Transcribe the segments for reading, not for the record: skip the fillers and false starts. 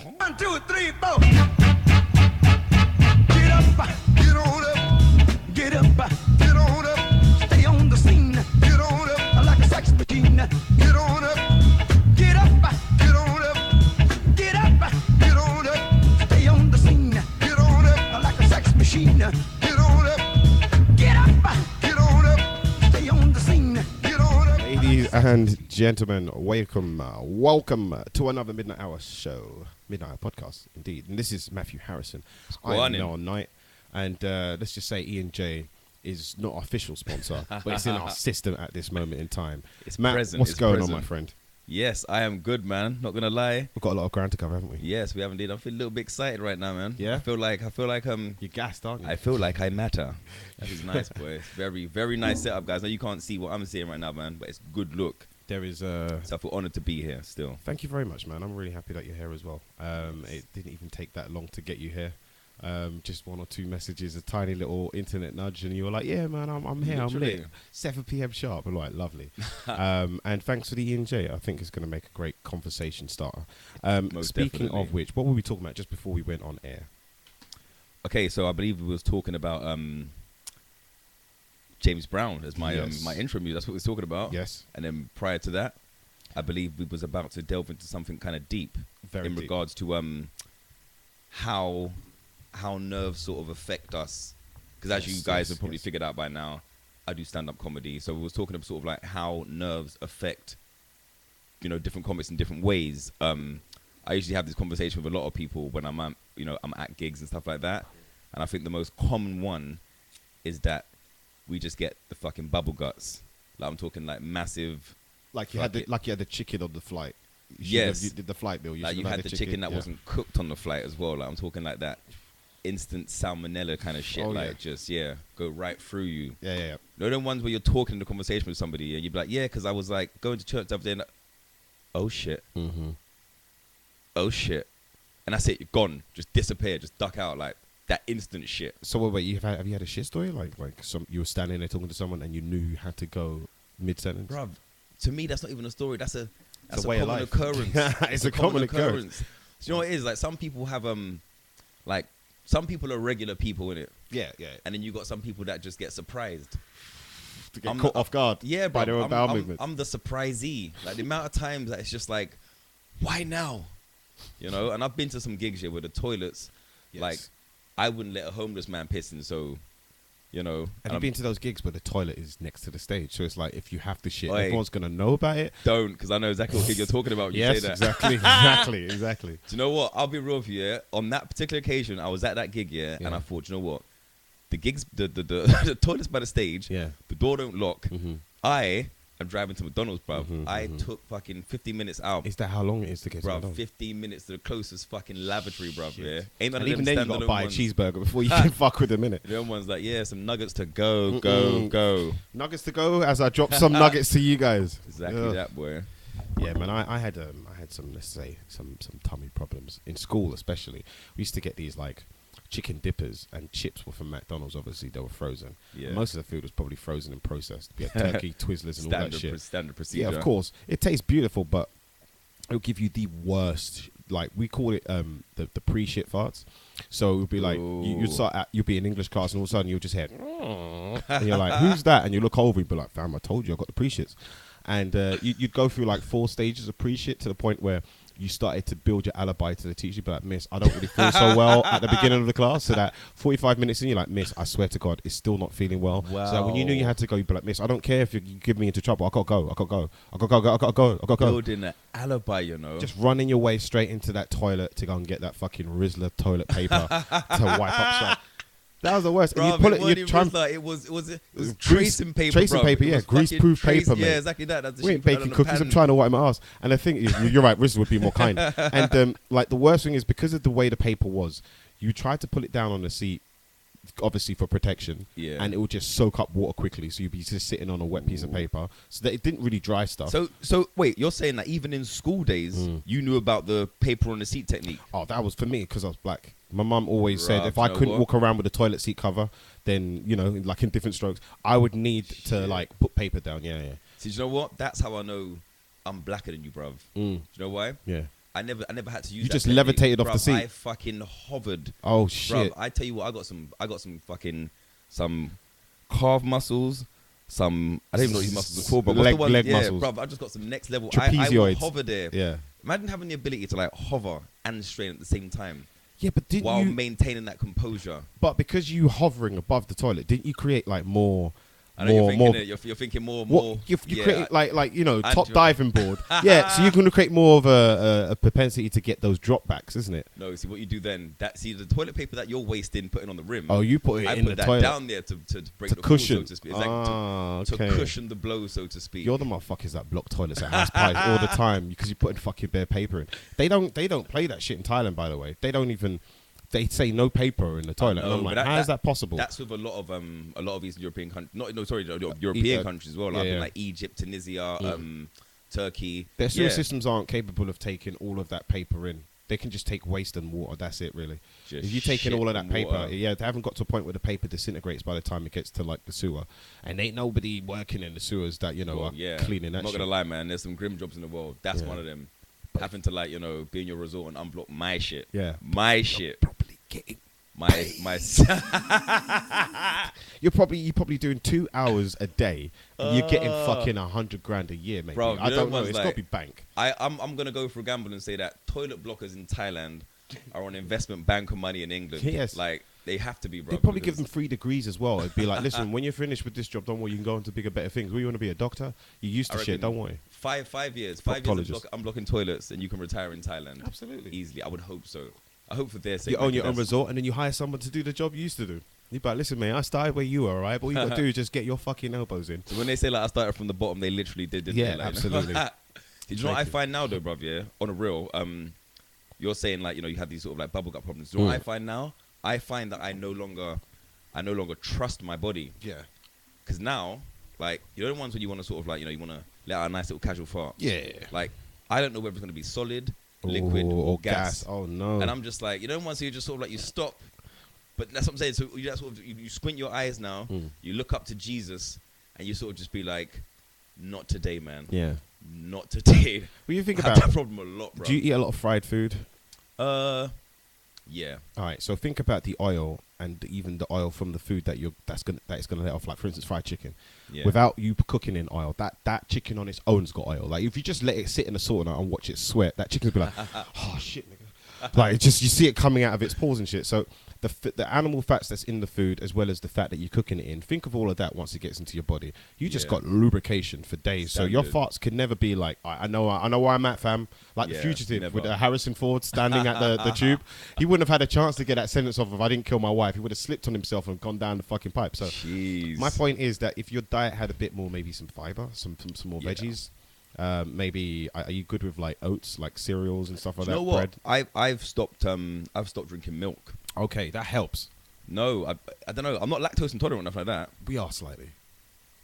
1, 2, 3, 4. Get up, get on up, get up, get on up. Stay on the scene, get on up like a sex machine. Get on up, get up, get on up, get up, get on up. Stay on the scene, get on up like a sex machine. Get on up, get up, get on up. Stay on the scene, get on up. Ladies and gentlemen, welcome to another Midnight Hour show, Midnight Hour podcast, indeed. And this is Matthew Harrison. I'm Noel Knight, and let's just say E&J is not our official sponsor, but it's in our system at this moment in time. It's Matt, present. what's it's going present. on, my friend? Yes, I am good, man. Not gonna lie. We've got a lot of ground to cover, haven't we? Yes, we have indeed. I feel a little bit excited right now, man. Yeah? I feel like You're gassed, aren't you? I feel like I matter. That is nice, boy. It's very, very nice setup, guys. Now you can't see what I'm seeing right now, man, but it's good look. There is So I feel honored to be here still. Thank you very much, man. I'm really happy that you're here as well. It didn't even take that long to get you here. Just one or two messages, a tiny little internet nudge, and you were like, "Yeah, man, I'm here. Literally. I'm lit. 7 p.m. sharp." I'm like, lovely. And thanks for the E&J. I think it's going to make a great conversation starter. Most Speaking definitely. of which, what were we talking about just before we went on air? Okay, so I believe we was talking about James Brown as my Yes. my intro music. That's what we was talking about. Yes, And then prior to that, I believe we was about to delve into something kind of deep very in deep. regards to how nerves sort of affect us, because as you Yes, guys yes, have probably yes. figured out by now, I do stand-up comedy. So we was talking about sort of like how nerves affect, different comics in different ways. I usually have this conversation with a lot of people when I'm at gigs and stuff like that, and I think the most common one is that we just get the fucking bubble guts. Like I'm talking like massive. like you had the chicken on the flight. You should Yes. you did the flight bill. Like should you have had the chicken that yeah. wasn't cooked on the flight as well. Like I'm talking like that instant salmonella kind of shit. Oh, like yeah. just go right through you. Yeah. You know them ones where you're talking in the conversation with somebody and you'd be like, yeah, because I was like going to church the other day and oh shit, Mm-hmm. oh shit, and that's it. You're gone. Just disappear. Just duck out like that instant shit. So wait, have you had a shit story like you were standing there talking to someone and you knew you had to go mid sentence? Bruv, to me that's not even a story. That's a way of common life. occurrence. It's a common occurrence. Do you know what it is? Like some people have like some people are regular people in it. Yeah. And then you got some people that just get surprised. To get caught off guard. Yeah, by bro. their own bowel movements. I'm the surprisee. Like the amount of times that it's just like, why now? And I've been to some gigs here where the toilets, Yes. like, I wouldn't let a homeless man piss in. So, Have you been to those gigs where the toilet is next to the stage? So it's like if you have to shit, Oi. everyone's gonna know about it. Don't, because I know exactly what gig you're talking about. When you Yes, say that. exactly. Do you know what? I'll be real with you. Yeah? On that particular occasion, I was at that gig, Yeah. and I thought, you know what? The gigs, the toilets by the stage, Yeah. the door don't lock. Mhm. I am driving to McDonald's, bruv. Mhm, I mhm. took fucking 15 minutes out. Is that how long it is to get to Bruv, McDonald's? 15 minutes to the closest fucking lavatory, bruv. Shit. Yeah, ain't none And of even them then you gotta standalone buy a ones. cheeseburger before you can fuck with a minute. The other one's like, yeah, some nuggets to go, Mm-mm. go. Nuggets to go as I drop some nuggets to you guys. Exactly Ugh. that, boy. Yeah, man, I had some, let's say, some tummy problems in school, especially. We used to get these like chicken dippers, and chips were from McDonald's. Obviously, they were frozen. Yeah. Most of the food was probably frozen and processed. We had turkey, Twizzlers, and all that shit. Standard procedure. Yeah, of course, it tastes beautiful, but it'll give you the worst. Like we call it the pre-shit farts. So it would be like you'd be in English class, and all of a sudden you'll just hear, and you're like, "Who's that?" And you look over, and be like, "Fam, I told you, I got the pre-shits." And you'd go through like 4 stages of pre-shit to the point where you started to build your alibi to the teacher. You'd be like, "Miss, I don't really feel so well at the beginning of the class." So that 45 minutes in, you're like, "Miss, I swear to God, it's still not feeling well." Wow. So that when you knew you had to go, you'd be like, "Miss, I don't care if you give me into trouble. I gotta go. Building an alibi, Just running your way straight into that toilet to go and get that fucking Rizzler toilet paper to wipe up stuff. That was the worst. And Bruv, you pull it, wasn't you even try and Rizzler, it was grease- tracing paper, tracing bruv. paper, It yeah, was grease-proof fucking paper, mate. Yeah, exactly that. That's the we shit ain't you put on baking the cookies. pan. I'm trying to wipe my ass. And the thing is, you're right, Rizzler would be more kind. And like the worst thing is because of the way the paper was, you tried to pull it down on the seat, obviously for protection, Yeah. and it would just soak up water quickly. So you'd be just sitting on a wet piece of paper, so that it didn't really dry stuff. So wait, you're saying that even in school days, you knew about the paper on the seat technique? Oh, that was for me because I was black. My mum always said Bruv, if I you know couldn't what? walk around with a toilet seat cover, then like in different strokes, I would need to like put paper down. Yeah. See, do you know what? That's how I know I'm blacker than you, bruv. Do you know why? Yeah. I never had to use. You that just technique. levitated off the Bruv, seat. I fucking hovered. Oh Bruv, shit! I tell you what, I got some calf muscles. I don't even know what these muscles are called, bro. What's the ones? Leg Yeah, muscles. bruv, I just got some next level. I Trapezoids. will hover there. Yeah. Imagine having the ability to like hover and strain at the same time Yeah, but didn't while you? maintaining that composure. But because you hovering above the toilet, didn't you create like more? I know you're thinking more. You yeah, create like and top you're- diving board. Yeah, so you're going to create more of a propensity to get those drop backs, isn't it? No, see what you do then. The toilet paper that you're wasting putting on the rim. Oh, you put it I in put the that toilet down there to break to the cushion. fall, so to speak. Exactly, to cushion the blow, so to speak. You're the motherfuckers that block toilets at house parties all the time because you putting fucking bare paper in. They don't play that shit in Thailand, by the way. They don't even. They say no paper in the toilet, and I'm like, how is that possible? That's with a lot of Eastern European countries. European countries as well. Like, yeah. like Egypt, Tunisia, Turkey. Their sewer Yeah. systems aren't capable of taking all of that paper in. They can just take waste and water. That's it, really. Just If you take in shit all of that and paper, water. yeah, they haven't got to a point where the paper disintegrates by the time it gets to like the sewer, and ain't nobody working in the sewers that Well, are yeah. cleaning that I'm not shit. gonna lie, man. There's some grim jobs in the world. That's Yeah. one of them. Having to be in your resort and unblock my shit. Yeah. My shit. Probably getting. My. You're probably doing 2 hours a day. And you're getting fucking 100 grand a year, maybe. Bro, I don't know. ones It's got to be bank. I'm gonna go for a gamble and say that toilet blockers in Thailand are on investment bank of money in England. Yes. Like they have to be, bro. They probably give them 3 degrees as well. It'd be like, listen, when you're finished with this job, don't worry, you can go on to bigger, better things. Where you want to be a doctor? You used to I shit, reckon don't worry. 5 years. 5 years Proctologist. of unblocking toilets, and you can retire in Thailand. Absolutely. Easily. I would hope so. I hope for their sake. You own maybe your own that's- resort, and then you hire someone to do the job you used to do. You're like, listen, man, I started where you were, all right? But all you got to do is just get your fucking elbows in. So when they say like I started from the bottom, they literally did. Didn't Yeah, they? Like, absolutely. Did you know what I find now though, bruv? Yeah, on a real. You're saying like you have these sort of like bubble gut problems. Do you know what I find now? I find that I no longer trust my body. Yeah. Because now, like, the ones when you want to sort of like, you want to let out a nice little casual fart. Yeah. Like, I don't know whether it's going to be solid, liquid, or gas. Oh, no. And I'm just like, ones who you just sort of like, you stop. But that's what I'm saying. So you squint your eyes now, you look up to Jesus, and you sort of just be like, not today, man. Yeah. Not today. What do you think I have about... that problem a lot, bro. Do you eat a lot of fried food? Yeah. All right, so think about the oil and even the oil from the food that it's gonna let off. Like for instance, fried chicken. Yeah. Without you cooking in oil, that chicken on its own's got oil. Like if you just let it sit in the sauna and watch it sweat, that chicken's be like, oh shit, nigga. Like just you see it coming out of its pores and shit. So the animal fats that's in the food as well as the fat that you're cooking it in. Think of all of that once it gets into your body. You just got lubrication for days. So your farts can never be like, I know where I'm at, fam. Like the fugitive never. with Harrison Ford standing at the tube. He wouldn't have had a chance to get that sentence off if I didn't kill my wife. He would have slipped on himself and gone down the fucking pipe. So Jeez. my point is that if your diet had a bit more, maybe some fiber, some more veggies. Maybe are you good with like oats, like cereals and stuff like Do you that? know what? Bread. I've stopped drinking milk. Okay, that helps. No, I don't know. I'm not lactose intolerant or nothing like that. We are slightly.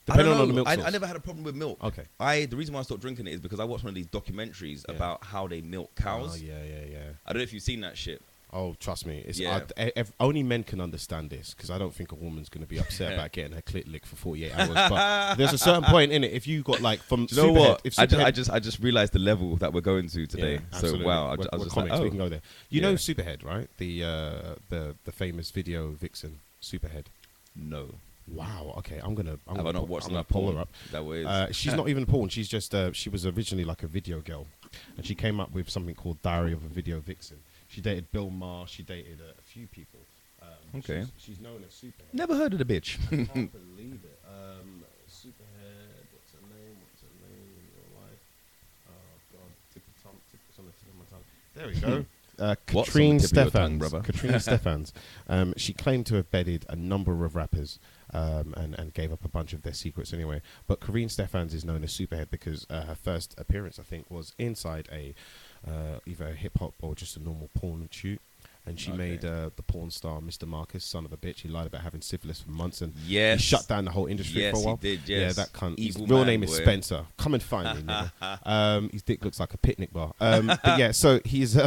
I don't Depending know. on the milk I source. never had a problem with milk. Okay. The reason why I stopped drinking it is because I watched one of these documentaries about how they milk cows. Oh yeah. I don't know if you've seen that shit. Oh, trust me. It's Yeah. only men can understand this because I don't think a woman's going to be upset about getting her clit licked for 48 hours. But there's a certain point in it. If you got like from Do you know what? If I Superhead, just realized the level that we're going to today. Yeah, So absolutely. wow, I We're was just comics, like, oh. we can go there. You know Yeah. Superhead, right? The famous video vixen, Superhead. No. Wow. Okay, I'm gonna not watched I'm gonna enough pull porn? her up. That way. She's not even porn. She's just she was originally like a video girl, and she came up with something called Diary of a Video Vixen. She dated Bill Maher. She dated a few people. Okay. She's known as Superhead. Never heard of the bitch. I can't believe it. Superhead. What's her name? In real life? Oh God, it's on the tip of my tongue. There we go. What's Katrine on the tip of your tongue, Stephans. brother? Katrine Stephans. She claimed to have bedded a number of rappers and gave up a bunch of their secrets anyway. But Katrine Stephans is known as Superhead because her first appearance, I think, was inside either a hip hop or just a normal porn shoot. And she made the porn star Mr. Marcus, son of a bitch. He lied about having syphilis for months and he shut down the whole industry for a while. Yes, he did, yes. Yeah, that cunt. Evil His real man, name is boy. Spencer. Come and find me, nigga. His dick looks like a picnic bar. But yeah, so he's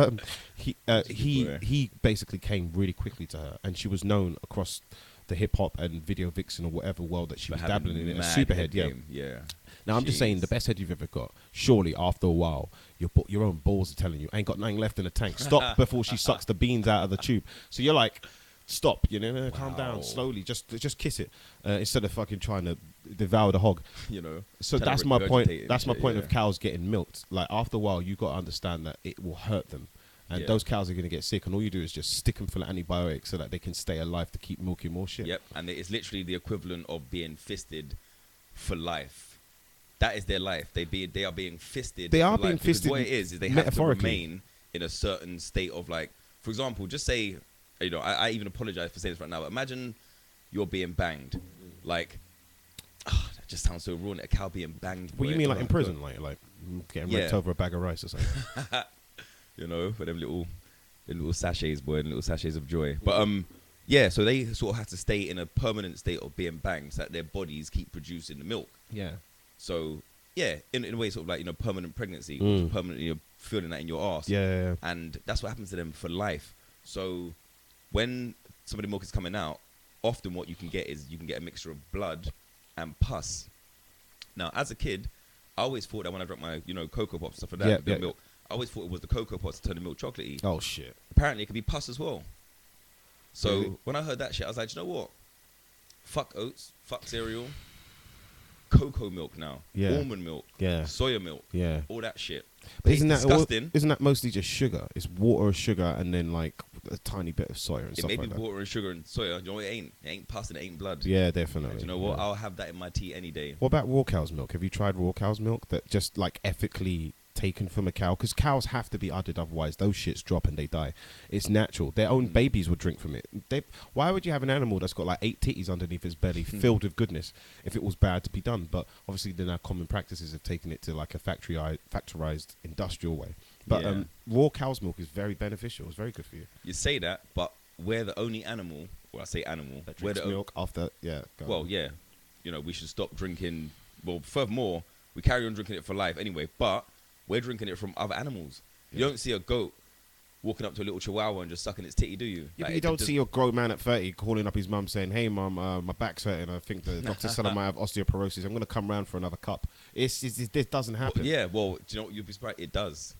he basically came really quickly to her, and she was known across the hip hop and video vixen or whatever world that she was dabbling in it as Superhead. Yeah. Now, I'm just saying, the best head you've ever got, surely after a while, your own balls are telling you, ain't got nothing left in the tank. Stop before she sucks the beans out of the tube. So you're like, stop, calm down, slowly, just kiss it, instead of fucking trying to devour the hog. So that's my point. That's my point of cows getting milked. Like, after a while, you got to understand that it will hurt them. And those cows are going to get sick, and all you do is just stick them full of antibiotics so that they can stay alive to keep milking more shit. Yep, and it's literally the equivalent of being fisted for life. That is their life. They are being fisted. They are for being life, because fisted. what it is they have to remain in a certain state of, like, for example, just say, I even apologize for saying this right now, but imagine you're being banged, like, that just sounds so raw. A cow being banged. What you mean, like in prison, like getting raped over a bag of rice or something? For them little sachets, boy, and little sachets of joy. But so they sort of have to stay in a permanent state of being banged, so that their bodies keep producing the milk. Yeah. So in a way, sort of like permanent pregnancy, which is permanently feeling that in your arse. Yeah. And that's what happens to them for life. So when somebody's milk is coming out, often what you can get is a mixture of blood and pus. Now, as a kid, I always thought that when I drank my Cocoa Pops, stuff like that, milk, I always thought it was the Cocoa Pops to turn the milk chocolatey. Oh shit! Apparently, it could be pus as well. So when I heard that shit, I was like, you know what? Fuck oats, fuck cereal, cocoa milk now, almond milk, soya milk, all that shit. But isn't that disgusting? Isn't that mostly just sugar? It's water, sugar, and then like a tiny bit of soya and stuff like that. It may be water and sugar and soya. You know, it ain't pus and it ain't blood. Yeah, definitely. And you know what? I'll have that in my tea any day. What about raw cow's milk? Have you tried raw cow's milk that just like ethically taken from a cow? Because cows have to be uddered, otherwise those shits drop and they die. It's natural. Their own babies would drink from it. Why would you have an animal that's got like 8 titties underneath its belly filled with goodness if it was bad to be done? But obviously then our common practices have taken it to like a factorized industrial way. But raw cow's milk is very beneficial. It's very good for you. You say that, but we're the only animal, I say animal, that drinks milk after, we should stop drinking. Well, furthermore, we carry on drinking it for life anyway, but we're drinking it from other animals. You don't see a goat walking up to a little chihuahua and just sucking its titty, do you? Yeah, but you don't see your grown man at 30 calling up his mum saying, hey, mum, my back's hurting. I think the doctor said I might have osteoporosis. I'm going to come round for another cup. This doesn't happen. Do you know what? You'll be surprised. It does.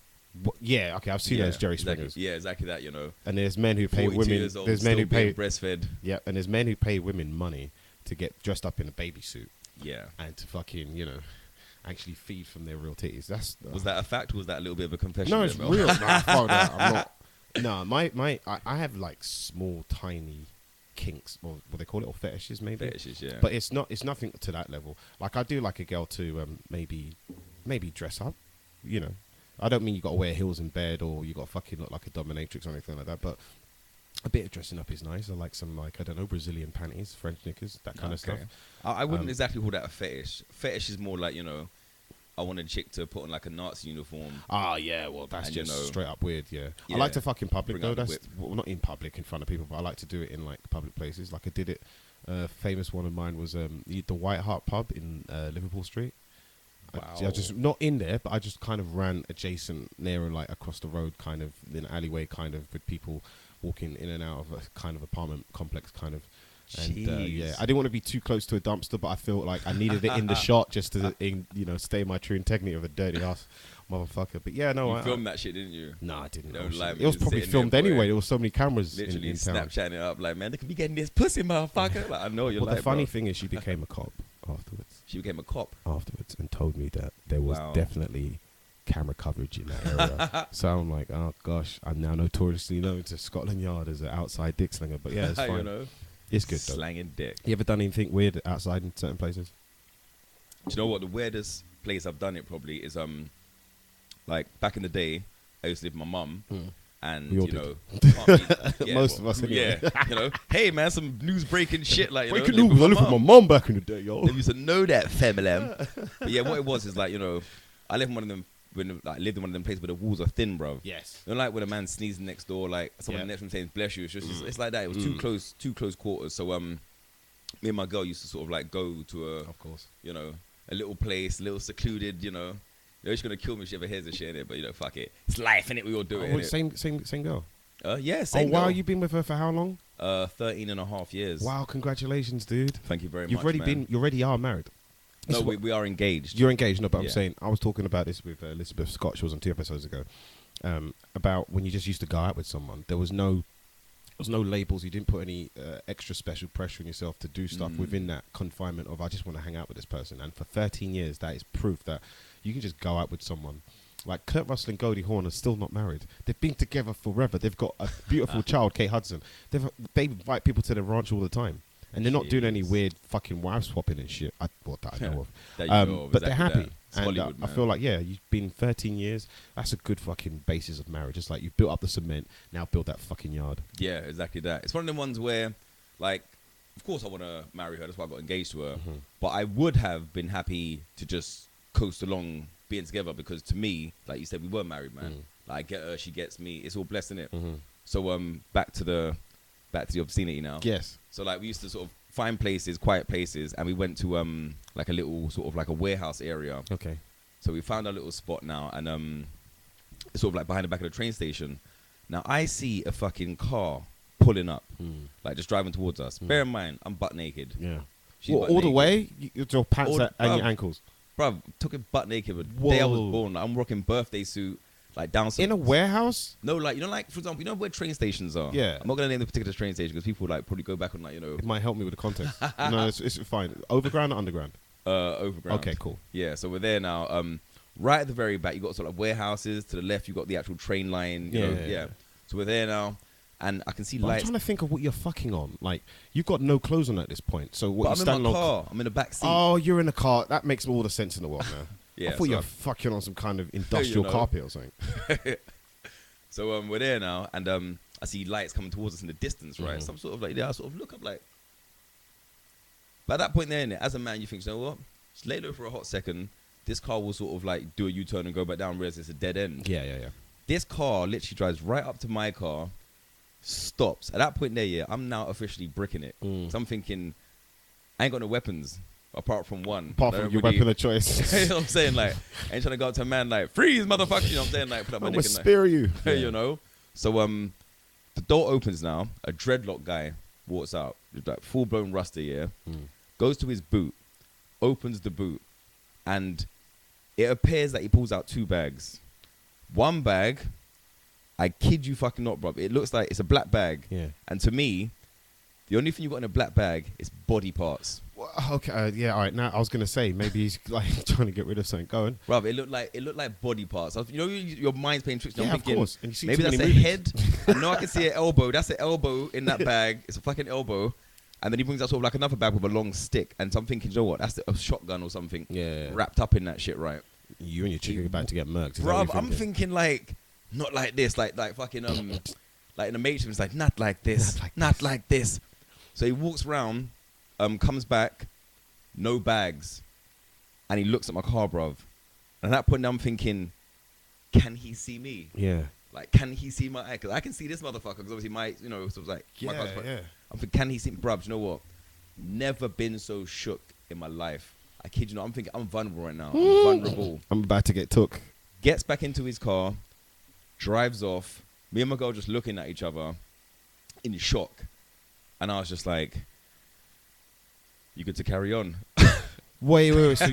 Yeah, okay, I've seen those Jerry Springers. Yeah, exactly that, And there's men who pay women. There's men who pay breastfed. Yeah, and there's men who pay women money to get dressed up in a baby suit. Yeah. And to fucking, actually feed from their real titties. Was that a fact, or was that a little bit of a confession? No, it's real. I'm not. No, I have like small, tiny kinks, or what they call it, or fetishes maybe. Fetishes, yeah. But it's nothing to that level. Like I do like a girl to maybe dress up. I don't mean you got to wear heels in bed or you got to fucking look like a dominatrix or anything like that. But a bit of dressing up is nice. I like some Brazilian panties, French knickers, that kind of stuff. I wouldn't exactly call that a fetish. Fetish is more like, I want a chick to put on like a Nazi uniform. Ah, yeah, well, that's just straight up weird, yeah. I like to fuck in public, though. Not in public, in front of people, but I like to do it in like public places. Like I did it, famous one of mine was the White Hart pub in Liverpool Street. Wow. I just, not in there, but I just kind of ran adjacent, near and like across the road, kind of in an alleyway, kind of with people walking in and out of a kind of apartment complex, kind of. And I didn't want to be too close to a dumpster, but I felt like I needed it in the shot just to, stay my true integrity of a dirty ass motherfucker. But yeah, no, you filmed that shit, didn't you? No, I didn't. It was probably filmed anyway. There was so many cameras. Literally in town. Snapchatting it up, like, man, they could be getting this pussy, motherfucker. Like, I know you're. Well, the funny thing is, she became a cop afterwards. She became a cop afterwards and told me that there was definitely camera coverage in that area. So I'm like, oh gosh, I'm now notoriously known to Scotland Yard as an outside dick slinger. But yeah, it's fine. It's good though. Slanging dick. You ever done anything weird outside in certain places? Do you know what? The weirdest place I've done it probably is like back in the day, I used to live with my mum. And most of us anyway. Hey man, some news breaking shit, like breaking news. I lived with my mum back in the day, yo. They used to know that, family. But yeah, what it was is like, I lived in one of them places where the walls are thin, bro. Yes. Like when a man sneezing next door, like someone next to him saying bless you. It's like that. It was too close quarters. So me and my girl used to sort of like go to a little place, a little secluded, She's gonna kill me if she ever hears this shit in it, but fuck it. It's life, innit? We all do it. Same girl. Yeah, same girl. Wow, you've been with her for how long? 13 and a half years. Wow, congratulations, dude. Thank you very much. You already are married. No, we are engaged. You're engaged, no, but I'm Yeah. saying I was talking about this with Elizabeth Scott. She was on 2 episodes ago. About when you just used to go out with someone. There was no labels. You didn't put any extra special pressure on yourself to do stuff within that confinement of I just want to hang out with this person. And for 13 years, that is proof that you can just go out with someone. Like Kurt Russell and Goldie Hawn are still not married. They've been together forever. They've got a beautiful child, Kate Hudson. They invite people to their ranch all the the and they're not doing any weird fucking wife swapping and shit. That I know of. That you know of, but they're exactly happy. that. It's And Hollywood, I man. feel like, you've been 13 years. That's a good fucking basis of marriage. It's like you've built up the cement. Now build that fucking yard. Yeah, exactly that. It's one of them ones where, like, of course I want to marry her. That's why I got engaged to her. But I would have been happy to just coast along being together because to me, like you said, we were married, man. Like I get her, she gets me. It's all blessed, innit? So back to the obscenity now. Yes. So like we used to sort of find places, quiet places, and we went to like a little sort of like a warehouse area. Okay. So we found our little spot now, and it's sort of like behind the back of the train station. Now I see a fucking car pulling up, like just driving towards us. Bear in mind, I'm butt naked. Yeah. She's butt all the naked. way? Your pants All- and your ankles? Bruv, took it butt naked. But the day I was Whoa. born, like, I'm rocking birthday suit, like down. In a warehouse? No, like, you know, like, for example, you know where train stations are? Yeah. I'm not going to name the particular train station because people, like, probably go back on, like, you know, It might help me with the context. No, it's fine. Overground or underground? overground. Okay, cool. Yeah, so we're there now. Right at the very back, you got sort of warehouses. To the left, you got the actual train line. You know, Yeah. So we're there now, and I can see But I'm lights. trying to think of what you're fucking on. Like, you've got no clothes on at this point. So what But you I'm in standing my on? car. I'm in the back seat. Oh, you're in the car. That makes all the sense in the world, man. Yeah, I thought you so- were fucking on some kind of industrial know. carpet or something. So we're there now, and I see lights coming towards us in the distance, right? Mhm. Some sort of like, I sort of look up like. But at that point there, innit, as a man, you think, you know what? Just lay low for a hot second. This car will sort of like do a U-turn and go back down, realize it's a dead end. Yeah. This car literally drives right up to my car, stops. At that point there, I'm now officially bricking it. So I'm thinking, I ain't got no weapons apart from one. Apart from your weapon of choice. You know what I'm saying? Like, I ain't trying to go up to a man like, freeze, motherfucker. You know what I'm saying? Like, put up my I'm neck gonna and like, spear you. you know. So the door opens now. A dreadlock guy walks out, like full blown rusty, goes to his boot, opens the boot, and it appears that he pulls out 2 bags. One bag, I kid you fucking not, bruv. It looks like it's a black bag, Yeah. and to me, the only thing you got in a black bag is body parts. Well, okay. Yeah. All right. Now I was gonna say maybe he's like trying to get rid of something. Going. Bruv, it looked like body parts. You know, your mind's playing tricks. I'm Yeah, of thinking, course. And you see maybe too that's a many movies. head. I know I can see an elbow. That's an elbow in that bag. It's a fucking elbow. And then he brings out sort of like another bag with a long stick. And so I'm thinking, you know what? That's a shotgun or something. Yeah. Wrapped up in that shit, right? You and your chick are about to get murked. Is that what Bruv, you're I'm thinking like, not like this. Like fucking, like in the Matrix, it's like, not like this. Not like this. So he walks around, comes back, no bags. And he looks at my car, bruv. And at that point, I'm thinking, can he see me? Yeah. Like, can he see my eye? Because I can see this motherfucker. Because obviously, my, you know, so it was like, my car's quite- Yeah. I'm thinking, can he see me? Bruv, you know what? Never been so shook in my life. I kid you not. I'm thinking, I'm vulnerable right now. I'm vulnerable. I'm about to get took. Gets back into his car, drives off. Me and my girl just looking at each other in shock. And I was just like, you good to carry on? Wait. So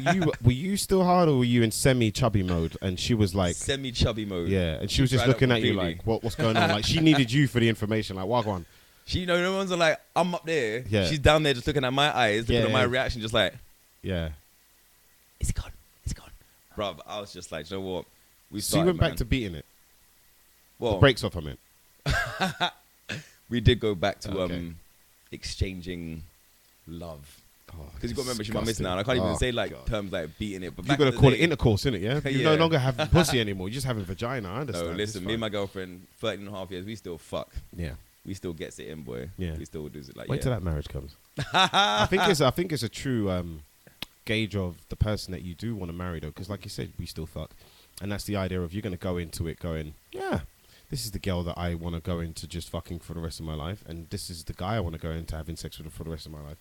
were you still hard or were you in semi-chubby mode? And she was like, Semi-chubby mode. yeah, and she was just dried up looking at you completely. like, what's going on? Like she needed you for the information. Like, wagwan. She, you know, no one's like, I'm up there. Yeah. She's down there just looking at my eyes, looking at my Yeah. reaction, just like, Yeah. is it gone? Is it gone? Bruv, I was just like, you know what? We So you went back to beating it. well, The brakes off, I meant. we did go back to Okay. exchanging love. Oh, Because you got to remember, she's my miss disgusting. now. And I can't even Oh, say like God. terms like beating it. But You're back gonna in the call day- it intercourse, innit? Yeah. You no Yeah. longer have pussy anymore. You're just having vagina. I understand. No, It's listen, me and fine. my girlfriend, 13 and a half years, we still fuck. Yeah. We still gets it in, boy. Yeah. We still does it like, Wait yeah. till that marriage comes. I think it's a true gauge of the person that you do want to marry, though, because like you said, we still fuck, and that's the idea of you're gonna go into it going, yeah, this is the girl that I want to go into just fucking for the rest of my life, and this is the guy I want to go into having sex with for the rest of my life.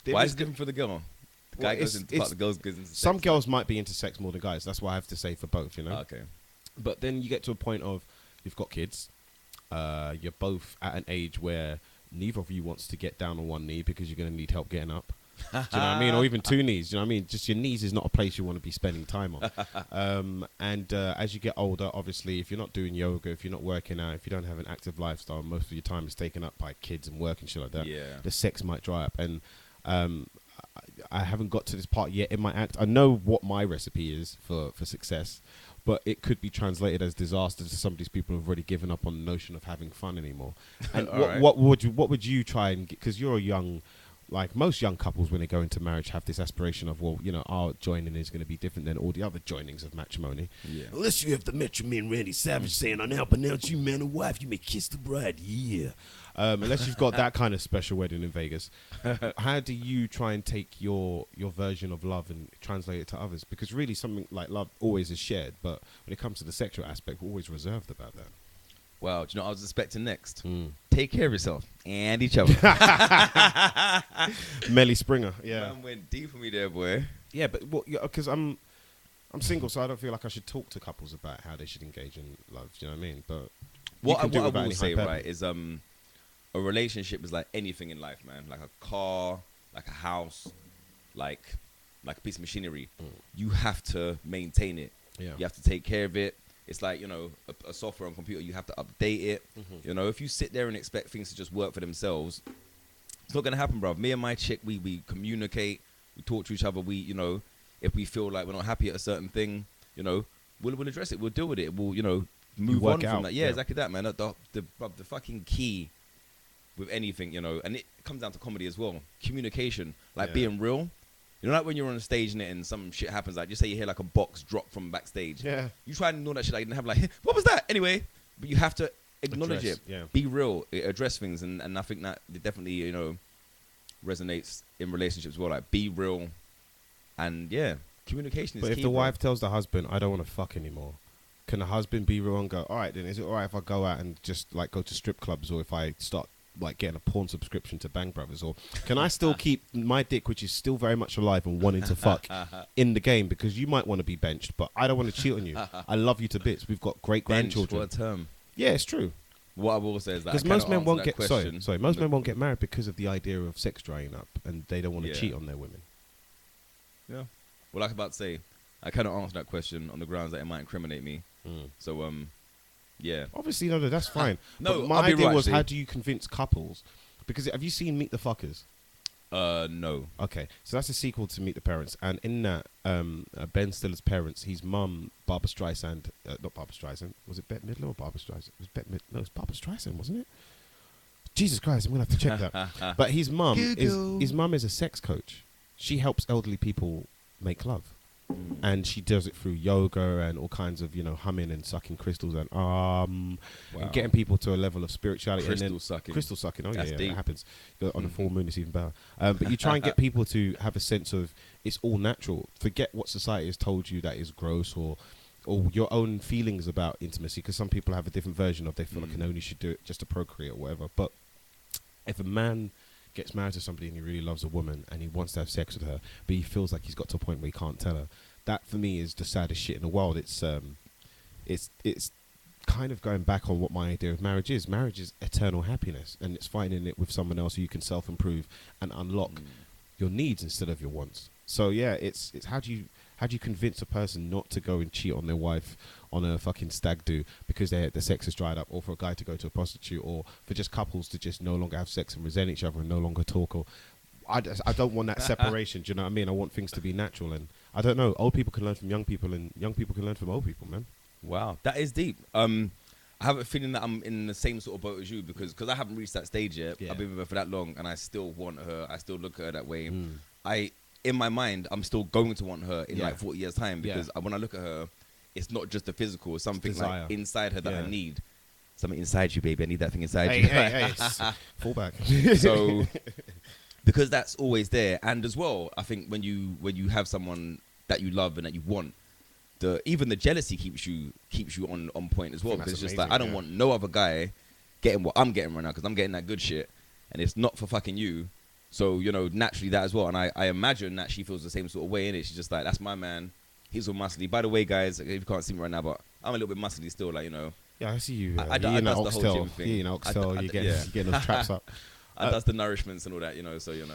Why is it different for the girl? The guy Well, goes it's- into fuck, it's- the girl goes into Some sex. girls might be into sex more than guys. That's why I have to say for both, you know. Okay. But then you get to a point of you've got kids. You're both at an age where neither of you wants to get down on one knee because you're going to need help getting up. Do you know what I mean? Or even 2 knees. Do you know what I mean? Just your knees is not a place you want to be spending time on. And as you get older, obviously, if you're not doing yoga, if you're not working out, if you don't have an active lifestyle, most of your time is taken up by kids and work and shit like that. Yeah. The sex might dry up. And I haven't got to this part yet in my act. I know what my recipe is for success, but it could be translated as disaster to some of these people who've already given up on the notion of having fun anymore. And what would you try and get? Because you're a young, like most young couples when they go into marriage have this aspiration of, well, you know, our joining is going to be different than all the other joinings of matrimony. Yeah. Unless you have the Metro Man Randy Savage saying, I now pronounce you man and wife, you may kiss the bride, yeah. Unless you've got that kind of special wedding in Vegas. How do you try and take your version of love and translate it to others? Because really something like love always is shared, but when it comes to the sexual aspect, we're always reserved about that. Wow, do you know what I was expecting next? Take care of yourself and each other. Melly Springer, yeah. Man went deep for me there, boy. Yeah, but because I'm single, so I don't feel like I should talk to couples about how they should engage in love. Do you know what I mean? But what I will say, right, is a relationship is like anything in life, man. Like a car, like a house, like a piece of machinery. You have to maintain it. Yeah. You have to take care of it. It's like, you know, a software on computer. You have to update it. You know, if you sit there and expect things to just work for themselves, it's not gonna happen, bro. Me and my chick, we communicate, we talk to each other. We, you know, if we feel like we're not happy at a certain thing, you know, we'll address it. We'll deal with it. We'll, you know, move on from that. Yeah, exactly that, man. The fucking key with anything, you know, and it comes down to comedy as well. Communication, like being real. You know, like when you're on a stage and some shit happens, like just say you hear like a box drop from backstage. Yeah. You try and ignore that shit, like, and have like, what was that? Anyway, but you have to acknowledge it. Yeah. Be real. Address things, and I think that it definitely, you know, resonates in relationships as well. Like, be real, and yeah, communication is key. But if the wife tells the husband, I don't want to fuck anymore, can the husband be real and go, all right, then is it all right if I go out and just like go to strip clubs, or if I start like getting a porn subscription to Bang Brothers, or can I still keep my dick, which is still very much alive and wanting to fuck, in the game, because you might want to be benched, but I don't want to cheat on you. I love you to bits. We've got great grandchildren. What a term. Yeah, it's true. What I will say is that because most men won't get most men won't get married because of the idea of sex drying up, and they don't want to cheat on their women. Yeah. Well, like I'm about to say, I cannot answer that question on the grounds that it might incriminate me. So yeah. Obviously, no, that's fine. No, but my idea was, how do you convince couples? Because have you seen Meet the Fuckers? No. Okay, so that's a sequel to Meet the Parents, and in that, Ben Stiller's parents, his mum, Barbara Streisand, not Barbara Streisand, was it Bette Midler or Barbara Streisand? It was no, it was Barbara Streisand, wasn't it? Jesus Christ, I'm gonna have to check that. But his mum is a sex coach. She helps elderly people make love. And she does it through yoga and all kinds of, you know, humming and sucking crystals and and getting people to a level of spirituality. Crystal sucking. Oh, that's yeah, deep. that happens. On a full moon, it's even better. But you try and get people to have a sense of it's all natural. Forget what society has told you that is gross, or your own feelings about intimacy, because some people have a different version of they feel like an only should do it just to procreate or whatever. But if a man gets married to somebody and he really loves a woman and he wants to have sex with her, but he feels like he's got to a point where he can't tell her, that for me is the saddest shit in the world. It's kind of going back on what my idea of marriage is. Marriage is eternal happiness, and it's finding it with someone else who you can self-improve and unlock your needs instead of your wants. So yeah, it's how do you convince a person not to go and cheat on their wife on a fucking stag do because their sex is dried up, or for a guy to go to a prostitute, or for just couples to just no longer have sex and resent each other and no longer talk, or I don't want that separation. Do you know what I mean? I want things to be natural, and I don't know. Old people can learn from young people, and young people can learn from old people, man. Wow, that is deep. I have a feeling that I'm in the same sort of boat as you because I haven't reached that stage yet. Yeah. I've been with her for that long, and I still want her. I still look at her that way. In my mind, I'm still going to want her in like 40 years' time, because when I look at her, it's not just the physical. It's something like inside her that I need. Something inside you, baby. I need that thing inside you. Hey, fall back. So, because that's always there, and as well, I think when you have someone that you love and that you want, even the jealousy keeps you on point as well. Because it's just like, I don't want no other guy getting what I'm getting right now, because I'm getting that good shit, and it's not for fucking you. So, you know, naturally that as well. And I imagine that she feels the same sort of way, innit? She's just like, that's my man. He's all muscly. By the way, guys, if you can't see me right now, but I'm a little bit muscly still, like, you know. Yeah, I see you. I does the whole gym thing. You're getting those traps up. I does the nourishments and all that, you know, so, you know.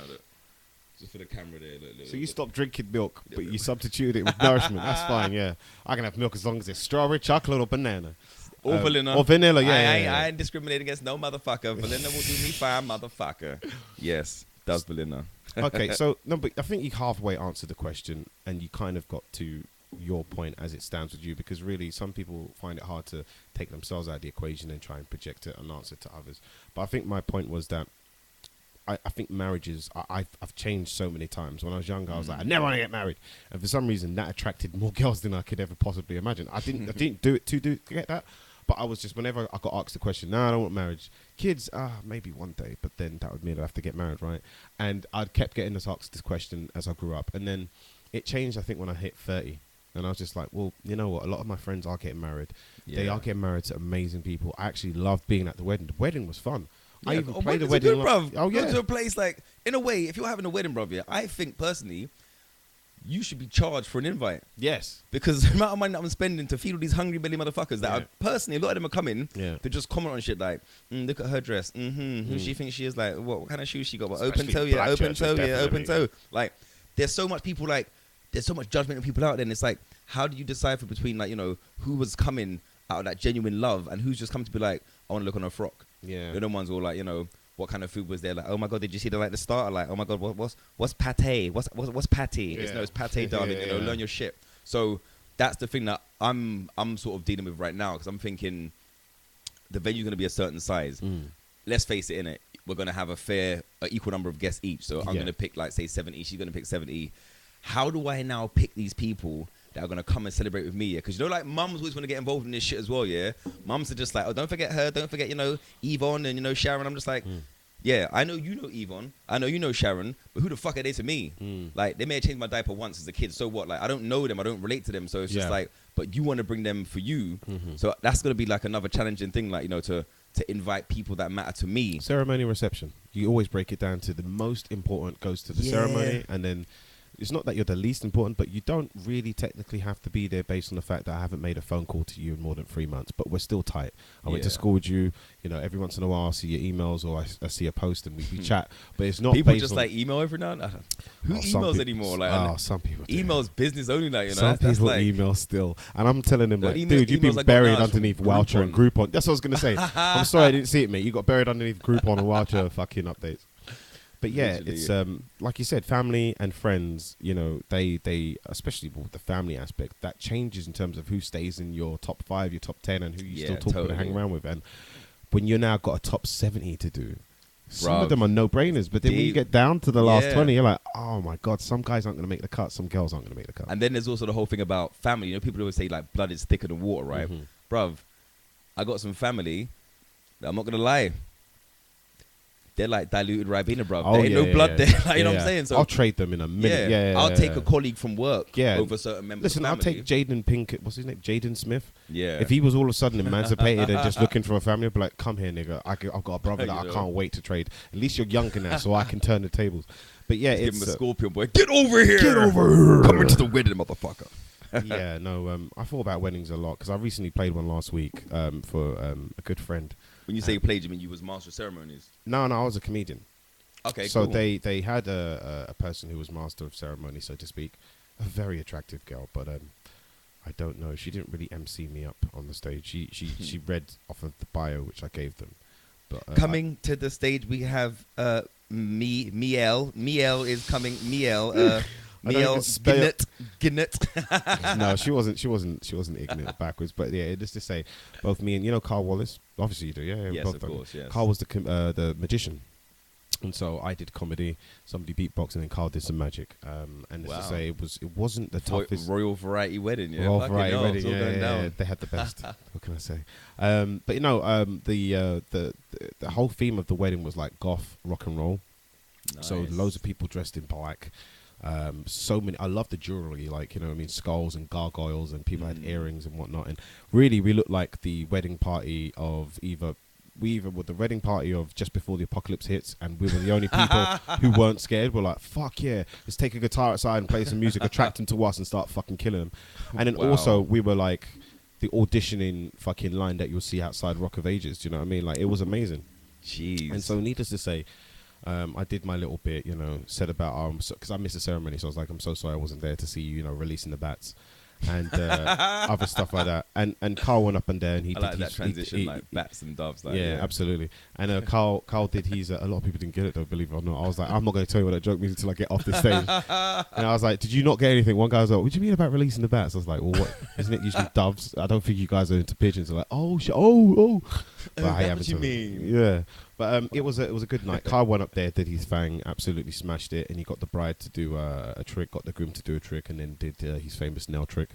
Just for the camera there. Look, So you stopped drinking milk, but you substituted it with nourishment. That's fine, yeah. I can have milk as long as it's strawberry, chocolate, or banana. Or vanilla. Or vanilla, yeah. I ain't discriminating against no motherfucker. Vanilla will do me fine, motherfucker. Yes, does vanilla. Okay, so no, but I think you halfway answered the question, and you kind of got to your point as it stands with you, because really some people find it hard to take themselves out of the equation and try and project it and answer to others. But I think my point was that I think marriages, I've changed so many times. When I was younger, I was like, I never want to get married, and for some reason that attracted more girls than I could ever possibly imagine. I didn't do it to get that. But I was just, whenever I got asked the question, no, I don't want marriage. Kids, maybe one day, but then that would mean I'd have to get married, right? And I kept getting asked this question as I grew up. And then it changed, I think, when I hit 30. And I was just like, well, you know what? A lot of my friends are getting married. Yeah. They are getting married to amazing people. I actually loved being at the wedding. The wedding was fun. Yeah, I even played the wedding. Good, bruv. Oh, yeah. Go to a place like, in a way, if you're having a wedding, bruv, yeah, I think personally, you should be charged for an invite. Yes. Because the amount of money that I'm spending to feed all these hungry belly motherfuckers that are, personally, a lot of them are coming to just comment on shit like, look at her dress. Who she thinks she is, like, what kind of shoes she got? Well, open toe, yeah, open toe, yeah, open toe. Like, there's so much people, like, there's so much judgment of people out there. And it's like, how do you decipher between, like, you know, who was coming out of that genuine love and who's just come to be like, I want to look on her frock. Yeah. The other ones all like, you know, what kind of food was there? Like, oh my god, did you see the starter? Like, oh my god, what's pate? What's patty? Yeah. It's pate, darling. You know, learn your shit. So that's the thing that I'm sort of dealing with right now, because I'm thinking the venue's going to be a certain size. Let's face it, innit? We're going to have a fair, equal number of guests each. So I'm going to pick, like, say 70. She's going to pick 70. How do I now pick these people that are going to come and celebrate with me, yeah? Because, you know, like, mums always want to get involved in this shit as well, yeah? Mums are just like, oh, don't forget her. Don't forget, you know, Yvonne and, you know, Sharon. I'm just like, yeah, I know you know Yvonne. I know you know Sharon. But who the fuck are they to me? Like, they may have changed my diaper once as a kid. So what? Like, I don't know them. I don't relate to them. So it's just like, but you want to bring them for you. So that's going to be, like, another challenging thing, like, you know, to invite people that matter to me. Ceremony reception. You always break it down to the most important goes to the ceremony, and then it's not that you're the least important, but you don't really technically have to be there based on the fact that I haven't made a phone call to you in more than 3 months, but we're still tight. I went to school with you, you know, every once in a while I see your emails or I see a post and we chat, but it's not people based just on, like email every now and then. Who emails anymore? Like, some people do. Emails business only, like, you know. Some people like, email still, and I'm telling them, like, email, dude, you've been like buried underneath Wildcher and Groupon. That's what I was gonna say. I'm sorry I didn't see it, mate. You got buried underneath Groupon and Wildcher fucking updates. But yeah, it's like you said, family and friends, you know, they especially with the family aspect, that changes in terms of who stays in your top 5, your top 10, and who you still talk and hang around with. And when you're now got a top 70 to do, some of them are no-brainers. But then when you get down to the last 20, you're like, oh my God, some guys aren't going to make the cut, some girls aren't going to make the cut. And then there's also the whole thing about family. You know, people always say, like, blood is thicker than water, right? Bruv, I got some family that I'm not going to lie. They're like diluted Ribena, bro. There ain't no blood there. Like, you know what I'm saying? So I'll trade them in a minute. Yeah, I'll take a colleague from work over certain members Listen, of family. I'll take Jaden Pinkett. What's his name? Jaden Smith. Yeah. If he was all of a sudden emancipated and just looking for a family, I'd be like, come here, nigga. I've got a brother that I can't wait to trade. At least you're younger now, so I can turn the tables. But yeah, give him a scorpion boy. Get over here. Get over here. Come into the wedding, motherfucker. Yeah, no, I thought about weddings a lot because I recently played one last week for a good friend. When you say you played, you mean you was master of ceremonies? No, I was a comedian. Okay, so cool. they had a person who was master of ceremony, so to speak, a very attractive girl, but I don't know. She didn't really MC me up on the stage. She read off of the bio which I gave them. But coming to the stage, we have Miel. Miel is coming. Miel. Miel Ginnett. No, she wasn't ignorant backwards. But yeah, just to say, both me and Carl Wallace. Obviously you do. Yeah, yes, both of course. Yes. Carl was the magician. And so I did comedy, somebody beatboxing, and Carl did some magic. And to say, it wasn't the toughest royal variety wedding. Yeah, royal variety wedding. Yeah, they had the best. What can I say? But the whole theme of the wedding was like goth rock and roll. Nice. So loads of people dressed in black. So many. I love the jewelry, like skulls and gargoyles, and people had earrings and whatnot. And really, we looked like the wedding party of we were the wedding party of just before the apocalypse hits, and we were the only people who weren't scared. We're like, fuck yeah, let's take a guitar outside and play some music, attract them to us and start fucking killing them. And then also we were like the auditioning fucking line that you'll see outside Rock of Ages. Do you know what I mean? Like, it was amazing. Jeez. And so needless to say, I did my little bit, said about because I missed the ceremony, so I was like, I'm so sorry I wasn't there to see you, releasing the bats and other stuff like that. And Carl went up and there, and he I did like that transition, like bats and doves. Like, yeah, absolutely. And Carl did a lot of people didn't get it though, believe it or not. I was like, I'm not going to tell you what that joke means until I get off the stage. And I was like, did you not get anything? One guy was like, what do you mean about releasing the bats? I was like, well, what isn't it usually doves? I don't think you guys are into pigeons. They're like, oh shit, oh. But I what you mean? Yeah. But it was a good night. Carl went up there, did his thing, absolutely smashed it, and he got the bride to do a trick, got the groom to do a trick, and then did his famous nail trick.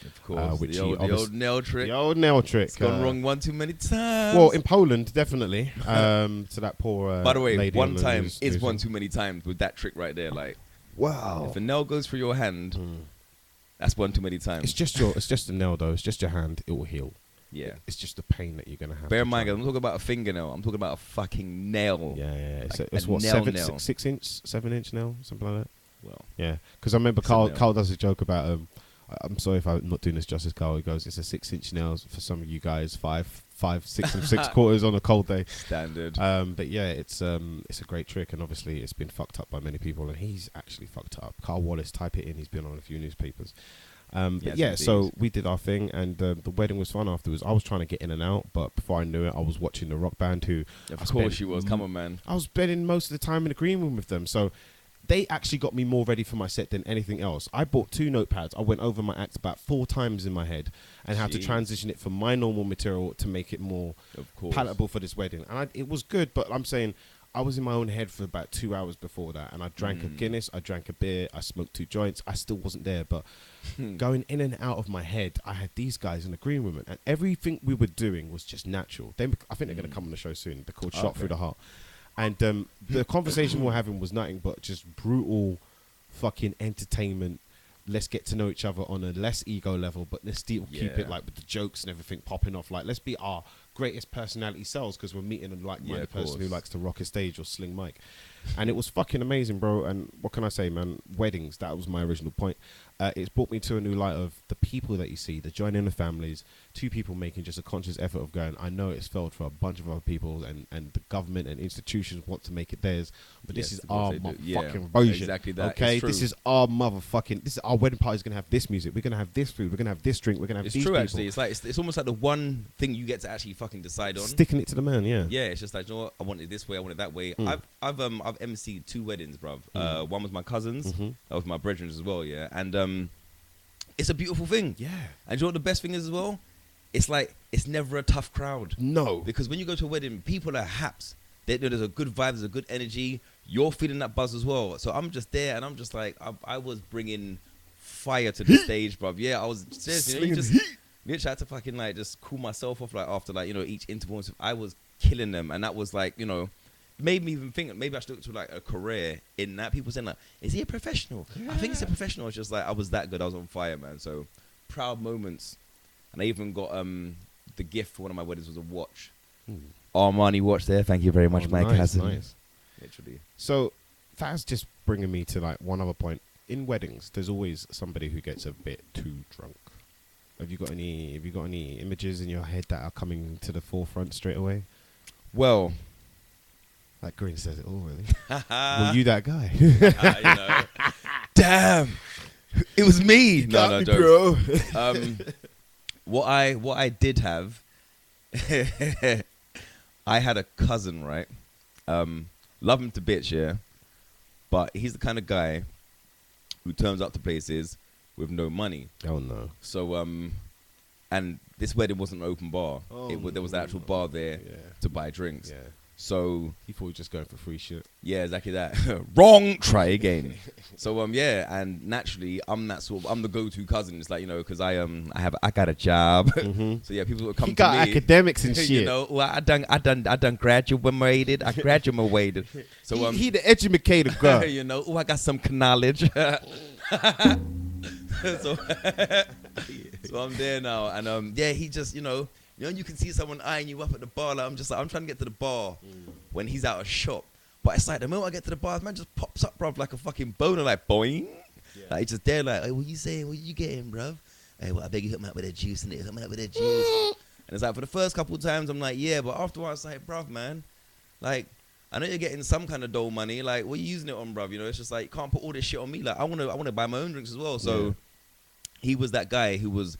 Of course, which the old nail trick. The old nail trick. It's gone wrong one too many times. Well, in Poland, definitely. To that poor by the way, lady one time news, is one too many times with that trick right there. Like, wow. If a nail goes through your hand, that's one too many times. It's just a nail though. It's just your hand. It will heal. Yeah. It's just the pain that you're gonna have. Bear in mind, I'm not talking about a fingernail. I'm talking about a fucking nail. Yeah. Like it's what, nail, 7-inch nail, something like that. Well, yeah. Because I remember Carl does a joke about I'm sorry if I'm not doing this justice, Carl. He goes, it's a 6-inch nail for some of you guys, 5, 6 and 6/4 on a cold day. Standard. But yeah, it's a great trick, and obviously it's been fucked up by many people, and he's actually fucked up. Carl Wallace, type it in. He's been on a few newspapers. But yeah, so we did our thing, and the wedding was fun afterwards. I was trying to get in and out, but before I knew it, I was watching the rock band who... Of course you was. Come on, man. I was spending most of the time in the green room with them, so they actually got me more ready for my set than anything else. I bought 2 notepads. I went over my act about 4 times in my head and how to transition it from my normal material to make it more palatable for this wedding. And it was good, but I'm saying... I was in my own head for about 2 hours before that, and I drank a Guinness, I drank a beer, I smoked 2 joints. I still wasn't there, but going in and out of my head, I had these guys in the green room, and everything we were doing was just natural. I think they're going to come on the show soon. They're called Shot Through the Heart. And the conversation we were having was nothing but just brutal fucking entertainment. Let's get to know each other on a less ego level, but let's still keep it like with the jokes and everything popping off. Like, let's be our greatest personality selves because we're meeting a like-minded person who likes to rock a stage or sling mic. And it was fucking amazing, bro. And what can I say, man? Weddings, that was my original point. It's brought me to a new light of the people that you see, the joining the families, 2 people making just a conscious effort of going, I know it's failed for a bunch of other people, and the government and institutions want to make it theirs, but this is our motherfucking version. Exactly that. Okay, this is our our wedding party's going to have this music, we're going to have this food, we're going to have this drink, we're going to have these people. It's true, actually. It's like, it's almost like the one thing you get to actually fucking decide on. Sticking it to the man, yeah. Yeah, it's just like, you know what, I want it this way, I want it that way. I've emceed 2 weddings, bruv. One was my cousin's, that was my brethren's as well, yeah. And it's a beautiful thing. Yeah. And you know what the best thing is as well? It's like, it's never a tough crowd. No. Because when you go to a wedding, people are haps. There's a good vibe, there's a good energy. You're feeling that buzz as well. So I'm just there, and I'm just like, I was bringing fire to the stage, bruv. Yeah, I was seriously, you literally had to fucking like just cool myself off like after like, each interval. I was killing them, and that was like, made me even think maybe I should look to like a career in that. People saying like, is he a professional? Yeah. I think he's a professional. It's just like, I was that good. I was on fire, man. So proud moments. And I even got the gift for one of my weddings was a watch. Armani watch there. Thank you very much, my cousin. Nice. Literally. So that's just bringing me to like one other point. In weddings, there's always somebody who gets a bit too drunk. Have you got any images in your head that are coming to the forefront straight away? Well, like Green says it all, really. Were you that guy? Damn, it was me. No, bro. What I did have, I had a cousin, right? Love him to bits, yeah. But he's the kind of guy who turns up to places with no money. Oh no. So and this wedding wasn't an open bar. There was an actual bar there to buy drinks. Yeah. So he thought he was just going for free shit. Yeah, exactly that. Wrong. Try again. So and naturally I'm the go-to cousin. It's like, because I got a job. So yeah, people will come to me. He got academics and shit. I done graduated. I graduated. So he the educated girl. I got some knowledge. so I'm there now, and he just you can see someone eyeing you up at the bar. Like, I'm trying to get to the bar when he's out of shop. But it's like the moment I get to the bar, man just pops up, bruv, like a fucking boner, like boing. Yeah. Like he's just there, like, hey, what you saying? What you getting, bruv? Hey, well, I beg you, hook me up with a juice, and hook me up with a juice. And it's like for the first couple of times, I'm like, yeah, but after a while, it's like, bruv, man, like I know you're getting some kind of dough money. Like, what are you using it on, bruv? You know, it's just like, you can't put all this shit on me. Like, I wanna buy my own drinks as well. So he was that guy who was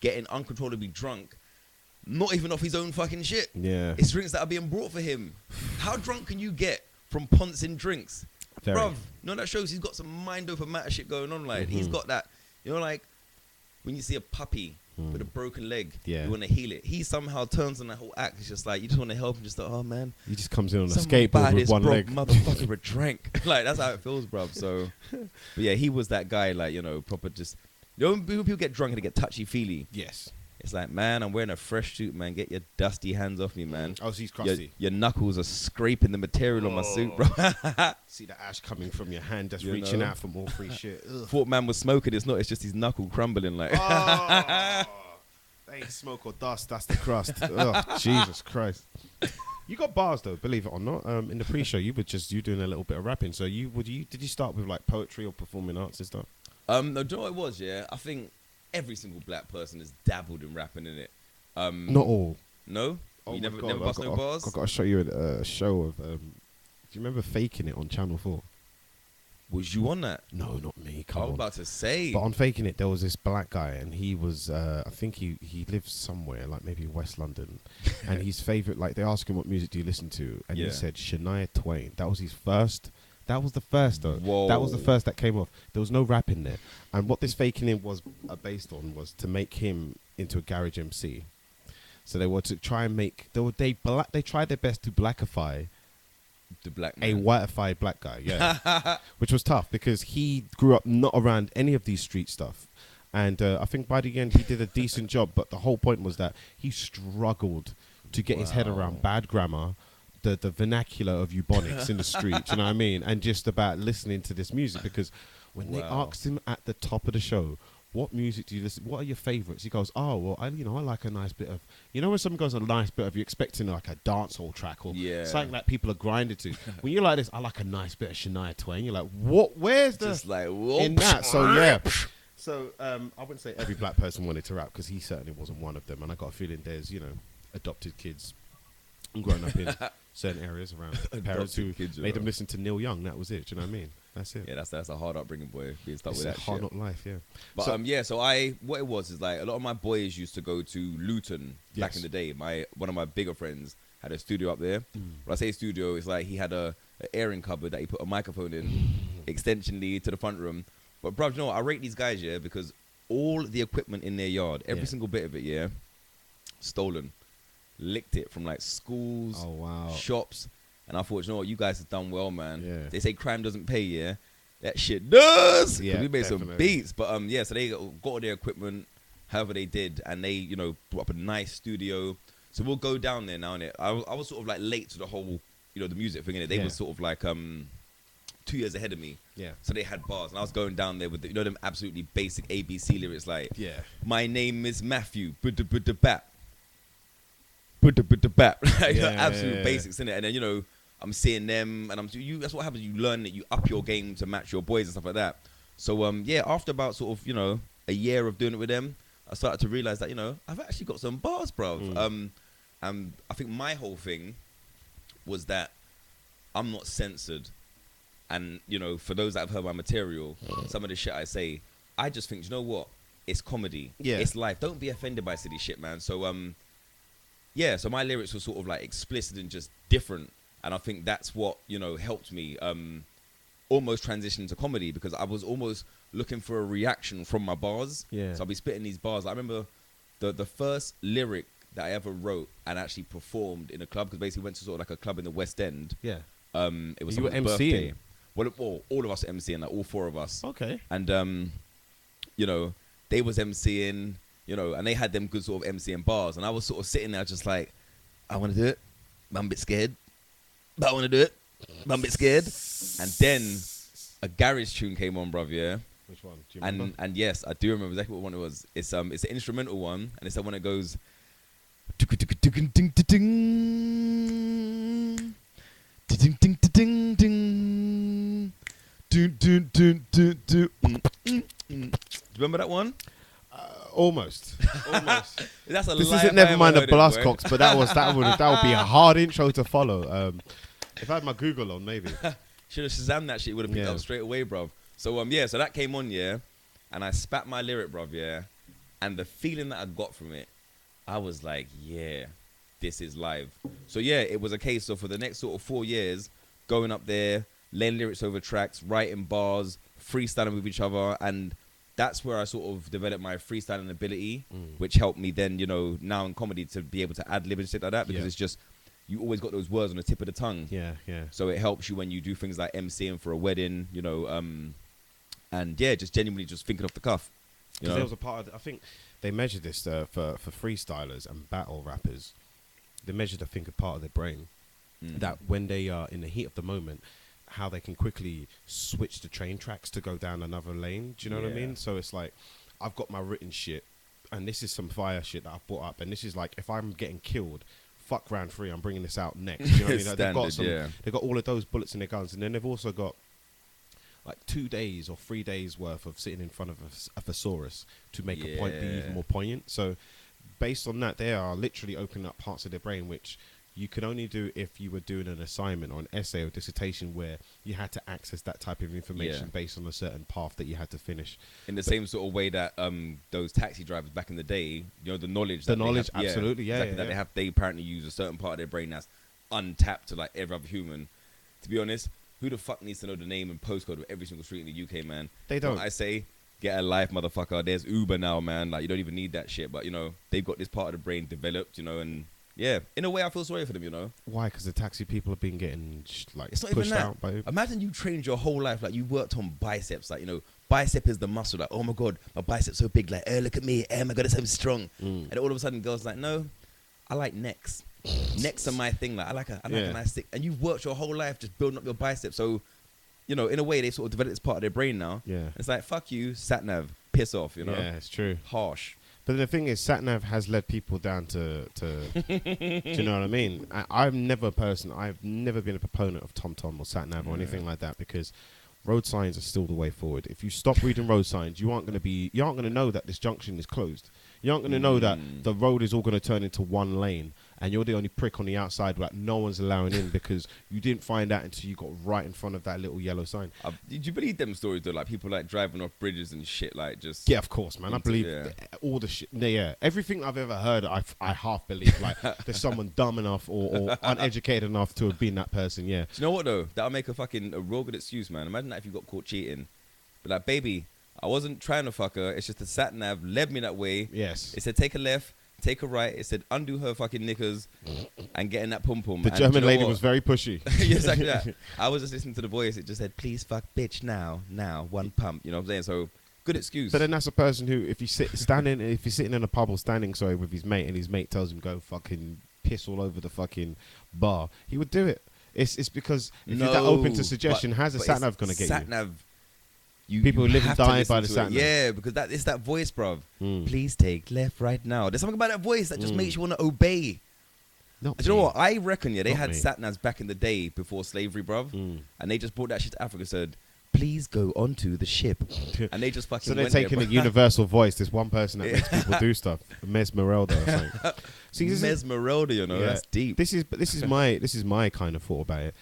getting uncontrollably drunk, not even off his own fucking shit. Yeah. It's drinks that are being brought for him. How drunk can you get from poncing drinks? Very. Bruv, that shows he's got some mind over matter shit going on. Like, he's got that, like, when you see a puppy with a broken leg, you want to heal it. He somehow turns on that whole act. It's just like, you just want to help him. Just like, oh, man. He just comes in on a skateboard with one leg. Motherfucker a drank. Like, that's how it feels, bruv. So, but yeah, he was that guy, like, proper just, when people get drunk and they get touchy-feely. Yes. It's like, man, I'm wearing a fresh suit, man. Get your dusty hands off me, man. Oh, so he's crusty. Your knuckles are scraping the material on my suit, bro. See the ash coming from your hand, just reaching out for more free shit. Ugh. Thought man was smoking. It's not. It's just his knuckle crumbling. Like, that ain't smoke or dust. That's the crust. Ugh, Jesus Christ. You got bars though, believe it or not. In the pre-show, you doing a little bit of rapping. So did you start with like poetry or performing arts and stuff? No, do you know what it was? Yeah, I think every single black person has dabbled in rapping in it. Not all. No? Oh you my never God, bust no bars? I've got to show you a show of. Do you remember Faking It on Channel 4? Was you on that? No, not me. I Come was on. about to say. But on Faking It, there was this black guy, and he was, I think he lives somewhere, like maybe West London. And his favorite, like, they asked him what music do you listen to, and he said Shania Twain. That was his first. That was the first, though. Whoa. That was the first that came off. There was no rap in there. And what this Faking It was based on was to make him into a garage MC. So they were to try and make, they tried their best to blackify the black a man. whiteified black guy, yeah. Which was tough because he grew up not around any of these street stuff. And I think by the end he did a decent job, but the whole point was that he struggled to get his head around bad grammar, the vernacular of Ebonics in the street, you know what I mean? And just about listening to this music, because when they asked him at the top of the show, what music do you listen? What are your favorites? He goes, oh, well, I like a nice bit of, when someone goes a nice bit of, you're expecting like a dancehall track or something that people are grinded to. When you're like this, I like a nice bit of Shania Twain. You're like, what? Where's the just like in that? So yeah. So I wouldn't say every black person wanted to rap because he certainly wasn't one of them. And I got a feeling there's adopted kids growing up in certain areas around parents who made them listen to Neil Young. That was it. Do you know what I mean? That's it. Yeah, that's a hard upbringing, boy. Being stuck It's with a that hard shit. knock life, yeah. But so what it was is like a lot of my boys used to go to Luton back in the day. One of my bigger friends had a studio up there. When I say studio, it's like he had a airing cupboard that he put a microphone in, extension lead to the front room. But bro, you know what? I rate these guys, because all the equipment in their yard, every single bit of it, stolen. Licked it from like schools, shops. And I thought, you know what, you guys have done well, man. Yeah. They say crime doesn't pay, that shit does. Yeah, we made definitely. some beats. But so they got all their equipment, however they did, and they, brought up a nice studio. So we'll go down there now, innit? I was sort of like late to the whole, the music thing, innit? They were sort of like 2 years ahead of me. Yeah. So they had bars, and I was going down there with them absolutely basic ABC lyrics like, my name is Matthew, bap. Absolute basics, innit? And then, I'm seeing them, and that's what happens. You learn that you up your game to match your boys and stuff like that. So, after about sort of, a year of doing it with them, I started to realize that, I've actually got some bars, bro. And I think my whole thing was that I'm not censored. And, for those that have heard my material, some of the shit I say, I just think, you know what? It's comedy. Yeah. It's life. Don't be offended by silly shit, man. So, so my lyrics were sort of like explicit and just different. And I think that's what, helped me almost transition to comedy, because I was almost looking for a reaction from my bars. Yeah. So I'll be spitting these bars. I remember the first lyric that I ever wrote and actually performed in a club, because basically went to sort of like a club in the West End. Yeah. It was someone's birthday. Well, all of us are MCing, like all 4 of us. Okay. And, they was MCing, and they had them good sort of MCing bars. And I was sort of sitting there just like, I want to do it, but I'm a bit scared. But I want to do it, but I'm a bit scared. And then a garage tune came on, bruv, yeah? Which one? Do you remember? And yes, I do remember exactly what one it was. It's an instrumental one, and it's the one that goes... Do you remember that one? Almost. That's a this lie isn't never mind the Buzzcocks, but that would be a hard intro to follow. If I had my Google on, maybe. Should have Shazam that shit. Would have picked up straight away, bruv. So yeah. So that came on, yeah, and I spat my lyric, bruv, yeah, and the feeling that I got from it, I was like, yeah, this is live. So yeah, it was a case of for the next sort of 4 years, going up there, laying lyrics over tracks, writing bars, freestyling with each other, and that's where I sort of developed my freestyling ability, which helped me then, you know, now in comedy to be able to ad lib and shit like that, because it's just, you always got those words on the tip of the tongue. Yeah, yeah. So it helps you when you do things like MCing for a wedding, you know, and yeah, just genuinely just thinking off the cuff. You know? There was a part of, I think they measured this for freestylers and battle rappers. They measured, I think, a part of their brain that when they are in the heat of the moment, how they can quickly switch the train tracks to go down another lane. Do you know what I mean? So it's like, I've got my written shit, and this is some fire shit that I've brought up, and this is like, if I'm getting killed, fuck round 3, I'm bringing this out next. You know what I mean? Like they've got all of those bullets in their guns, and then they've also got like 2 days or 3 days worth of sitting in front of a thesaurus to make a point be even more poignant. So based on that, they are literally opening up parts of their brain which you could only do if you were doing an assignment or an essay or dissertation where you had to access that type of information based on a certain path that you had to finish. In the same sort of way that those taxi drivers back in the day, you know, the knowledge. Absolutely, that they apparently use a certain part of their brain that's untapped to like every other human. To be honest, who the fuck needs to know the name and postcode of every single street in the UK, man? They don't. I say, get a life, motherfucker. There's Uber now, man. Like, you don't even need that shit. But, you know, they've got this part of the brain developed, you know, and yeah, in a way, I feel sorry for them, you know. Why? Because the taxi people have been getting like it's not pushed even that. out by Uber. Imagine you trained your whole life, like you worked on biceps, like, you know, bicep is the muscle. Like, oh my god, my bicep's so big. Like, oh look at me, oh my god, it's so strong. And all of a sudden, girls like, no, I like necks. Necks are my thing. Like, I like a nice stick. And you've worked your whole life just building up your biceps. So, you know, in a way, they sort of developed this part of their brain now. Yeah, it's like, fuck you, sat nav, piss off. You know. Yeah, it's true. Harsh. But the thing is, satnav has led people down to do you know what I mean? I've never been a proponent of TomTom or satnav or anything like that, because road signs are still the way forward. If you stop reading road signs, you aren't going to know that this junction is closed. You aren't going to know that the road is all going to turn into one lane, and you're the only prick on the outside that no one's allowing in because you didn't find out until you got right in front of that little yellow sign. Did you believe them stories though? Like people like driving off bridges and shit, like just... Yeah, of course, man. I believe all the shit. Yeah, everything I've ever heard, I half believe. Like there's someone dumb enough or uneducated enough to have been that person, yeah. Do you know what though? That'll make a real good excuse, man. Imagine that if you got caught cheating. But like, baby, I wasn't trying to fuck her. It's just the sat nav led me that way. Yes. It said take a left, take a right. It said undo her fucking knickers and get in that pum pum. The German lady was very pushy. Yeah, exactly that. I was just listening to the voice. It just said, please fuck bitch now, one pump. You know what I'm saying? So good excuse. But then that's a person who, if you're sitting in a pub or standing with his mate, and his mate tells him go fucking piss all over the fucking bar, he would do it. It's because if you're that open to suggestion, how's a sat nav gonna get sat nav, people live and die by the sat nav. Yeah, because it's that voice, bruv. Please take left right now. There's something about that voice that just makes you want to obey. Do you know what? I reckon, they had sat navs back in the day before slavery, bruv. And they just brought that shit to Africa and said, please go onto the ship. And they just fucking so they're taking a universal voice. There's one person that makes people do stuff. Mesmerelda or something. See, Mesmerelda, you know, that's deep. This is my kind of thought about it.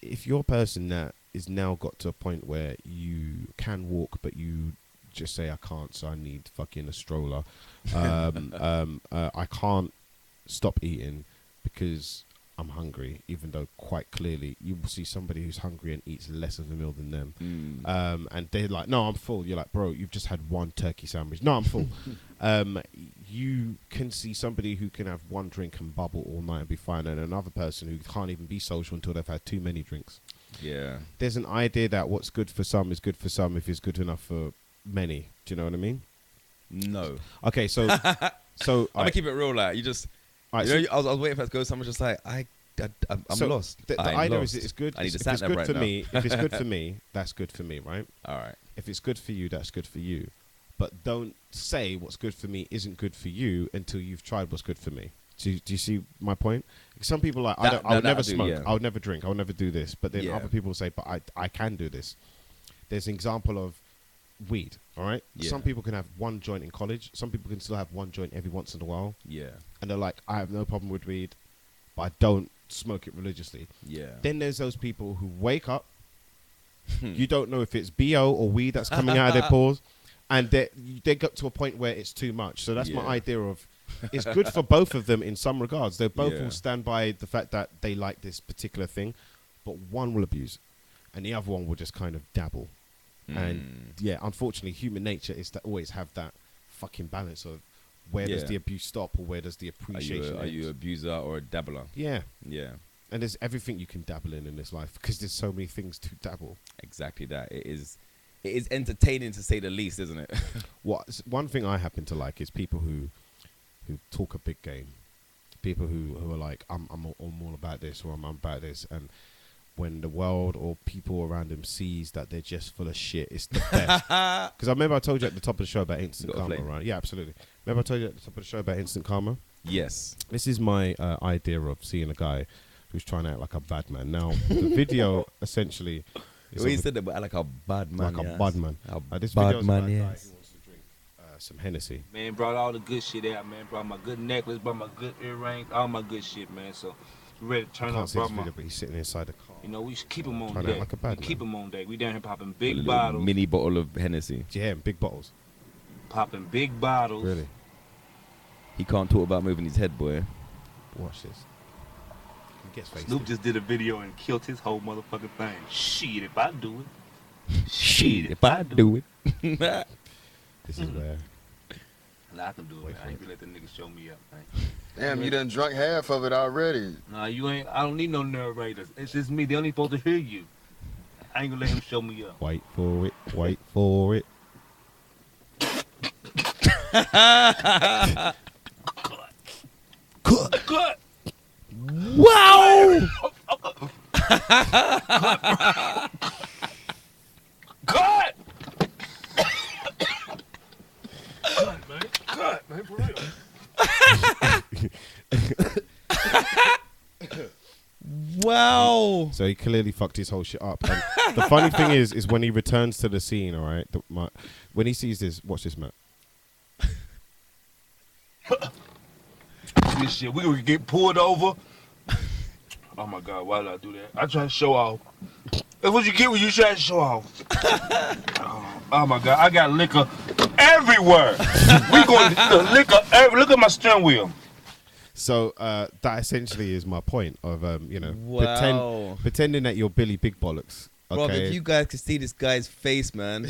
If you're a person that is now got to a point where you can walk, but you just say I can't, so I need fucking a stroller. I can't stop eating because I'm hungry, even though quite clearly you will see somebody who's hungry and eats less of a meal than them. And they're like, no, I'm full. You're like, bro, you've just had one turkey sandwich. No, I'm full. You can see somebody who can have one drink and bubble all night and be fine, and another person who can't even be social until they've had too many drinks. Yeah. There's an idea that what's good for some is good for some if it's good enough for many. Do you know what I mean? No. Okay, so I'm gonna keep it real, like you just. Right, you know, I was waiting for that to go. Someone's just like, I'm lost. The idea is it's good. I need if to it's good right for now. me, if it's good for me, that's good for me, right? All right. If it's good for you, that's good for you. But don't say what's good for me isn't good for you until you've tried what's good for me. Do you see my point? Some people are like, I would never smoke, I would never drink, I would never do this. But then other people say, but I can do this. There's an example of weed, all right? Yeah. Some people can have one joint in college. Some people can still have one joint every once in a while. Yeah. And they're like, I have no problem with weed, but I don't smoke it religiously. Yeah. Then there's those people who wake up, you don't know if it's BO or weed that's coming out of their pores, and they got to a point where it's too much. So that's my idea of, it's good for both of them in some regards. They both will stand by the fact that they like this particular thing, but one will abuse and the other one will just kind of dabble. And yeah, unfortunately, human nature is to always have that fucking balance of where does the abuse stop or where does the appreciation Are you an abuser or a dabbler? Yeah. Yeah. And there's everything you can dabble in this life because there's so many things to dabble. Exactly that. It is entertaining to say the least, isn't it? One thing I happen to like is people who talk a big game. People who are like, I'm all about this or I'm about this. And when the world or people around them sees that they're just full of shit, it's the best. Because I remember I told you at the top of the show about instant karma, right? Yeah, absolutely. Remember I told you at the top of the show about instant karma? Yes. This is my idea of seeing a guy who's trying to act like a bad man. Now, the video essentially is You said that, but like a bad man. like a bad man. This bad video is man, about a guy yes. who wants to drink some Hennessy. Man, brought all the good shit out, man. Brought my good necklace, brought my good earrings, all my good shit, man. So, ready to I turn can't up, see this brought my... video, but he's sitting inside the car. You know, we should keep them on Trying to act deck. like a bad We keep man. them on deck. We down here popping A big little bottles. mini bottle of Hennessy. Yeah, big bottles. Popping big bottles. Really? He can't talk about moving his head, boy. Watch this. He gets faced. Snoop just did a video and killed his whole motherfucking thing. Shit, if I do it. Shit, if I do it. This is where... Nah, I can do it, Wait man. for I ain't it. gonna let the nigga show me up, man. Damn, you done drunk half of it already. Nah, you ain't. I don't need no narrators. It's just me. They only supposed to hear you. I ain't gonna let him show me up. Wait for it. Wait for it. Good. Wow! Cut! Cut, man. Cut, man, for real. Wow! So he clearly fucked his whole shit up. And the funny thing is when he returns to the scene, all right, when he sees this, watch this, Matt. This shit, we gonna get pulled over. Oh my God, why did I do that? I try to show off. That's what you get when you try to show off. Oh my God, I got liquor everywhere. We going to liquor. Look at my steering wheel. So that essentially is my point of Wow. pretending that you're Billy Big Bollocks. Bro, Okay. if you guys could see this guy's face, man,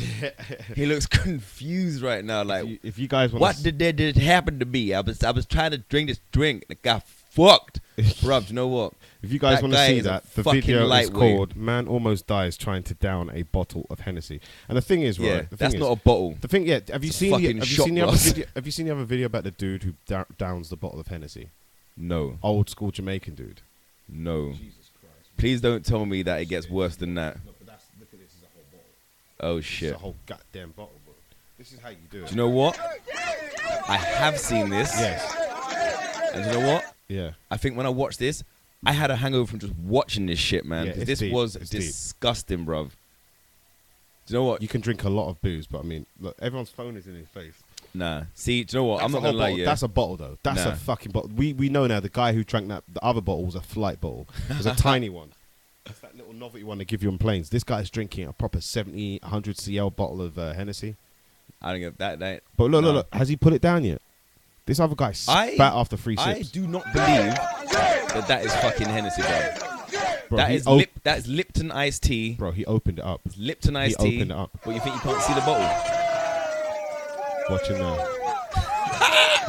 he looks confused right now. Like, if you guys want what did happen to me? I was trying to drink this drink and it got fucked. Bruv, you know what? If you guys That want to guy see is a that, the fucking video is lightweight. called "Man Almost Dies Trying to Down a Bottle of Hennessy." And the thing is, right? Yeah, the that's thing not is, a bottle. the thing. Yeah, have you It's a seen the fucking shot other glass. video? Have you seen the other video about the dude who downs the bottle of Hennessy? No, Old school Jamaican dude. no. Please don't tell me that it gets worse than that. No, but look at this is a whole bottle. Oh It's shit. a whole goddamn bottle, bro. This is how you do it. Do you know what? I have seen this. Yes. And do you know what? Yeah. I think when I watched this, I had a hangover from just watching this shit, man. Yeah, 'Cause it's this deep. was It's deep. disgusting, bruv. Do you know what? You can drink a lot of booze, but I mean, look, everyone's phone is in his face. Nah. See, do you know what? I'm That's not a whole gonna lie, bottle. yeah. That's a bottle, though. That's Nah. a fucking bottle. We know now the guy who drank the other bottle was a flight bottle. It was a tiny one. It's that little novelty one they give you on planes. This guy's drinking a proper 70, 100 cl bottle of Hennessy. I don't get that. But look, No. look, has he put it down yet? This other guy spat after 3 I sips. do not believe that is fucking Hennessy, bro. Bro, That he is that is Lipton iced tea. Bro, he opened it up. Lipton iced tea. opened it up. But you think you can't see the bottle? Watch him now.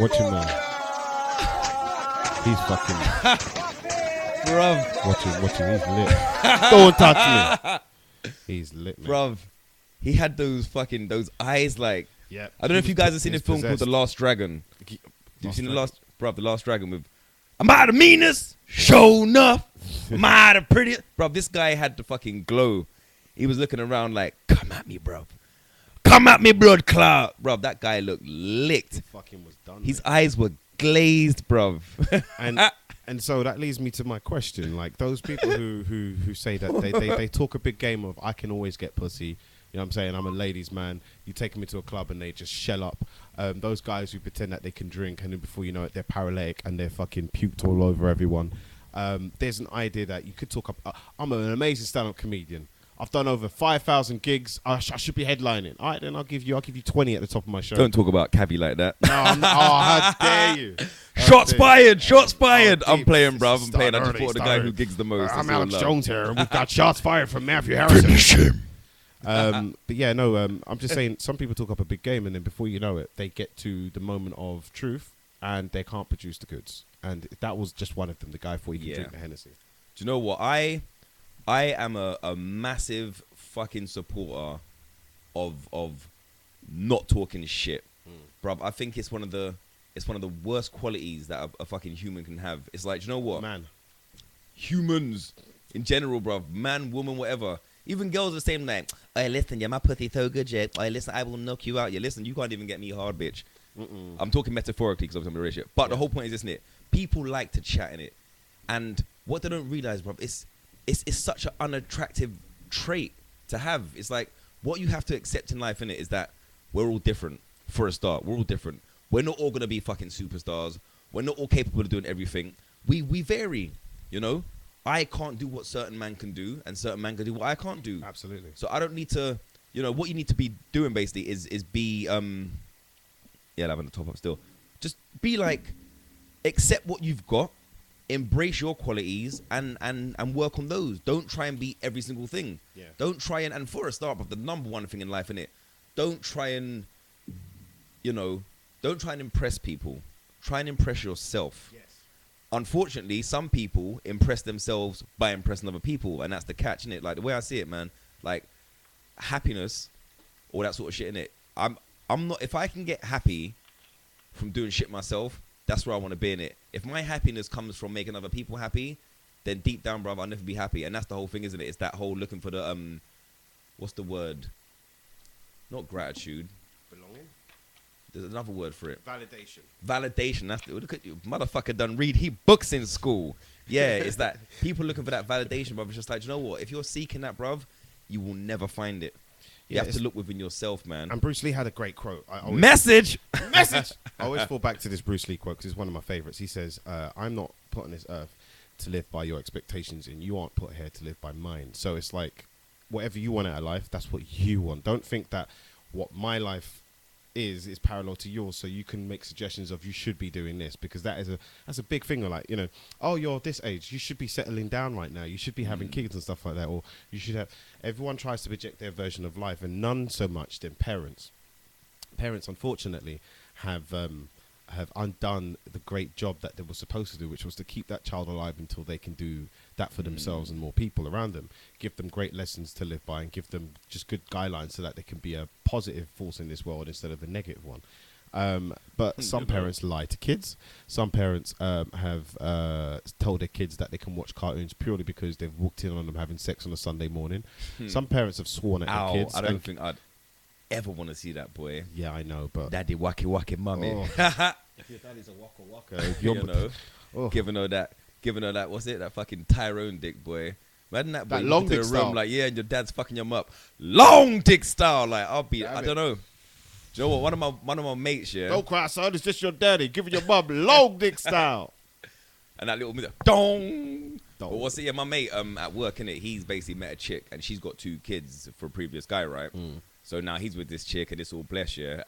Watch him now. He's fucking... Bruv. Watch him. He's lit. Don't touch me. He's lit, man. Bruv. He had those eyes like... Yeah. I don't know if you guys have seen a He's film called The possessed. Last Dragon. Have you Last seen Dragon. The Last Dragon with... I'm out of meanness, show enough. I'm out of pretty... Bruv, this guy had the fucking glow. He was looking around like, come at me, bruv. Come at me, blood clot. Bruv, that guy looked licked. Fucking was done. His eyes were glazed, bruv. And so that leads me to my question. Like those people who say that they talk a big game of I can always get pussy. You know what I'm saying? I'm a ladies' man. You take them into a club and they just shell up. Those guys who pretend that they can drink and then before you know it, they're paralytic and they're fucking puked all over everyone. there's an idea that you could talk up. I'm an amazing stand-up comedian. I've done over 5,000 gigs. I should be headlining. All right, then I'll give you 20 at the top of my show. Don't talk about Cabby like that. No, I'm not. Oh, how dare you? Shots fired! Shots fired! Oh, I'm playing, deep. bruv. I'm playing. I just Started thought the guy who gigs the most. I'm That's all Alex love. Jones here, and we've got shots fired from Matthew Harrison. Finish him. But yeah, no, I'm just saying some people talk up a big game, and then before you know it, they get to the moment of truth, and they can't produce the goods. And that was just one of them, the guy thought he could drink the Hennessy. Do you know what? I am a massive fucking supporter of not talking shit, bruv. I think it's one of the worst qualities that a fucking human can have. It's like, do you know what? Man. Humans in general, bruv, man, woman, whatever. Even girls are the same like, hey, listen, yeah, my pussy's so good, yeah. Hey, listen, I will knock you out. Yeah, listen, you can't even get me hard, bitch. I'm talking metaphorically because I'm in a relationship. But the whole point is, isn't it? People like to chat in it. And what they don't realize, bruv, it's such an unattractive trait to have. It's like, what you have to accept in life, innit, is that we're all different. For a start, we're all different. We're not all going to be fucking superstars. We're not all capable of doing everything. We vary, you know? I can't do what certain man can do, and certain man can do what I can't do. Absolutely. So I don't need to, you know, what you need to be doing basically is be, yeah, I'm having the top up still. Just be like, accept what you've got, embrace your qualities, and work on those. Don't try and be every single thing. Yeah. Don't try and for a start, but the number one thing in life, innit? Don't try and, you know, don't try and impress people. Try and impress yourself. Yes. Unfortunately, some people impress themselves by impressing other people, and that's the catch, innit? Like, the way I see it, man, like, happiness, all that sort of shit, innit? I'm not, if I can get happy from doing shit myself, that's where I want to be, innit? If my happiness comes from making other people happy, then deep down, bruv, I'll never be happy. And that's the whole thing, isn't it? It's that whole looking for the, what's the word? Not gratitude. Belonging? There's another word for it. Validation. Validation. That's the, look at you, motherfucker. Done read books in school. Yeah, it's that people looking for that validation, bruv. It's just like, you know what? If you're seeking that, bruv, you will never find it. You have to look within yourself, man. And Bruce Lee had a great quote. Message. Message. I always fall back to this Bruce Lee quote because it's one of my favorites. He says, "I'm not put on this earth to live by your expectations, and you aren't put here to live by mine." So it's like, whatever you want out of life, that's what you want. Don't think that what my life is parallel to yours, so you can make suggestions of you should be doing this, because that's a big thing. Like, you know, oh, you're this age, you should be settling down right now, you should be having kids and stuff like that, or you should have. Everyone tries to project their version of life, and none so much than parents. Parents, unfortunately, have undone the great job that they were supposed to do, which was to keep that child alive until they can do that for themselves and more people around them. Give them great lessons to live by and give them just good guidelines so that they can be a positive force in this world instead of a negative one. But some parents lie to kids. Some parents have told their kids that they can watch cartoons purely because they've walked in on them having sex on a Sunday morning. Some parents have sworn at their kids. I don't think I'd ever want to see that, boy. Yeah, I know, but Daddy wacky wacky mummy. Oh. If your daddy's a waka waka, You know, oh. giving her that, what's it? That fucking Tyrone dick, boy. Imagine that, boy. That You long go to dick the room, style. like, yeah, and your dad's fucking your up. Long dick style. Like, I don't know. Do you know what? One of my mates, yeah. Don't cry, son. It's just your daddy giving your mum long dick style. And that little music, dong. Dong. But what's it? Yeah, my mate at work, innit? He's basically met a chick, and she's got 2 kids for a previous guy, right? So now he's with this chick, and it's all bless you.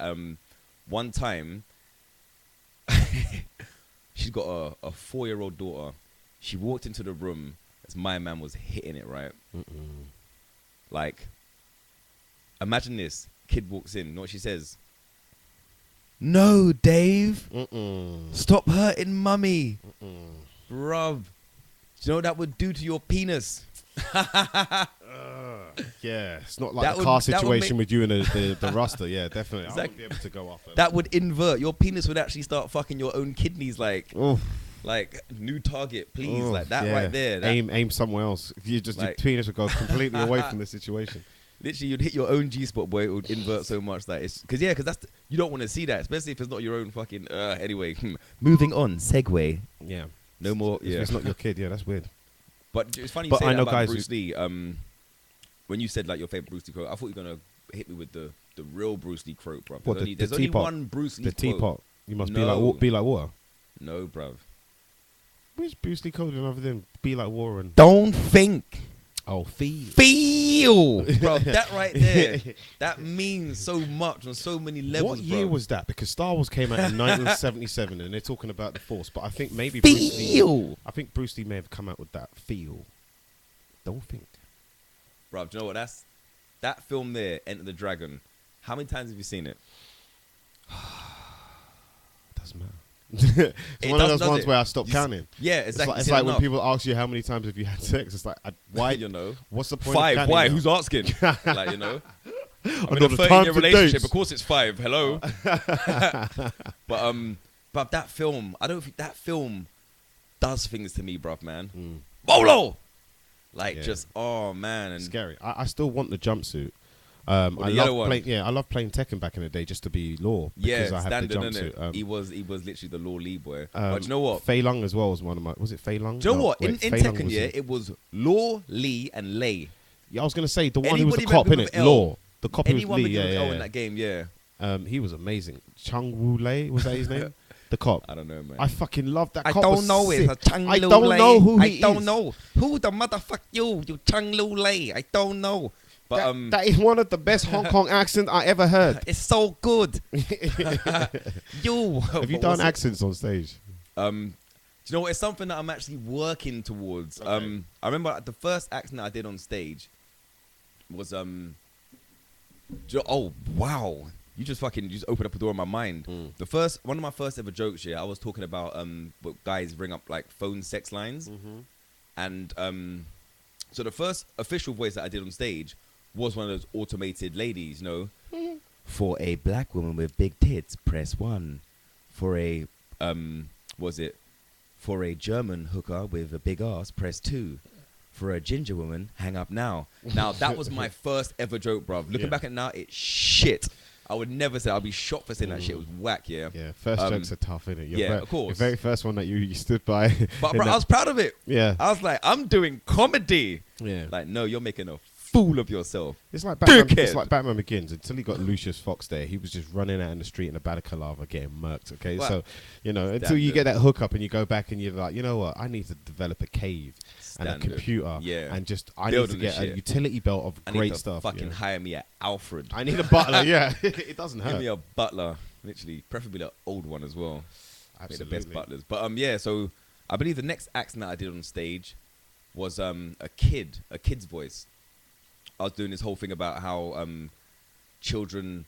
One time, she's got a 4-year-old daughter. She walked into the room as my man was hitting it, right? Like, imagine this. Kid walks in. You know what she says? No, Dave. Stop hurting mummy. Bruv. Do you know what that would do to your penis? Yeah, it's not like That the car would- that would situation make- with you and the roster. Yeah, definitely. I Exactly. wouldn't be able to go off it. That would invert. Your penis would actually start fucking your own kidneys, like Oof. new target, please. Oof, Like that yeah. right there. That, Aim somewhere else. If you just your Like- penis would go completely away from the situation. Literally, you'd hit your own G-spot, boy. It would invert so much that it's... Because that's... You don't want to see that, especially if it's not your own fucking... anyway, moving on. Segue. Yeah. No more... If Yeah. it's not your kid, yeah, that's weird. But it's funny you But say I that know about guys Bruce Lee. When you said, like, your favorite Bruce Lee quote, I thought you were going to hit me with the real Bruce Lee quote, bro. What, There's only teapot? one Bruce Lee The quote. teapot. You must No. be like water. No, bruv. Which Bruce Lee code other than be like Warren? Don't think. Oh, Feel, bro. That right there, that means so much on so many levels. What year bro. was that? Because Star Wars came out in 1977, and they're talking about the Force. But I think maybe Feel. Bruce Lee may have come out with that. Feel. Don't think. Bro, do you know what? That film there, Enter the Dragon. How many times have you seen it? Doesn't matter. It's It one of does, those ones it? where I stopped counting. Yeah, It's exactly. like when people ask you how many times have you had sex. It's like, why? You know, What's the point? 5. Of Why? now? Who's asking? Like, you know, I'm in Another a time 13-year for relationship. dates. Of course, it's 5. Hello. But that film, I don't think that film does things to me, bruv, man. Bolo. Like, Yeah. just man, and Scary. I still want the jumpsuit. the yellow one. I love playing Tekken back in the day just to be Law. yeah, Because I had the standard, jumpsuit. innit? He was literally the Law Lee boy. But you know what? Fei Long as well was one of my. Was it Fei Long? Do you know what? In Fei Long Tekken, was yeah, it was Law, Lee, and Lei. Yeah, I was gonna say the one who was the Anybody cop in begin it. with L? Law. The cop who was Anyone Lee. begin Yeah, with yeah, L yeah. in that game, yeah. He was amazing. Chung Wu Lei, was that his name? The cop. I don't know, man. I fucking love that I cop. don't was know. sick. It's a Chung I Lu don't Lei. know who he is. I don't know who the motherfucker you Chung Lu Lei. I don't know. But That is one of the best Hong Kong accents I ever heard. it's so good. You Have you done accents on stage? Do you know what? It's something that I'm actually working towards. Okay. I remember the first accent that I did on stage was oh wow. You just opened up a door in my mind. One of my first ever jokes here, I was talking about what guys ring up like phone sex lines. And so the first official voice that I did on stage was one of those automated ladies, you know. For a black woman with big tits, press 1. For a for a German hooker with a big ass, press 2. For a ginger woman, hang up now. Now that was my first ever joke, bruv. Looking back at it now, it's shit. I would never say. I'd be shocked for saying that shit. It was whack, yeah. Yeah, first jokes are tough, innit? of course. Your very first one that you stood by. But bro, I was proud of it. Yeah. I was like, I'm doing comedy. Yeah. Like, no, you're making a fool of yourself. It's like Batman, Dickhead. Batman Begins. Until he got Lucius Fox there, he was just running out in the street in a balaclava getting murked. Okay, Wow. so until you get that hookup and you go back and you're like, you know what? I need to develop a cave and a Standard. computer. Yeah. and just I Building need to this get a shit. utility belt of I great need to stuff. fucking yeah. hire me at Alfred. I need a butler. Yeah, it doesn't Give hurt. me a butler, literally, preferably the old one as well. Make the best Absolutely. butlers. But yeah, so I believe the next accent that I did on stage was a kid's voice. I was doing this whole thing about how children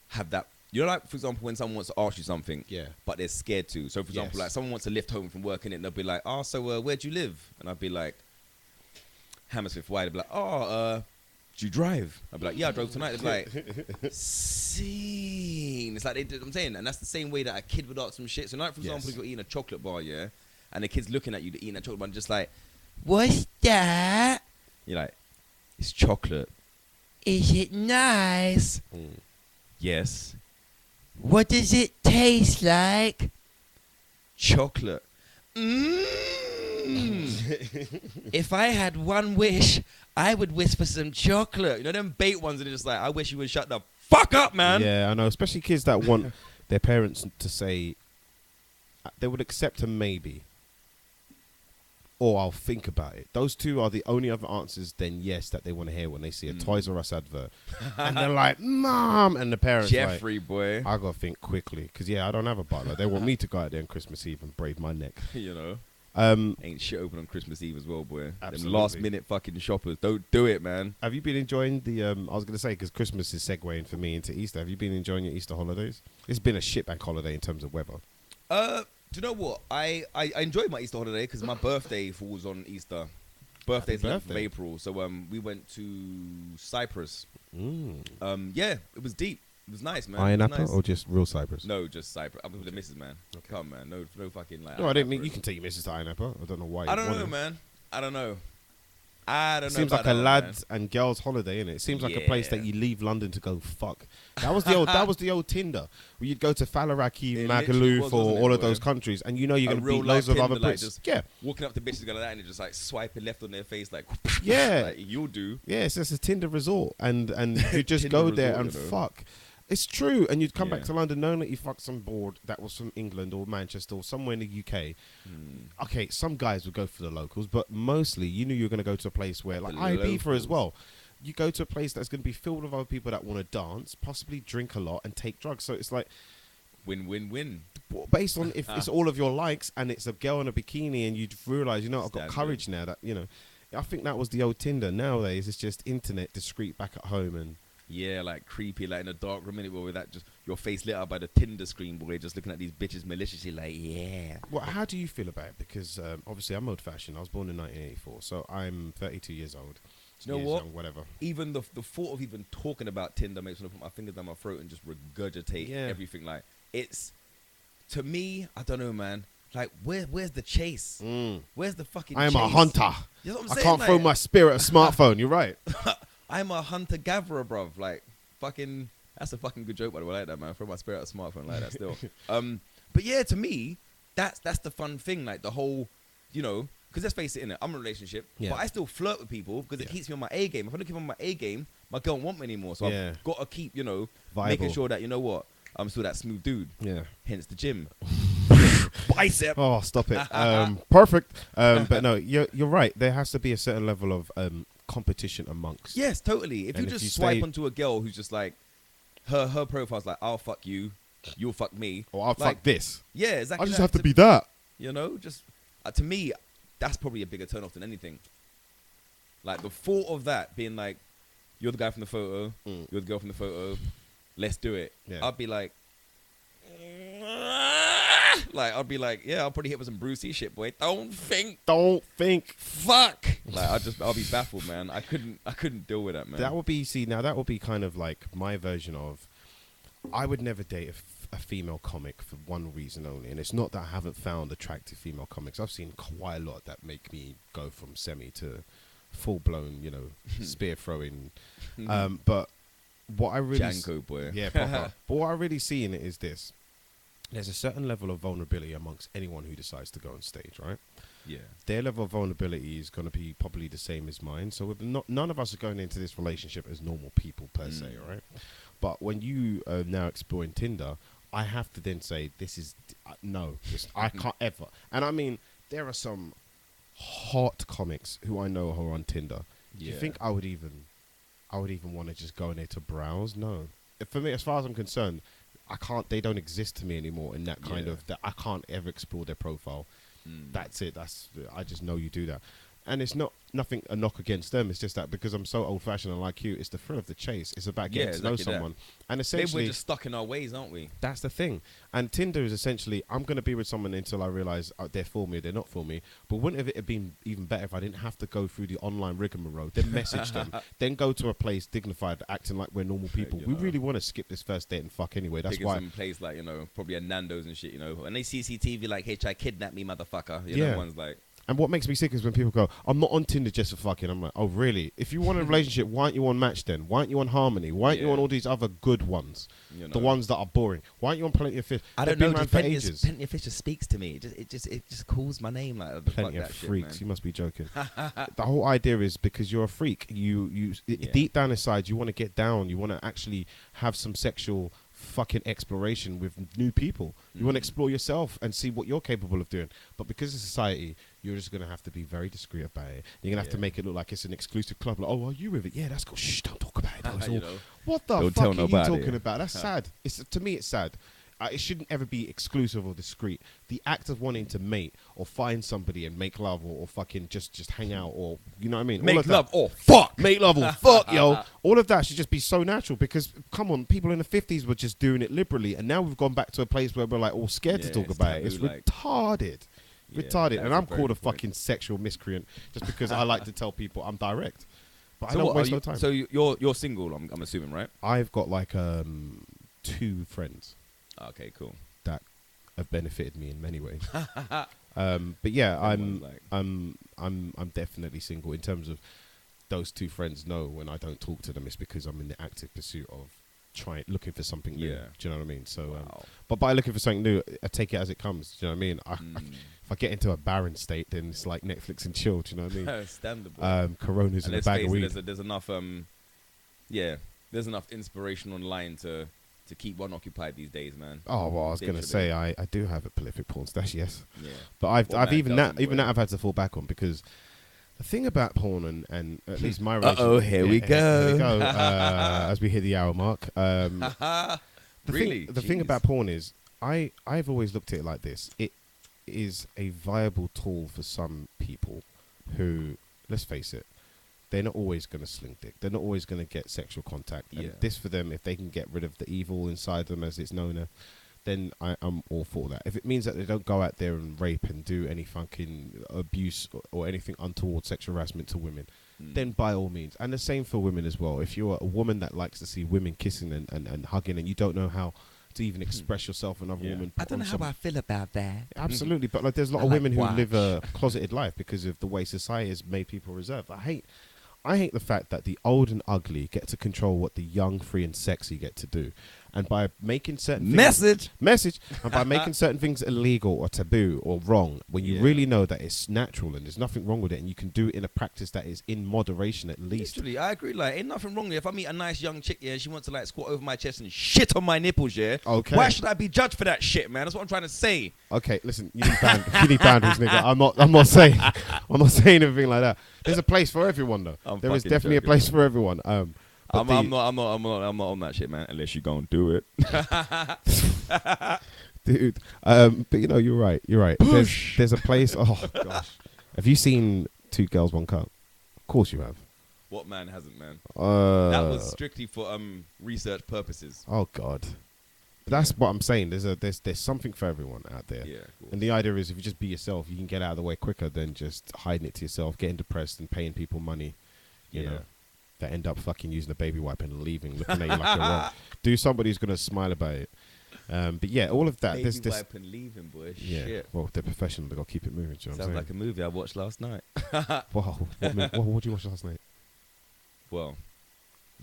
have that. You know, like for example, when someone wants to ask you something, Yeah. but they're scared to. So for example, Yes. like someone wants to lift home from work in it, and they'll be like, "Oh, so where do you live?" And I'd be like, "Hammersmith." Why? They'd be like, "Oh, do you drive?" I'd be like, "Yeah, I drove tonight." They'd be like, "Scene." It's like they did. I'm saying, and that's the same way that a kid would ask some shit. So, like for example, Yes. if you're eating a chocolate bar, yeah, and the kid's looking at you eating a chocolate bar, and just like, "What's that?" You're like, "It's chocolate." Is it nice? Yes. What does it taste like? Chocolate. If I had one wish, I would wish for some chocolate. You know them bait ones that are just like, I wish you would shut the fuck up, man. Yeah, I know. Especially kids that want their parents to say they would accept a maybe, or I'll think about it. Those two are the only other answers than yes that they want to hear when they see a Toys R Us advert, and they're like, "Mom," and the parents Jeffrey, boy. like, "I gotta think quickly because I don't have a butler. They want me to go out there on Christmas Eve and brave my neck." You know. Um, Ain't shit open on Christmas Eve as well, boy. Them Absolutely. last minute fucking shoppers. Don't do it, man. have you been enjoying the? I was gonna say because Christmas is segueing for me into Easter. Have you been enjoying your Easter holidays? It's been a shit bank holiday in terms of weather. Do you know what? I enjoyed my Easter holiday because my birthday falls on Easter. Birthday's Happy 11th of birthday. April. So we went to Cyprus. Mm. Yeah, it was deep. It was nice, man. Iron It was apple nice. or just real Cypress? No, just Cyprus. I'm with the missus, man. Come, man. No fucking like. No, I didn't mean Iron you can take your missus to Iron Apple. I don't know why. Apple. I don't you know, wanna. man. I don't know. It seems like about a that, lads and girls holiday, innit? It seems like a place that Yeah. you leave London to go fuck. That was the old Tinder where you'd go to Falaraki, It literally Magaluf, was, or wasn't it, all of boy? those countries, and you know you're A gonna real beat loads of life other Tinder, like, Brits. just Yeah, Walking up to bitches going like that and just like swiping left on their face, like yeah, like, you'll do. yeah. It's just a Tinder resort, and you just Tinder go there resort, and you know. fuck. It's true, and you'd come back Yeah. to London knowing that you fucked some board that was from England or Manchester or somewhere in the UK. Okay, some guys would go for the locals, but mostly you knew you were going to go to a place where, like The Ibiza as locals. well. You go to a place that's going to be filled with other people that want to dance, possibly drink a lot and take drugs. So it's like, Win. based on if it's all of your likes and it's a girl in a bikini and you realise, I've got Standard. courage now that, I think that was the old Tinder. Nowadays, it's just internet, discreet, back at home and... Yeah, like creepy, like in a dark room, innit, with that just your face lit up by the Tinder screen, boy, just looking at these bitches maliciously, like, yeah. Well, how do you feel about it? Because obviously I'm old-fashioned. I was born in 1984, so I'm 32 years old. Do you know Years what? young, whatever. Even the thought of even talking about Tinder makes me put my fingers down my throat and just regurgitate everything. Like, it's, to me, I don't know, man. Like, where's the chase? Where's the fucking I am chase? a hunter. You know what I'm I saying? can't throw Like, my spear at a smartphone. You're right. I'm a hunter-gatherer, bruv. Like, fucking... That's a fucking good joke, by the way. I like that, man. Throw my spirit at a smartphone like that still. But yeah, to me, that's the fun thing. Like, the whole, because let's face it, innit, I'm in a relationship, but I still flirt with people because it keeps me on my A game. If I don't keep on my A game, my girl won't want me anymore. So I've got to keep, making Viable. sure that, I'm still that smooth dude. Yeah. Hence the gym. Bicep. Oh, stop it. Perfect. But no, you're right. There has to be a certain level of competition amongst. Yes, totally. If And you if just you swipe stay- onto a girl who's just like, her profile's like, I'll fuck you, you'll fuck me. Or I'll like, fuck this. Yeah, exactly. I just that. have to be that. Just to me, that's probably a bigger turn off than anything. Like the thought of that being like, you're the guy from the photo, you're the girl from the photo, let's do it. Yeah. I'd be like, yeah, I'll probably hit with some Brucey shit, boy. Don't think, fuck. Like I'll be baffled, man. I couldn't deal with that, man. That would be kind of like my version of, I would never date a female comic for one reason only, and it's not that I haven't found attractive female comics. I've seen quite a lot that make me go from semi to full blown, spear throwing. But what I really Janko, boy. yeah, proper. But what I really see in it is this: there's a certain level of vulnerability amongst anyone who decides to go on stage, right? Yeah. Their level of vulnerability is going to be probably the same as mine. So none of us are going into this relationship as normal people per se, right? But when you are now exploring Tinder, I have to then say, this is, I can't ever. And I mean, there are some hot comics who I know who are on Tinder. Do you Yeah. think I would even want to just go in there to browse? No. For me, as far as I'm concerned, they don't exist to me anymore in that kind of, that I can't ever explore their profile. That's it. I just know you do that. And it's nothing a knock against them. It's just that because I'm so old fashioned and like you, it's the thrill of the chase. It's about getting to know exactly that. someone. And Maybe essentially, we're just stuck in our ways, aren't we? that's the thing. And Tinder is essentially, I'm going to be with someone until I realize they're for me or they're not for me. But wouldn't it have been even better if I didn't have to go through the online rigmarole, then message them, then go to a place dignified, acting like we're normal people? We really want to skip this first date and fuck anyway. That's Picking why. some place like, probably a Nando's and shit, and they CCTV like, hey, try kidnap me, motherfucker. Yeah. One's like, And what makes me sick is when people go, I'm not on Tinder just for fucking. I'm like, oh, really? If you want a relationship, why aren't you on Match then? Why aren't you on Harmony? Why aren't you on all these other good ones? The ones that are boring. Why aren't you on Plenty of Fish? I They've don't been know. around for Plenty ages. of Fish just speaks to me. It just calls my name like Plenty fuck of that freaks. Shit, You man. must be joking. The whole idea is because you're a freak. Deep down inside, you want to get down. You want to actually have some sexual fucking exploration with new people. You want to explore yourself and see what you're capable of doing. But because of society, you're just going to have to be very discreet about it. You're going to have to make it look like it's an exclusive club. Like, oh, are you with it? Yeah, that's cool. Shh, don't talk about it. That was all. What the Don't fuck tell are you nobody. talking about? That's sad. To me, it's sad. It shouldn't ever be exclusive or discreet. The act of wanting to mate or find somebody and make love or fucking just hang out or, you know what I mean? All Make of that. love or fuck. Make love or fuck, yo. All of that should just be so natural because, come on, people in the 50s were just doing it liberally. And now we've gone back to a place where we're like all scared to talk it's about it. taboo, It's like- retarded. Yeah, Retarded. that's And a I'm very called a good point. fucking sexual miscreant just because I like to tell people I'm direct. But I So don't what, waste are no you, time. so you're single, I'm assuming, right? I've got like 2 friends Okay, cool. that have benefited me in many ways. But yeah, Everyone's like- I'm definitely single. In terms of those 2 friends, know when I don't talk to them, it's because I'm in the active pursuit of looking for something new. Yeah. Do you know what I mean? So, Wow. but by looking for something new, I take it as it comes. Do you know what I mean? If I get into a barren state, then it's like Netflix and chill. Do you know what I mean? Standable. Coronas And in a let's bag face of it, weed. there's enough inspiration online to to keep one occupied these days, man. Oh well, I was gonna Literally. say I do have a prolific porn stash, yes. Yeah. But I've man even doesn't, that boy. I've had to fall back on because the thing about porn and at least my Uh-oh, relationship. here we Here we go. go. As we hit the hour mark. Really? The thing Jeez. about porn is I've always looked at it like this. It is a viable tool for some people who, let's face it, they're not always going to sling dick. They're not always going to get sexual contact. Yeah. And this for them, if they can get rid of the evil inside them, as it's known, then I'm all for that. If it means that they don't go out there and rape and do any fucking abuse or anything untoward sexual harassment to women, then by all means. And the same for women as well. If you're a woman that likes to see women kissing and hugging and you don't know how to even express yourself with another woman. I don't know how I feel about that. Absolutely, but like, there's a lot I of like women who watch. live a closeted life because of the way society has made people reserved. I hate the fact that the old and ugly get to control what the young, free, and sexy get to do, and by making certain things, and by making certain things illegal or taboo or wrong, when you really know that it's natural and there's nothing wrong with it, and you can do it in a practice that is in moderation at least. Literally, I agree. Like, ain't nothing wrong there. If I meet a nice young chick, yeah, she wants to like squat over my chest and shit on my nipples, yeah. Okay. Why should I be judged for that shit, man? That's what I'm trying to say. Okay, listen, you need boundaries, nigga. I'm not saying anything like that. There's a place for everyone, though. I'm There is fucking definitely a joking, place man. for everyone. But I'm not on that shit, man. Unless you gonna do it. dude. But you know, you're right. There's a place. Oh gosh, have you seen Two Girls One Cup? Of course you have. What man hasn't, man? That That was strictly for research purposes. Oh god, that's what I'm saying. There's something for everyone out there. Yeah. Cool. And the idea is, if you just be yourself, you can get out of the way quicker than just hiding it to yourself, getting depressed, and paying people money. You know, that end up fucking using a baby wipe and leaving, looking at you like a rock. Do somebody who's gonna smile about it. But yeah, all of that. Baby There's this. wipe and leaving, boy. Yeah. Shit. Well, they're professional. They got to keep it moving. Do you know what I'm Sounds saying? like a movie I watched last night. Wow. What did you watch last night? Well,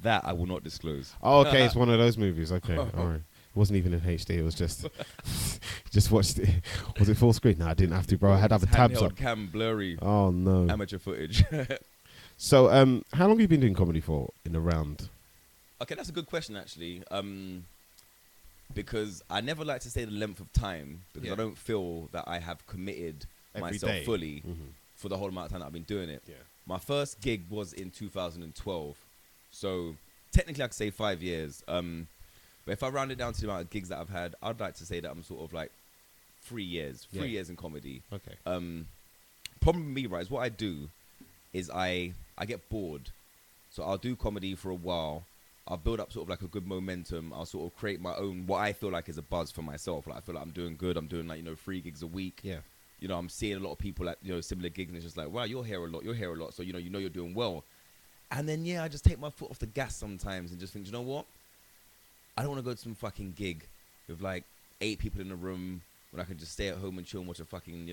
that I will not disclose. Oh, okay. It's one of those movies. Okay. All right. It wasn't even in HD. It was just just watched it. Was it full screen? No, I didn't have to, bro. I had other tabs Handheld up. cam blurry Oh no. amateur footage. So, how long have you been doing comedy for in a round? Okay, that's a good question actually. Because I never like to say the length of time because Yeah. I don't feel that I have committed Every myself day. fully Mhm. for the whole amount of time that I've been doing it. Yeah. My first gig was in 2012, so technically I could say 5 years. But if I round it down to the amount of gigs that I've had, I'd like to say that I'm sort of like 3 years, 3 Yeah. years in comedy. Okay. Problem with me, right, is what I do is I get bored. So I'll do comedy for a while. I'll build up sort of like a good momentum. I'll sort of create my own, what I feel like is a buzz for myself. Like I feel like I'm doing good. I'm doing like, 3 gigs a week. Yeah. I'm seeing a lot of people at, similar gigs and it's just like, wow, you're here a lot. So, you're doing well. And then, I just take my foot off the gas sometimes and just think, you know what? I don't want to go to some fucking gig with like 8 people in a room when I can just stay at home and chill and watch a fucking,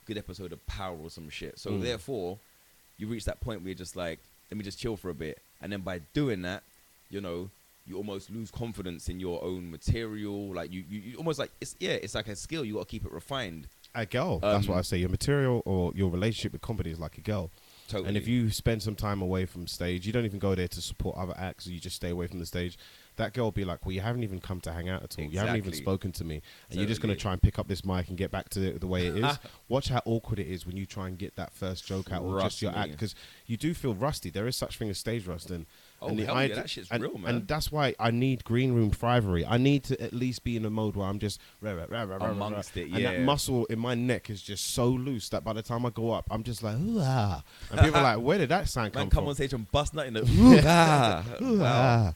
good episode of Power or some shit. So therefore, you reach that point where you're just like, let me just chill for a bit. And then by doing that, you almost lose confidence in your own material. Like you almost like, it's like a skill. You got to keep it refined. A girl. That's what I say. Your material or your relationship with comedy is like a girl. Totally. And if you spend some time away from stage, you don't even go there to support other acts, or you just stay away from the stage, that girl will be like, well, you haven't even come to hang out at all. You haven't even Exactly. spoken to me. And you're just going to Totally. try and pick up this mic and get back to the way it is. Watch how awkward it is when you try and get that first joke out or just your Trust me. act. Because you do feel rusty. There is such thing as stage rust. And Oh, the hell yeah, idea- that shit's and, real, man. And that's why I need green room thrivery. I need to at least be in a mode where I'm just Amongst it, and that yeah. muscle in my neck is just so loose that by the time I go up, I'm just like, ooh, ah. And people are like, where did that sound Man, come come from? on stage and bust nut in the ooh, ah. Ooh, Wow. ah.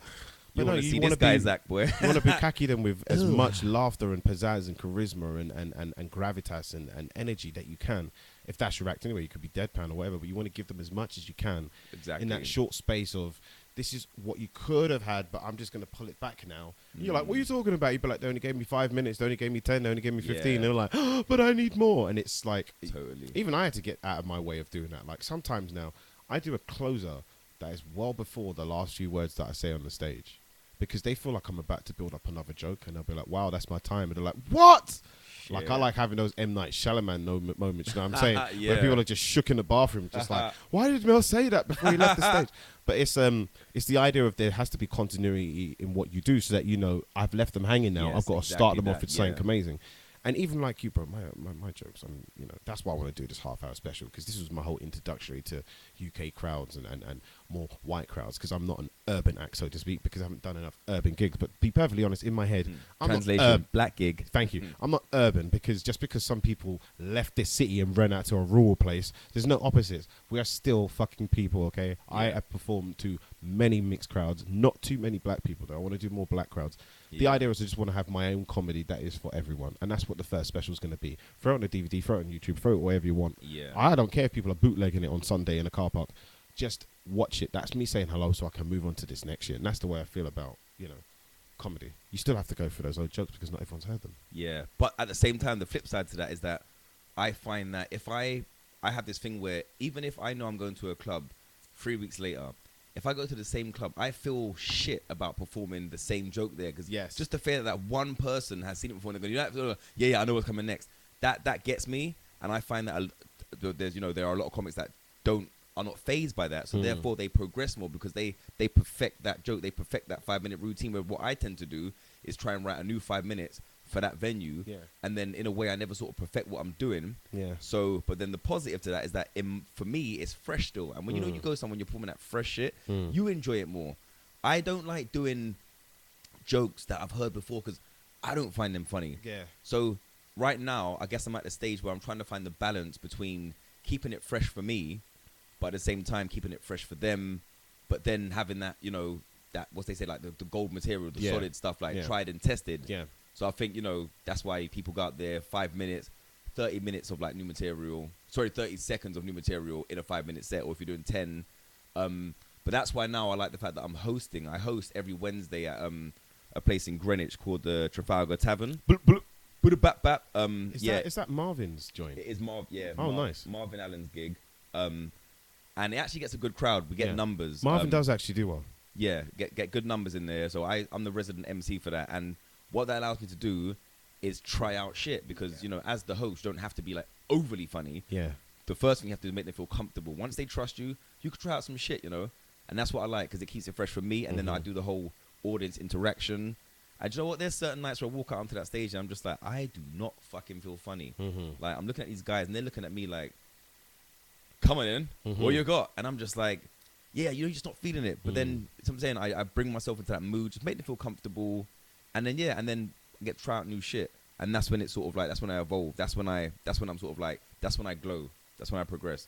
You But want no, to you see wanna this guy, be- Zach, boy. You want to bukkake them with as much laughter and pizzazz and charisma and gravitas and energy that you can. If that's your act anyway, you could be deadpan or whatever, but you want to give them as much as you can Exactly. in that short space of, this is what you could have had, but I'm just going to pull it back now. And you're like, what are you talking about? You'd be like, they only gave me 5 minutes, they only gave me 10, they only gave me 15. Yeah. They're like, oh, but I need more. And it's like, Totally. even I had to get out of my way of doing that. Like sometimes now, I do a closer that is well before the last few words that I say on the stage. Because they feel like I'm about to build up another joke, and they'll be like, wow, that's my time. And they're like, what? Like Yeah. I like having those M. Night Shyamalan moments, you know what I'm saying? Yeah. Where people are just shook in the bathroom, just like, why did Mel say that before he left the stage? But it's the idea of there has to be continuity in what you do, so that you know I've left them hanging now. Yes, I've got to start exactly them off that, with something yeah. amazing. And even like you, bro, my jokes, that's why I want to do this half-hour special, because this was my whole introductory to UK crowds and more white crowds, because I'm not an urban act, so to speak, because I haven't done enough urban gigs. But be perfectly honest, in my head, I'm Translation, not black gig. Thank you. I'm not urban, because just because some people left this city and ran out to a rural place, there's no opposites. We are still fucking people, okay? I have performed to many mixed crowds, not too many black people, though. I want to do more black crowds. The idea is I just want to have my own comedy that is for everyone, and that's what the first special is going to be. Throw it on a DVD, throw it on YouTube, throw it wherever you want. Yeah. I don't care if people are bootlegging it on Sunday in a car park. Just watch it. That's me saying hello so I can move on to this next year. And that's the way I feel about, comedy. You still have to go for those old jokes because not everyone's heard them. Yeah, but at the same time, the flip side to that is that I find that if I have this thing where even if I know I'm going to a club 3 weeks later, if I go to the same club, I feel shit about performing the same joke there, because just the fear that one person has seen it before and they're going, I know what's coming next. That gets me, and I find that there are a lot of comics that are not fazed by that, so therefore they progress more because they perfect that joke, they perfect that 5-minute routine. Where what I tend to do is try and write a new 5 minutes for that venue, and then in a way I never sort of perfect what I'm doing. So, but then the positive to that is that for me it's fresh still, and when you go somewhere, you're performing that fresh shit, you enjoy it more. I don't like doing jokes that I've heard before because I don't find them funny. So right now, I guess I'm at the stage where I'm trying to find the balance between keeping it fresh for me, but at the same time keeping it fresh for them, but then having that, that what they say, like the gold material, the solid stuff, like tried and tested. So I think, that's why people go out there 5 minutes, 30 minutes of like new material, 30 seconds of new material in a 5-minute set, or if you're doing 10. But that's why now I like the fact that I'm hosting. I host every Wednesday at a place in Greenwich called the Trafalgar Tavern. Is that Marvin's joint? It is nice. Marvin Allen's gig. And it actually gets a good crowd. We get numbers. Marvin does actually do well. Yeah, get good numbers in there. So I'm the resident MC for that. And what that allows me to do is try out shit because, as the host, you don't have to be like overly funny. The first thing you have to do is make them feel comfortable. Once they trust you, you can try out some shit, And that's what I like because it keeps it fresh for me. And then I do the whole audience interaction. And you know what? There's certain nights where I walk out onto that stage and I'm just like, I do not fucking feel funny. Like, I'm looking at these guys and they're looking at me like, come on in, what you got? And I'm just like, you're just not feeling it. But then, I'm saying, I bring myself into that mood, just make them feel comfortable. And then, and then get to try out new shit. And that's when it's sort of like, that's when I evolve. That's when I'm sort of like, that's when I glow. That's when I progress.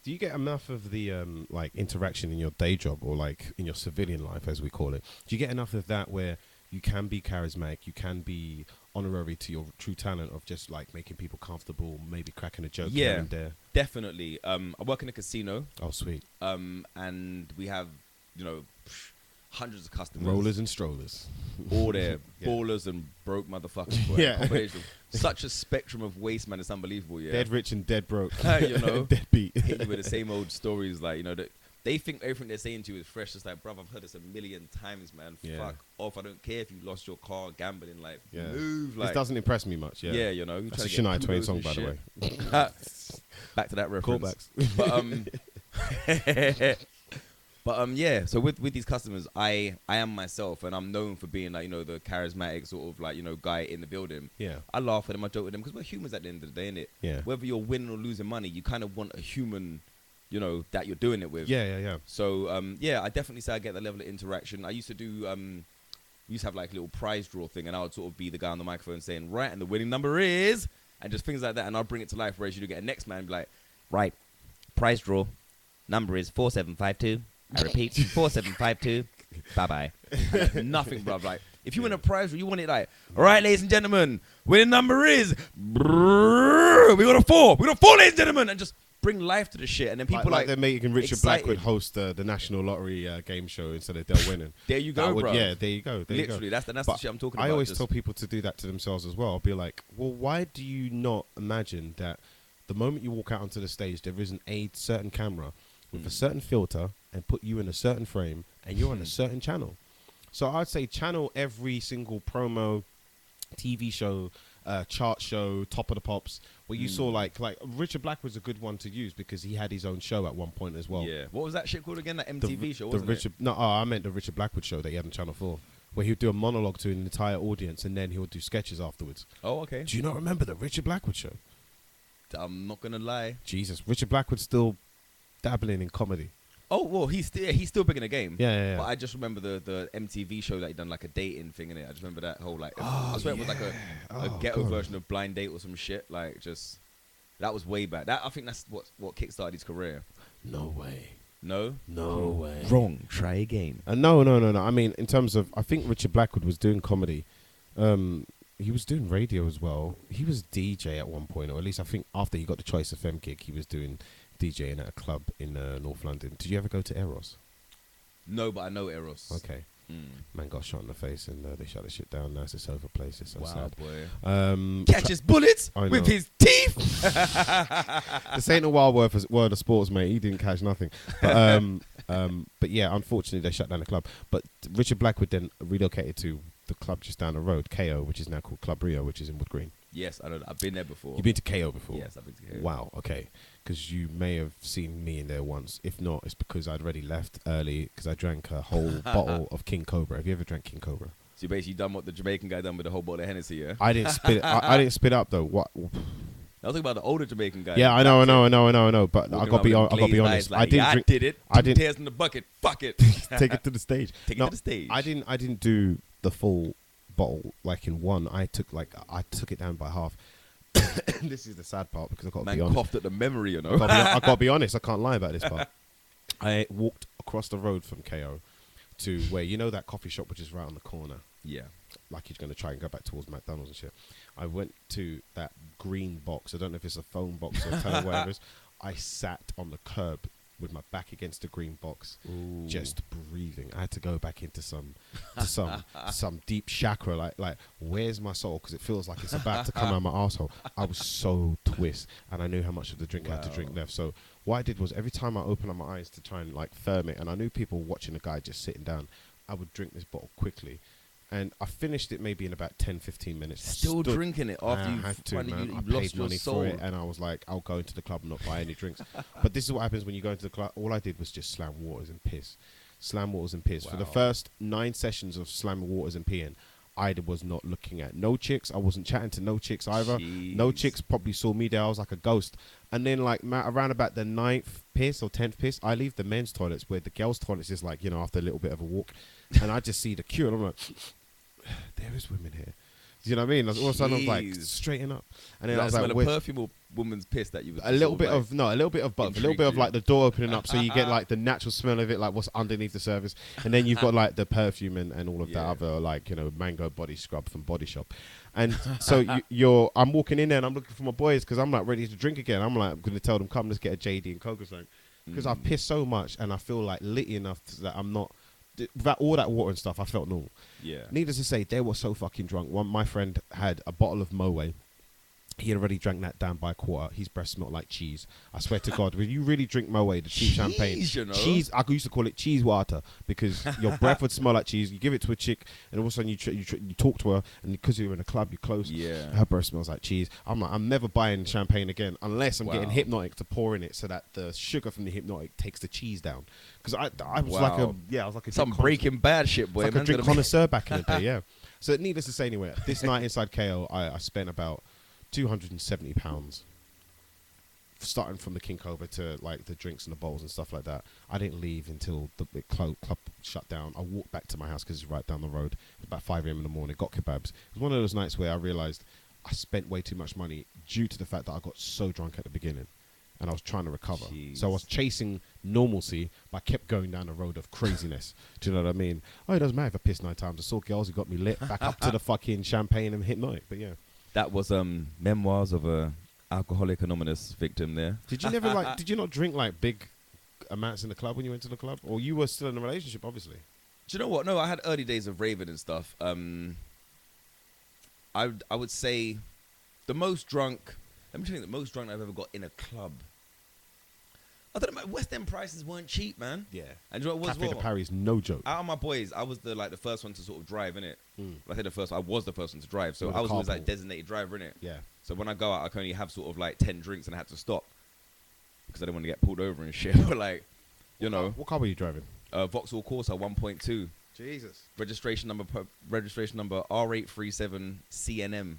Do you get enough of the like interaction in your day job or like in your civilian life, as we call it? Do you get enough of that where you can be charismatic, you can be honorary to your true talent of just like making people comfortable, maybe cracking a joke here and there? Definitely. I work in a casino. Oh, sweet. And we have, hundreds of customers. Rollers and strollers. All there. Ballers and broke motherfuckers. Such a spectrum of waste, man. It's unbelievable, Dead rich and dead broke. Dead beat. Hit you with the same old stories, like, that they think everything they're saying to you is fresh. It's like, bruv, I've heard this a million times, man. Fuck off. I don't care if you lost your car gambling, like, move. Like, this doesn't impress me much, you That's a Shania Twain song, by the way. Back to that reference. Callbacks. But so with these customers, I am myself, and I'm known for being like, the charismatic sort of like, guy in the building. I laugh at them, I joke with them, because we're humans at the end of the day, innit? Whether you're winning or losing money, you kind of want a human, that you're doing it with. So I definitely say I get that level of interaction. I used to do have like a little prize draw thing, and I would sort of be the guy on the microphone saying, right, and the winning number is, and just things like that, and I'll bring it to life. Whereas you do get a next man and be like, right, prize draw number is 4752. I repeat, 4752. Bye-bye. Nothing, bruv. Like, if you win a prize, you want it like, all right, ladies and gentlemen, winning number is, we got a 4. We got a 4, ladies and gentlemen, and just bring life to the shit. And then people like they're making Richard excited. Blackwood host the National Lottery game show instead of Del winning. There you go, bro. Yeah, there you go. Literally, that's the shit I'm talking about. I always tell people to do that to themselves as well. I'll be like, well, why do you not imagine that the moment you walk out onto the stage, there isn't a certain camera with a certain filter and put you in a certain frame and you're on a certain channel? So I'd say channel every single promo, TV show, Chart Show, Top of the Pops, where you saw like Richard Blackwood's a good one to use because he had his own show at one point as well. Yeah. What was that shit called again? That MTV show, wasn't Richard, it? No, I meant the Richard Blackwood show that he had on Channel 4, where he would do a monologue to an entire audience and then he would do sketches afterwards. Oh, okay. Do you not remember the Richard Blackwood show? I'm not gonna lie. Jesus, Richard Blackwood's still dabbling in comedy. Oh well, he's still big in the game. Yeah. But I just remember the MTV show that he done like a dating thing in it. I just remember that whole like. I swear it was like a ghetto version of Blind Date or some shit. Like just that was way back. That I think that's what kickstarted his career. No way. No way. Wrong. Try again. No. I mean, in terms of, I think Richard Blackwood was doing comedy. He was doing radio as well. He was DJ at one point, or at least I think after he got the Choice FM gig, he was doing DJing at a club in North London. Did you ever go to Eros? No, but I know Eros. Okay. Man got shot in the face and they shut the shit down. Now it's a sofa place. It's so sad. Boy. Catches bullets with his teeth. This ain't a wild word of sports, mate. He didn't catch nothing. But yeah, unfortunately they shut down the club. But Richard Blackwood then relocated to the club just down the road, KO, which is now called Club Rio, which is in Wood Green. Yes, I know. I've been there before. You've been to KO before? Yes, I've been to KO. Wow, okay. Because you may have seen me in there once. If not, it's because I'd already left early because I drank a whole bottle of King Cobra. Have you ever drank King Cobra? So you basically done what the Jamaican guy done with the whole bottle of Hennessy, yeah? I didn't spit it. I didn't spit up though. What? I was talking about the older Jamaican guy. Yeah, I know. But I gotta be honest. Like, I didn't. I drink, did it. I 2 didn't tears in the bucket. Fuck it. take it to the stage. Take it to the stage. I didn't do the full bottle like in one. I took it down by half. This is the sad part because I got to be honest. Man coughed at the memory, you know. I got to be honest. I can't lie about this part. I walked across the road from KO to where you know that coffee shop which is right on the corner. Yeah. Like he's going to try and go back towards McDonald's and shit. I went to that green box. I don't know if it's a phone box or whatever it is. I sat on the curb with my back against the green box, just breathing. I had to go back into some deep chakra, like where's my soul? Because it feels like it's about to come out my asshole. I was so twist, and I knew how much of the drink I had to drink left. So what I did was every time I opened up my eyes to try and like firm it, and I knew people watching the guy just sitting down, I would drink this bottle quickly. And I finished it maybe in about 10, 15 minutes. Still drinking it after you had to, man. I lost paid your money soul. for it, and I was like, I'll go into the club and not buy any drinks. But this is what happens when you go into the club. All I did was just slam waters and piss. Slam waters and piss. Wow. For the first 9 sessions of slamming waters and peeing, I was not looking at no chicks. I wasn't chatting to no chicks either. Jeez. No chicks probably saw me there. I was like a ghost. And then like around about the 9th piss or 10th piss, I leave the men's toilets where the girls' toilets is like, you know, after a little bit of a walk. And I just see the queue and I'm like, there is women here. Do you know what I mean? All of a sudden I was like, straighten up. And then I was like, a perfume or woman's piss that you was a little bit of both. A little bit of like the door opening up so you get like the natural smell of it, like what's underneath the surface. And then you've got like the perfume and all of that other like, you know, mango body scrub from Body Shop. And so I'm walking in there and I'm looking for my boys because I'm like ready to drink again. I'm like, I'm going to tell them, come, let's get a JD and Coke or something. Because I've pissed so much and I feel like litty enough that I'm not, without all that water and stuff, I felt normal. Yeah. Needless to say, they were so fucking drunk. My friend had a bottle of Moet. He had already drank that down by a quarter. His breath smelled like cheese. I swear to God, when you really drink Moet, the cheap champagne, you know? cheese. I used to call it cheese water because your breath would smell like cheese. You give it to a chick, and all of a sudden you talk to her, and because you're in a club, you're close. Yeah. Her breath smells like cheese. I'm like, I'm never buying champagne again unless I'm getting hypnotic to pour in it so that the sugar from the hypnotic takes the cheese down. Because I was like a some Breaking Bad shit, boy. like a drink connoisseur back in the day, yeah. So needless to say, anyway, this night inside KO, I spent about £270, starting from the King Cobra to like the drinks and the bowls and stuff like that. I didn't leave until the club shut down. I walked back to my house because it's right down the road. It was about 5 a.m. in the morning. Got kebabs. It was one of those nights where I realised I spent way too much money due to the fact that I got so drunk at the beginning. And I was trying to recover. Jeez. So I was chasing normalcy, but I kept going down a road of craziness. Do you know what I mean? Oh, it doesn't matter if I pissed 9 times. I saw girls who got me lit back up to the fucking champagne and hypnotic. But yeah. That was memoirs of a Alcoholic Anonymous victim there. Did you not drink like big amounts in the club when you went to the club? Or you were still in a relationship, obviously? Do you know what? No, I had early days of raving and stuff. I would say the most drunk... Let me tell you, the most drunk I've ever got in a club. I don't know. West End prices weren't cheap, man. Yeah. And you know what was Cafe de Paris, no joke. Out of my boys, I was the first one to sort of drive, innit? I say the first. I was the first one to drive, so You were I the was always like carpool. designated driver, innit? Yeah. So when I go out, I can only have sort of like 10 drinks, and I had to stop because I didn't want to get pulled over and shit. But like, you know, What car were you driving? Vauxhall Corsa 1.2, Jesus. registration number R837 CNM.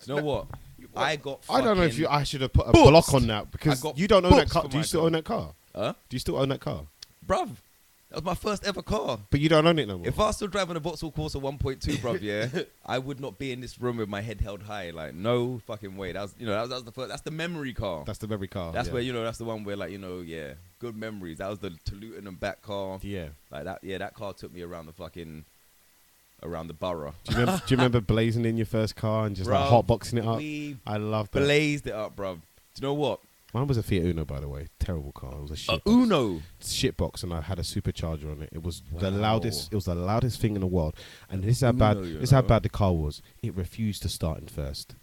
Do you know what? I got. I don't know if fucking I should have put a books. block on that because I got you don't own that books car. for Do you my still car. own that car? Huh? Do you still own that car? Bruv, that was my first ever car. But you don't own it no more. If I was still driving a Vauxhall Corsa 1.2, bruv, yeah, I would not be in this room with my head held high. Like, no fucking way. That was, that was the first. That's the memory car. That's the memory car. That's yeah. where, that's the one where, like, yeah, good memories. That was the Toluton and back car. Yeah. Like that. Yeah, that car took me around the borough. Do you remember blazing in your first car and just like Bruv, hotboxing it up? We I love that. blazed it up, bruv. Do you know what? Mine was a Fiat Uno, by the way. Terrible car. It was a shit box. Uno. Shit box, and I had a supercharger on it. It was the Wow. loudest. It was the loudest thing in the world. And this is how Uno, bad. you This is how know. bad the car was. It refused to start in first.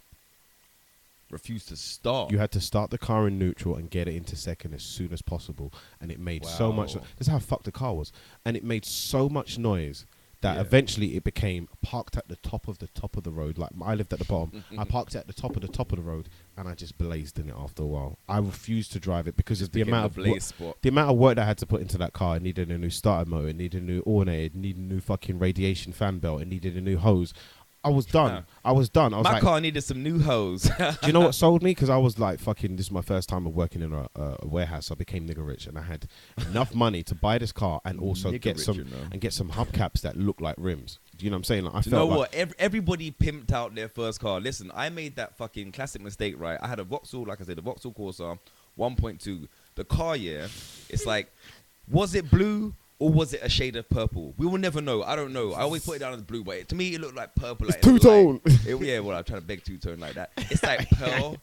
Refused to start. You had to start the car in neutral and get it into second as soon as possible. And it made so much. Wow. This is how fucked the car was. And it made so much noise that Yeah. eventually it became parked at the top of the road. Like I lived at the bottom. I parked at the top of the road, and I just blazed in it after a while. I refused to drive it because of the Became amount the of blaze spot. the amount of work that I had to put into that car. It needed a new starter motor, it needed a new alternator, it needed a new fucking radiation fan belt, it needed a new hose. I was done. Yeah. I was done. I was My like, car needed some new hose. do you know what sold me? Because I was like, fucking, this is my first time of working in a warehouse. I became nigger rich, and I had enough money to buy this car and also Nigger get rich, some you know. and get some hubcaps that look like rims. Do you know what I'm saying? Like, I Do you know felt like, what? Everybody pimped out their first car. Listen, I made that fucking classic mistake, right? I had a Vauxhall, like I said, a Vauxhall Corsa 1.2. The car, yeah, it's like, was it blue or was it a shade of purple? We will never know. I don't know. I always put it down as blue, but to me, it looked like purple. Like, It's two-tone. Yeah, well, I'm trying to beg two-tone like that. It's like pearl.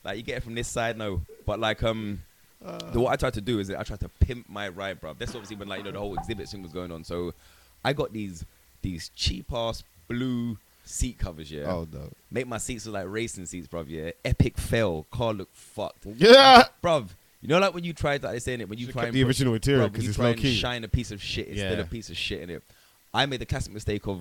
Like, you get it from this side, no. But, like, what I tried to do is I tried to pimp my ride, bruv. That's obviously when, like, the whole exhibit thing was going on. So I got these cheap-ass blue seat covers, yeah. oh no, Make my seats look like racing seats, bruv, yeah. Epic fail. Car look fucked. yeah. Bruv, you know, like when you try, like they're saying it, when you Should've try kept and the put- original material bruv, when 'cause you it's try low and key. shine a piece of shit instead Yeah. of a piece of shit in it. I made the classic mistake of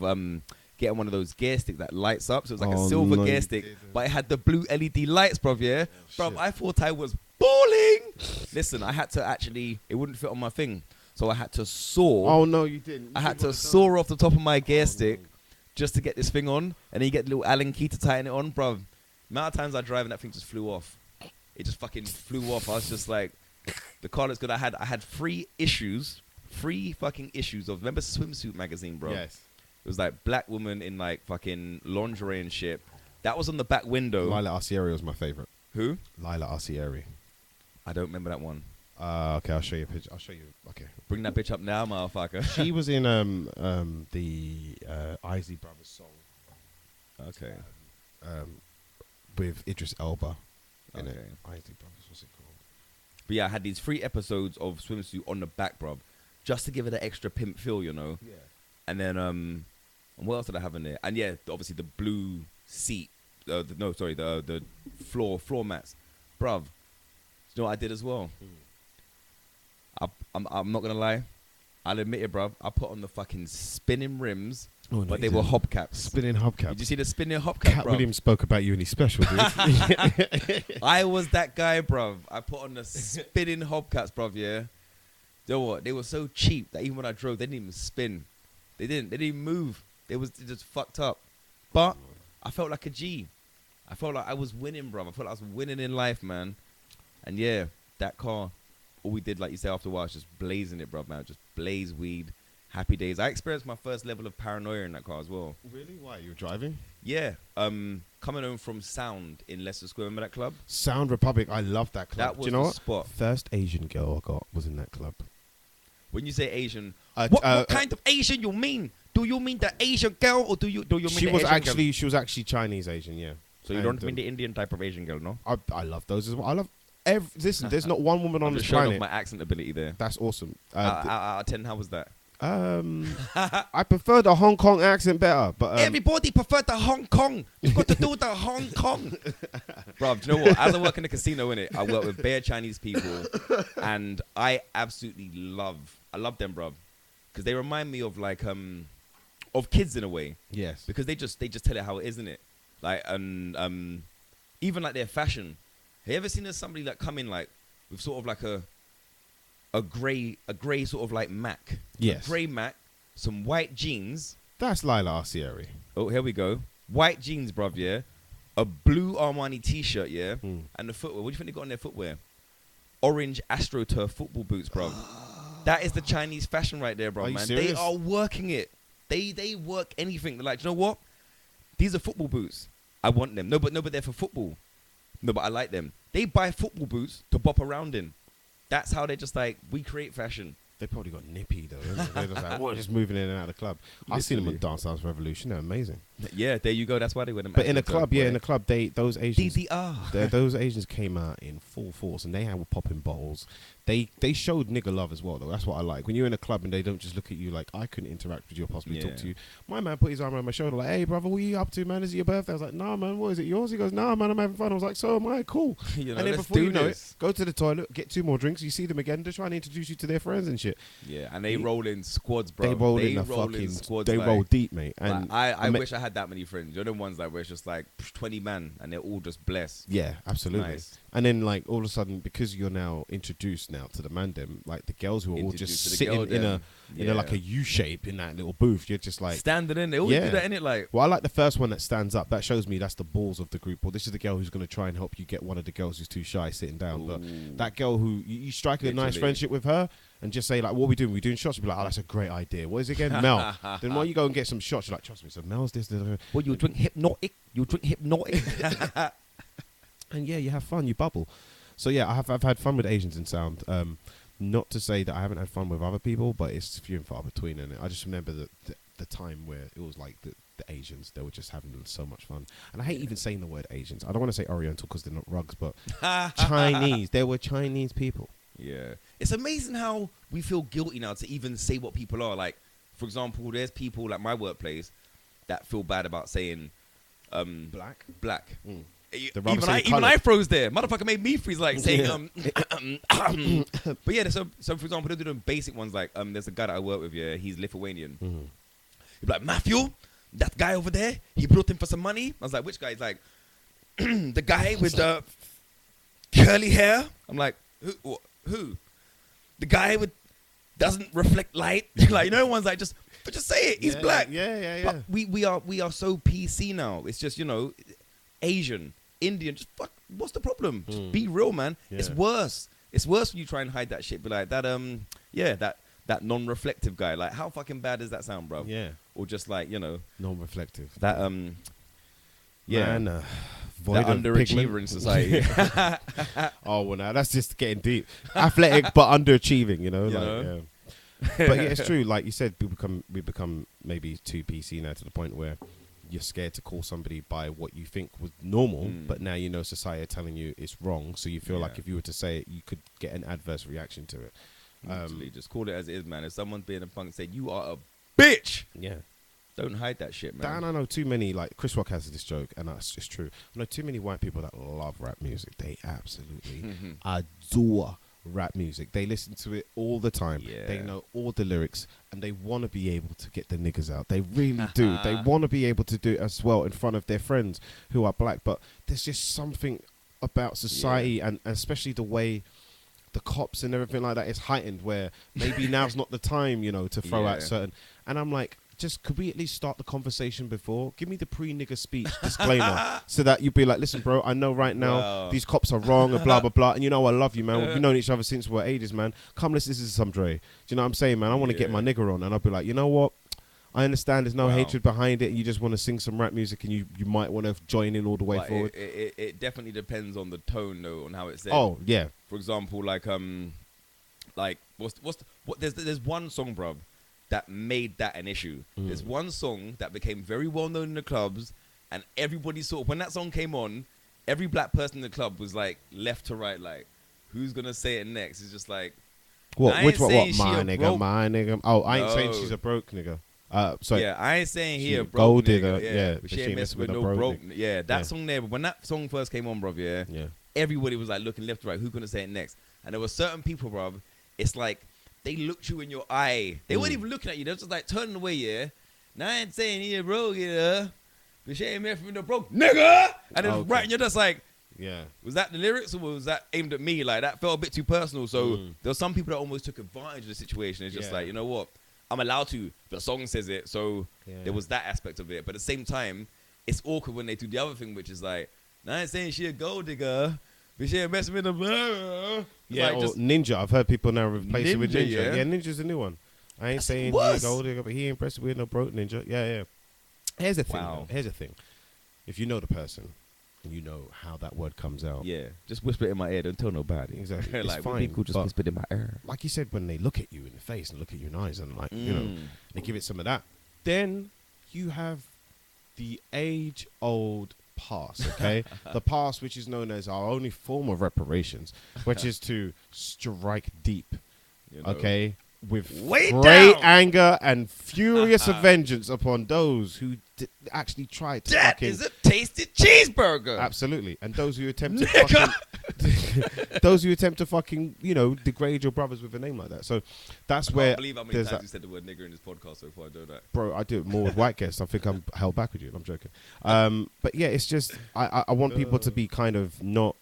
getting one of those gear sticks that lights up. So it was like Oh, a silver no, gear you stick, didn't. but it had the blue LED lights, bruv, yeah? Bruv, shit. I thought I was balling. Listen, I had to actually, it wouldn't fit on my thing. So I had to saw. Oh no, you didn't. I had to saw off the top of my gear stick just to get this thing on. And then you get the little Allen key to tighten it on, bruv. The amount of times I drive and that thing just flew off. It just fucking flew off. I was just like, the car looks good. I had 3 fucking issues of, remember Swimsuit magazine, bro? Yes. It was like black woman in like fucking lingerie and shit. That was on the back window. Lila Arcieri was my favorite. Who? Lila Arcieri. I don't remember that one. Okay, I'll show you a picture. I'll show you. Okay. Bring that bitch up now, motherfucker. She was in the Isley Brothers song Okay. with Idris Elba in it. Okay. Isley Brothers, what's it called? But yeah, I had these 3 episodes of Swimsuit on the back, bruv, just to give it an extra pimp feel, you know. Yeah. And then and what else did I have in there? And yeah, obviously the blue seat. The floor mats, bruv. You know what I did as well? I'm not gonna lie. I'll admit it, bruv. I put on the fucking spinning rims, Oh, no, but you they were didn't. hubcaps. Spinning hubcaps. Did you see the spinning hubcap, Cat bruv? Williams spoke about you in his special, dude. I was that guy, bruv. I put on the spinning hubcaps, bruv, yeah. You know what? They were so cheap that even when I drove, they didn't even spin. They didn't even move. They just fucked up. But I felt like a G. I felt like I was winning, bruv. I felt like I was winning in life, man. And yeah, that car, all we did, like you say, after a while, was just blazing it, bruv, man. Just blaze weed. Happy days. I experienced my first level of paranoia in that car as well. Really? Why? You were driving? Yeah. Coming home from Sound in Leicester Square. Remember that club? Sound Republic. I love that club. That was Do you know the what? spot. First Asian girl I got was in that club. When you say Asian, What what kind of Asian you mean? Do you mean the Asian girl or do you mean She the was Asian actually girl? she was actually Chinese Asian, yeah. So you don't mean the Indian type of Asian girl, no? I love those as well. I love listen. There's not one woman on I'm this just showing off planet. my accent ability there. That's awesome. Out of 10, how was that? I prefer the Hong Kong accent better, but Everybody prefer the Hong Kong. You've got to do the Hong Kong. Bruv, do you know what? As I work in the casino, innit, I work with bare Chinese people, and I absolutely love them, bruv, because they remind me of like of kids in a way. yes, Because they just tell it how it is, isn't it? Like even like their fashion. Have you ever seen somebody like come in like with sort of like a grey sort of like Mac? Yes. A grey Mac, some white jeans. that's Lila Arcieri. Oh, here we go. White jeans, bruv, yeah. A blue Armani t-shirt, yeah. And the footwear. What do you think they got on their footwear? Orange AstroTurf football boots, bruv. That is the Chinese fashion right there, bruv, Are you man. serious? They are working it. They work anything. They're like, you know what? These are football boots. I want them. No, but they're for football. No, but I like them. They buy football boots to bop around in. That's how they're just like, we create fashion. They probably got nippy though. They're just like, what, just moving in and out of the club. I've seen them on Literally. Dance Dance Revolution. They're amazing. Yeah, there you go. That's why they wear them. But in a AstroTurf, club, boy. those Asians, DDR. those Asians came out in full force, and they were popping bottles. They showed nigga love as well, though. That's what I like. When you're in a club and they don't just look at you like, I couldn't interact with you or possibly talk to you. My man put his arm around my shoulder like, hey, brother, what are you up to, man? Is it your birthday? I was like, nah, man, what is it, yours? He goes, nah, man, I'm having fun. I was like, so am I, cool. You know, and then let's before do you know this. it, go to the toilet, get 2 more drinks, you see them again, they're trying to introduce you to their friends and shit. Yeah, and they roll in squads, bro. They roll in the roll fucking, squads. they like, roll deep, mate. And I wish I had that many friends. You're the ones like where it's just like 20 man and they're all just blessed. yeah, absolutely. Nice. And then like all of a sudden, because you're now introduced now to the mandem, like the girls who are all Introduced just to the sitting girl in dem. a like Yeah. a U shape in that little booth, you're just like, Standing in, they always Yeah. do that in it. Like, well, I like the first one that stands up. That shows me that's the balls of the group. Or this is the girl who's going to try and help you get one of the girls who's too shy sitting down. But Ooh. that girl who you strike a nice Literally. friendship with her and just say like, what are we doing? We doing shots? You'll be like, oh, that's a great idea. What is it again? Mel. Then why don't you go and get some shots? You're like, trust me, so Mel's this. well, you drink hypnotic. And yeah, you have fun, you bubble. So yeah, I've had fun with Asians in sound. Not to say that I haven't had fun with other people, but it's few and far between. And I just remember the time where it was like the Asians, they were just having so much fun. And I hate even saying the word Asians. I don't want to say Oriental because they're not rugs, but Chinese. They were Chinese people. Yeah. It's amazing how we feel guilty now to even say what people are. Like, for example, there's people at my workplace that feel bad about saying Black. black. Mm. Even rather say I colour. froze there. Motherfucker made me freeze like saying But yeah, so for example, they're doing basic ones like there's a guy that I work with, yeah, he's Lithuanian. Mm-hmm. He'd be like, Matthew, that guy over there, he brought him for some money. I was like, which guy? He's like, the guy with the curly hair. I'm like, who? The guy with doesn't reflect light. Like, you know, one's like, just say it. He's black. Yeah. But we are so PC now. It's just, you know, Asian, Indian. Just fuck. What's the problem? Just be real, man. Yeah. It's worse. It's worse when you try and hide that shit. But like that, that non-reflective guy. Like, how fucking bad does that sound, bro? Yeah. Or just like, you know, Non-reflective. that yeah, Man, void that of underachiever pigment. in society. Oh, well, now that's just getting deep. Athletic, but underachieving, you know? You like, know? Yeah. But yeah, it's true. Like you said, we become maybe too PC now to the point where you're scared to call somebody by what you think was normal, but now you know society are telling you it's wrong. So you feel like if you were to say it, you could get an adverse reaction to it. Literally, just call it as it is, man. If someone's being a punk, say you are a bitch. Yeah. Don't hide that shit, man. Dan, I know too many, like Chris Rock has this joke, and that's just true. I know too many white people that love rap music. They absolutely adore rap music. They listen to it all the time. Yeah. They know all the lyrics, and they want to be able to get the niggas out. They really do. They want to be able to do it as well in front of their friends who are black. But there's just something about society, and especially the way the cops and everything like that is heightened, where maybe now's not the time, you know, to throw out certain. And I'm like, just could we at least start the conversation before? Give me the pre-nigger speech disclaimer so that you'd be like, listen, bro, I know right now these cops are wrong and blah, blah, blah. And you know I love you, man. We've known each other since we're ages, man. Come listen to some Dre. Do you know what I'm saying, man? I want to get my nigger on. And I'll be like, you know what? I understand there's no hatred behind it. And you just want to sing some rap music and you might want to join in all the way But forward. It definitely depends on the tone, though, on how it's said. Oh, yeah. For example, like there's one song, bruv, that made that an issue. There's one song that became very well known in the clubs, and everybody when that song came on, every black person in the club was like left to right, like, who's gonna say it next? It's just like, What? I Which ain't one? saying What? she My a nigga, broke- my nigga. Oh, I ain't saying No. she's a broke nigga. Sorry. Yeah, I ain't saying he She a a broke gold nigga, digger, yeah, yeah, but she ain't messing with no broke. Yeah, that Yeah. song there. But when that song first came on, bruv, Yeah. everybody was like looking left to right. Who gonna say it next? And there were certain people, bruv. It's like they looked you in your eye. They weren't even looking at you. They were just like turning away. Yeah. Now I ain't saying he a broke, yeah, but she ain't messing with no broke nigga. And it's Okay. right, and you're just like. Yeah. Was that the lyrics or was that aimed at me? Like that felt a bit too personal. So there were some people that almost took advantage of the situation. It's just Yeah. like, you know what? I'm allowed to. The song says it. So Yeah. there was that aspect of it. But at the same time, it's awkward when they do the other thing, which is like, nah, I ain't saying she a gold digger, but she ain't messing with them. Yeah, Like, or just, Ninja. I've heard people now replace it with Ninja, Ninja. yeah? Yeah, Ninja's a new one. I ain't That's saying worse. he a gold digger, but he ain't impressed with no broke Ninja. Yeah, yeah. Here's the thing. Wow. Though. Here's the thing. If you know the person, and you know how that word comes out. yeah, just whisper it in my ear. Don't tell nobody. Exactly. It's Like, fine. would be cool just but whisper it in my ear. like you said, when they look at you in the face and look at you in the eyes and like, you know, they give it some of that, then you have the age-old past, okay? The past which is known as our only form of reparations, which is to strike deep, You know? okay? With Way great down. anger and furious vengeance upon those who actually tried to That fucking... is a tasty cheeseburger. Absolutely. And those who attempt to fucking... those who attempt to fucking, you know, degrade your brothers with a name like that. So that's I where can't believe how many there's times that... you said the word nigger in this podcast so far. I know that. Bro, I do it more with white guests. I think I'm held back with you. I'm joking. But yeah, it's just I want people to be kind of not.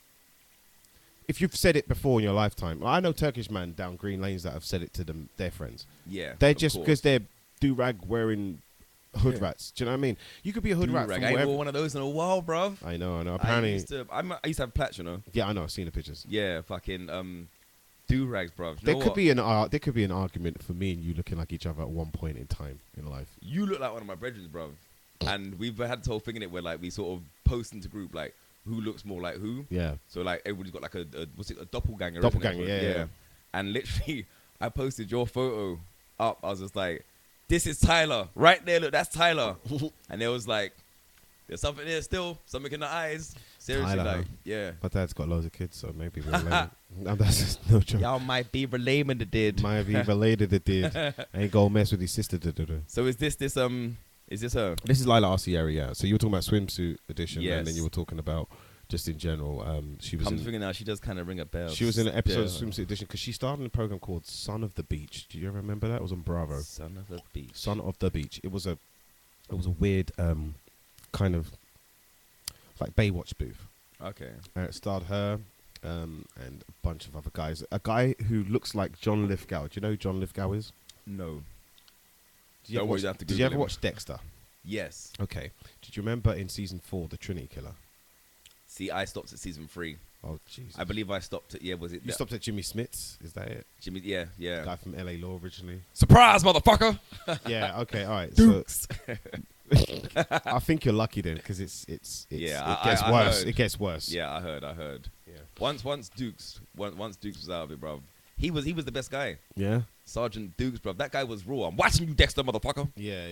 If you've said it before in your lifetime, I know Turkish man down Green Lanes that have said it to their friends. Yeah, They're of just course. because they're do rag wearing hood rats. Do you know what I mean? You could be a hood rat Do-rag. from I ain't wherever. wore one of those in a while, bruv. I know. I Apparently, used to have plaits, you know. yeah, I know. I've seen the pictures. Yeah, fucking do-rags, bruv. You There know could what? be there could be an argument for me and you looking like each other at one point in time in life. You look like one of my brethren, bruv. And we've had this whole thing in it where like we sort of post into group like who looks more like who. Yeah. So like everybody's got like a what's it, a doppelganger? Doppelganger, isn't it? yeah. And literally, I posted your photo up. I was just like, "This is Tyler, right there. Look, that's Tyler." And it was like, "There's something there still, something in the eyes." Seriously, Tyler, like, huh? yeah. My dad's got loads of kids, so maybe we're related. No, that's just no joke. Y'all might be related to did. Might be related to did. Ain't gonna mess with his sister. So is this her? This is Lila Arcieri, yeah. So you were talking about swimsuit edition, and then Yes. you were talking about just in general. She was Come in, thinking now, she does kind of ring a bell. she was in an episode of Still. swimsuit edition because she started in a program called Son of the Beach. Do you ever remember that? It was on Bravo. Son of a beach. Son of the Beach. It was a weird kind of like Baywatch booth. Okay. It starred her and a bunch of other guys. A guy who looks like John Lithgow. Do you know who John Lithgow is? No. Did you Don't ever worry, watch, you have to did you Google ever him. watch Dexter? Yes. Okay. Did you remember in season 4 the Trinity Killer? See, I stopped at season 3. Oh Jesus! I believe I stopped at was it? You stopped at Jimmy Smith's. Is that it? Jimmy. Yeah, yeah. Guy from LA Law originally. Surprise, motherfucker! Yeah. Okay. All right. Dukes. So I think you're lucky then, because it Yeah, gets I worse. heard. It gets worse. Yeah, I heard. Yeah. Once Dukes was out of it, bruv. He was the best guy. Yeah. Sergeant Dukes, bruv. That guy was raw. I'm watching you, Dexter, motherfucker. Yeah.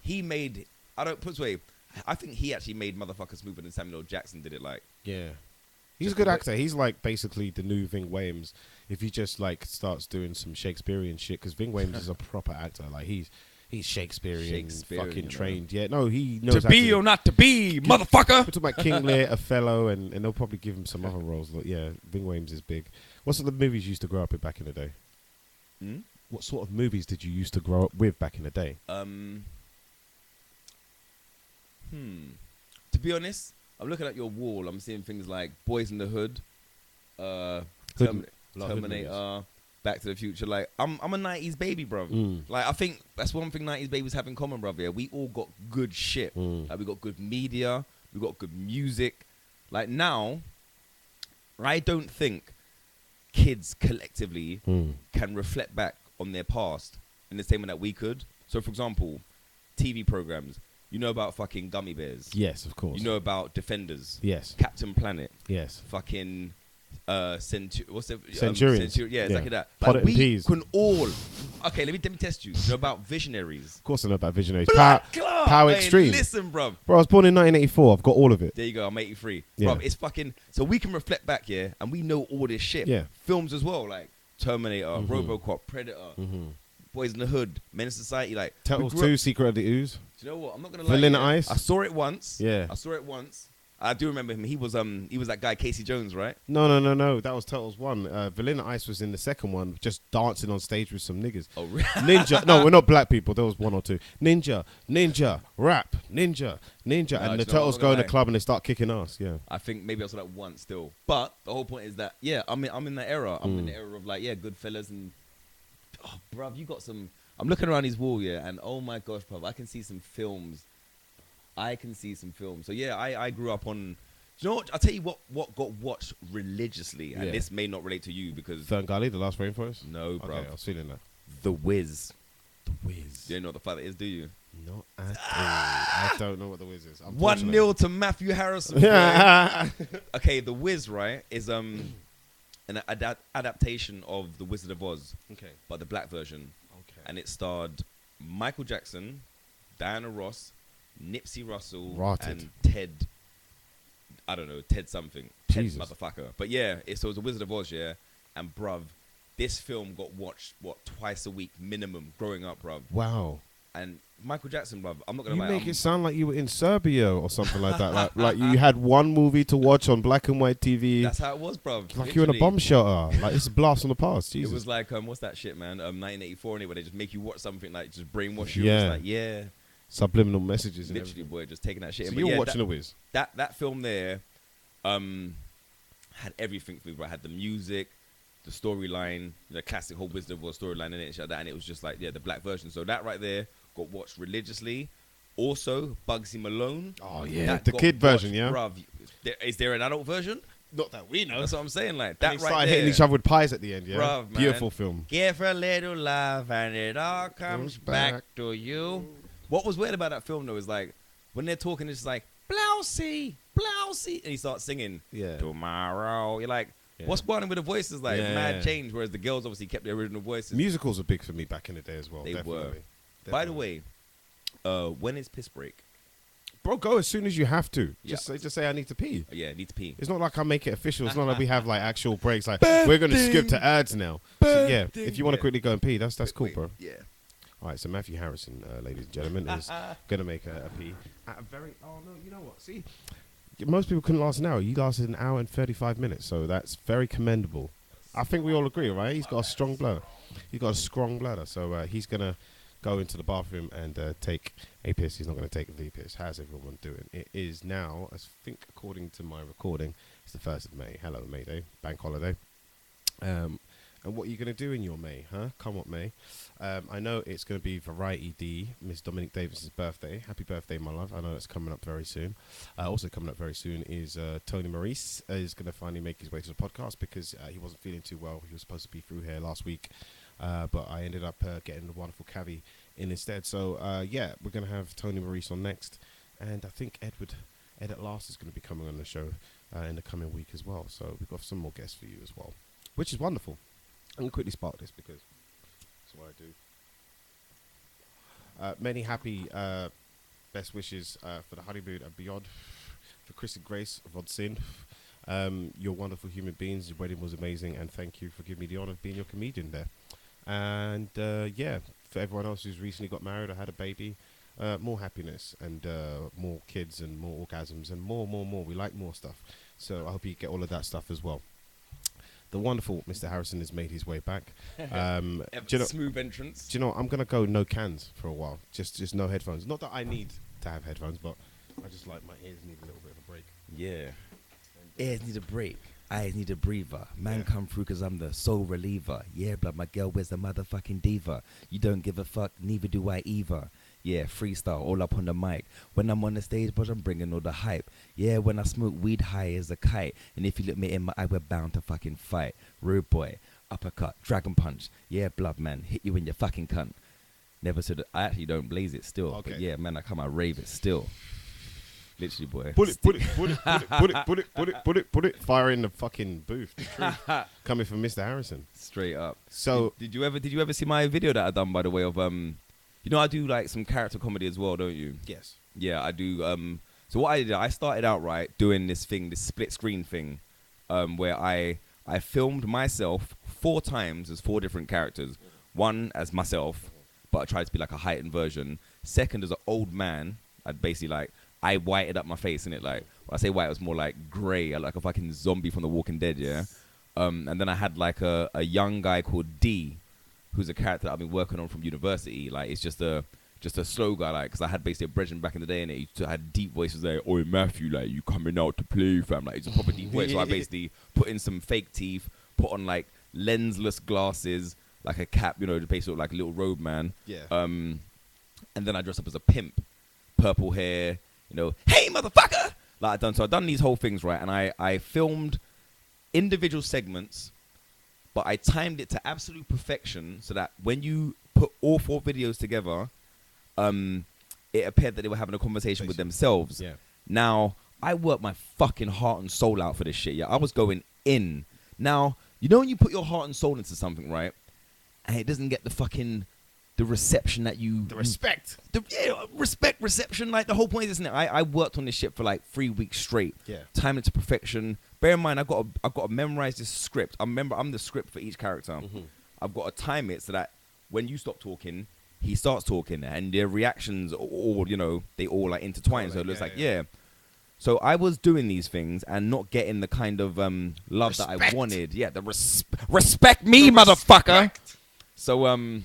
He made. I don't put this way. I think he actually made motherfuckers smoother than Samuel L. Jackson did it. Like, Yeah. He's a Just good the way- actor. He's like basically the new Ving Rhames if he just like starts doing some Shakespearean shit, because Ving Rhames is a proper actor. Like he's Shakespearean, Shakespearean, fucking you know. trained. Yeah, no, he knows to how be or not to be, motherfucker. We're talking about King Lear, Othello, and they'll probably give him some other roles. But yeah, Ving Rhames is big. What sort of movies you used to grow up with back in the day? Hmm? What sort of movies did you used to grow up with back in the day? To be honest, I'm looking at your wall. I'm seeing things like Boys in the Hood, Hood- like hood Terminator, Back to the Future. Like, I'm a 90s baby, bro. Like, I think that's one thing 90s babies have in common, bro. Yeah, we all got good shit. Like, we got good media, we got good music. Like, now, I don't think kids collectively can reflect back on their past in the same way that we could. So, for example, TV programs. You know about fucking Gummy Bears. Yes, of course. You know about Defenders. Yes. Captain Planet. Yes. Fucking what's the Centurions. yeah, exactly that. Potted and we peas. can all. Okay, let me test you. You know about Visionaries. Of course I know about Visionaries. Black Club. Power Hey, Extreme. Listen, bruv. Bro, I was born in 1984. I've got all of it. There you go. I'm 83. Yeah. Bruv, it's fucking. So we can reflect back, yeah, and we know all this shit. Yeah. Films as well, like Terminator, RoboCop, Predator, Boys in the Hood, Men in Society. Like Turtles we grew 2, up- Secret of the Ooze. Do you know what? I'm not gonna lie. Vanilla yeah. Ice. I saw it once. Yeah. I saw it once. I do remember him. He was that guy Casey Jones, right? No. That was Turtles 1. Vanilla Ice was in the second one, just dancing on stage with some niggas. Oh, really? Ninja. No, we're not black people. There was one or two. Ninja, rap, ninja. No, And do the you know what? Turtles I'm go not in the gonna club and they start kicking ass. Yeah. I think maybe I saw that once still. But the whole point is that I'm in that era. I'm in the era of like Goodfellas and bruv, you got some. I'm looking around his wall, and oh my gosh, bruv, I can see some films. So yeah, I grew up on. Do you know what? I'll tell you what got watched religiously, and this may not relate to you because Ferngully, The Last Rainforest? no, bro. Okay, I was feeling that. The Wiz. The Wiz. You don't know what the fuck that is, do you? Not at all. I don't know what The Wiz is. 1-0 to Matthew Harrison. Yeah. Okay, The Wiz, right, is an adaptation of The Wizard of Oz, Okay. but the black version. Okay. And it starred Michael Jackson, Diana Ross, Nipsey Russell, Rotted. and Ted. I don't know, Ted something. Ted Jesus. motherfucker. But yeah, so it was The Wizard of Oz, and bruv, this film got watched, twice a week minimum growing up, bruv. Wow. And Michael Jackson, bruv, I'm not going You to lie. make it sound like you were in Serbia or something like that. Like you had one movie to watch on black and white TV. That's how it was, bruv. Like you were in a Literally. bomb shelter. Like it's a blast from the past. Jesus. It was like, what's that shit, man? 1984 anyway. They just make you watch something like just brainwash you. Yeah. It's like, subliminal messages and literally, everything. boy, just taking that shit. So in. you But were yeah, watching The Wiz. that film there, had everything for me, bro. Had the music, the storyline, the classic whole Wizard of Oz storyline in it, and shit like that, and it was just like, the black version. So that right there got watched religiously. Also, Bugsy Malone. Oh yeah, that the got kid version, watched, yeah. Bruv, is there an adult version? Not that we know. That's what I'm saying. Like And that they right started there. hitting each other with pies at the end, yeah. Bruv, man. Beautiful film. Give a little love and it all comes back to you. What was weird about that film though is like when they're talking, it's like blousey, and he starts singing. Yeah. Tomorrow, you're like, Yeah. what's going on with the voices? Like Yeah. mad change. Whereas the girls obviously kept their original voices. Musicals were big for me back in the day as well. They definitely. were. By the way, when is piss break? Bro, go as soon as you have to. Yeah. Just say I need to pee. Yeah, need to pee. It's not like I make it official. It's not like we have like actual breaks. Like we're going to skip to ads now. So, yeah, if you want to quickly go and pee, that's cool, bro. Yeah. All right, so Matthew Harrison, ladies and gentlemen, is going to make a pee at a very. Oh no, you know what? See, most people couldn't last an hour. You lasted an hour and 35 minutes, so that's very commendable. I think we all agree, right? He's got a strong bladder. He's got a strong bladder, so he's going to go into the bathroom and take a piss. He's not going to take the piss. How's everyone doing? It is now, I think, according to my recording, it's the 1st of May. Hello, May Day, bank holiday. And what are you going to do in your May, huh? Come on, May. I know it's going to be Variety D, Miss Dominique Davis's birthday. Happy birthday, my love. I know it's coming up very soon. Also coming up very soon is Tony Maurice is going to finally make his way to the podcast because he wasn't feeling too well. He was supposed to be through here last week, but I ended up getting the wonderful Cavi in instead. So, yeah, we're going to have Tony Maurice on next. And I think Ed at Last is going to be coming on the show in the coming week as well. So we've got some more guests for you as well, which is wonderful. I'm going to quickly spark this because that's what I do. Many happy best wishes for the honeymoon and beyond for Chris and Grace Rodsin. You're wonderful human beings. Your wedding was amazing, and thank you for giving me the honor of being your comedian there. And yeah, for everyone else who's recently got married or had a baby, more happiness and more kids and more orgasms and more. We like more stuff. So I hope you get all of that stuff as well. The wonderful Mr. Harrison has made his way back. Do you know, Smooth entrance. do you know what? I'm going to go no cans for a while. Just no headphones. Not that I need to have headphones, but I just like my ears need a little bit of a break. Yeah. Ears need a break. Eyes need a breather. Man come through cause I'm the soul reliever. Yeah, blood, my girl wears a motherfucking diva. You don't give a fuck, neither do I either. Yeah, freestyle, all up on the mic. When I'm on the stage, but I'm bringing all the hype. Yeah, when I smoke weed high as a kite. And if you look me in my eye, we're bound to fucking fight. Rude boy, uppercut, dragon punch. Yeah, blood man, hit you in your fucking cunt. Never said I actually don't blaze it still. Okay. But yeah, man, I come out rave it still. Literally, boy. Put it. Fire in the fucking booth. The truth. Coming from Mr. Harrison. Straight up. So did you ever see my video that I done by the way of you know I do like some character comedy as well, don't you? yes. Yeah, I do. So what I did, I started out right doing this split screen thing, where I I filmed myself 4 times as 4 different characters. One as myself, but I tried to be like a heightened version. Second as an old man. I'd basically like, I whited up my face in it. Like, when I say white, it was more like grey, like a fucking zombie from The Walking Dead, yeah? And then I had like a young guy called D, who's a character that I've been working on from university. Like, it's just a slow guy, like, because I had basically a brethren back in the day, and he had deep voices like, "Oi, Matthew, like, you coming out to play, fam?" Like, it's a proper deep voice. So I basically put in some fake teeth, put on like lensless glasses, like a cap, you know, basically like a little road man. Yeah. And then I dressed up as a pimp, purple hair, you know, "Hey, motherfucker!" Like I've done these whole things, right? And I filmed individual segments, but I timed it to absolute perfection so that when you put all 4 videos together, it appeared that they were having a conversation with themselves. Yeah. Now, I worked my fucking heart and soul out for this shit, yeah? I was going in. Now, you know when you put your heart and soul into something, right? And it doesn't get the reception that you... The respect. Respect, reception, like the whole point is, isn't it? I worked on this shit for like 3 weeks straight. Yeah. Timed it to perfection. Bear in mind, I've got to memorize this script. I'm the script for each character. Mm-hmm. I've got to time it so that when you stop talking, he starts talking, and their reactions all, you know, they all like intertwine. So it looks yeah. So I was doing these things and not getting the kind of love that I wanted. Yeah, the respect me, motherfucker. So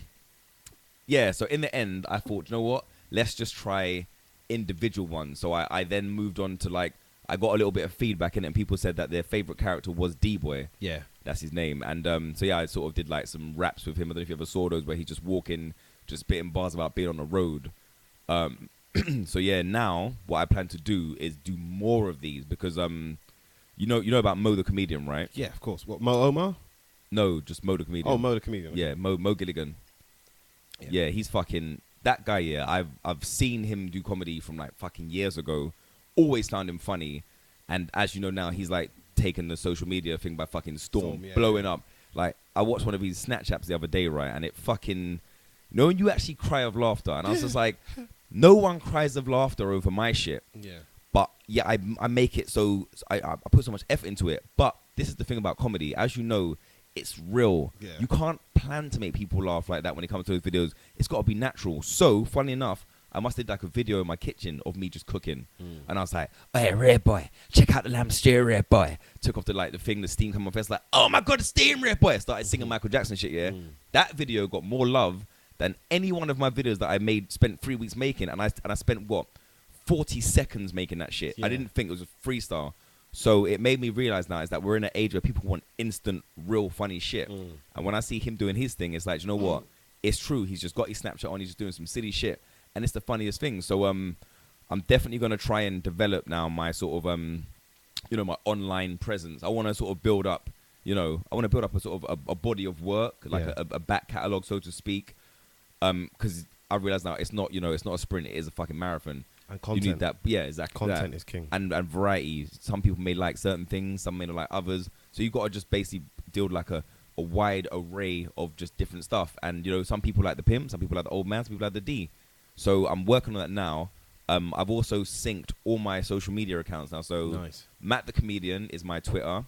yeah. So in the end, I thought, you know what? Let's just try individual ones. So I then moved on to like, I got a little bit of feedback in it, and people said that their favorite character was D-Boy. Yeah, that's his name. And so yeah, I sort of did like some raps with him. I don't know if you ever saw those where he just walking, just spitting bars about being on the road. So yeah, now what I plan to do is do more of these because you know about Mo the Comedian, right? Yeah, of course. What, Mo Omar? No, just Mo the Comedian. Oh, Mo the Comedian. Yeah, Mo Gilligan. Yeah, he's fucking that guy. Yeah, I've seen him do comedy from like fucking years ago. Always found him funny, and as you know now, he's like taken the social media thing by fucking storm, blowing up. Like I watched one of his Snapchats the other day, right, and it fucking, you know, when you actually cry of laughter, and I was just like, no one cries of laughter over my shit. Yeah. But yeah, I make it so I put so much effort into it. But this is the thing about comedy, as you know, it's real. Yeah. You can't plan to make people laugh like that when it comes to those videos. It's got to be natural. So, funny enough, I must have did like a video in my kitchen of me just cooking. And I was like, "Hey, Red Boy, check out the lamb stew, Red Boy." Took off the thing, the steam coming off. It's like, "Oh my God, the steam, Red Boy." I started singing Michael Jackson shit, yeah. That video got more love than any one of my videos that I made, spent 3 weeks making. And I spent, what, 40 seconds making that shit. Yeah. I didn't think it was a freestyle. So it made me realize now is that we're in an age where people want instant, real funny shit. And when I see him doing his thing, it's like, you know what? It's true. He's just got his Snapchat on. He's just doing some silly shit. And it's the funniest thing. So I'm definitely going to try and develop now my sort of, you know, my online presence. I want to sort of build up, you know, I want to build up a sort of a body of work, like a back catalogue, so to speak. Because I realize now it's not, you know, it's not a sprint. It is a fucking marathon. And content. You need that. Yeah, exactly. Content is king. And variety. Some people may like certain things. Some may not like others. So you've got to just basically build like a wide array of just different stuff. And, you know, some people like the pimp. Some people like the old man. Some people like the D. So I'm working on that now. I've also synced all my social media accounts now. So nice. Matt the Comedian is my Twitter.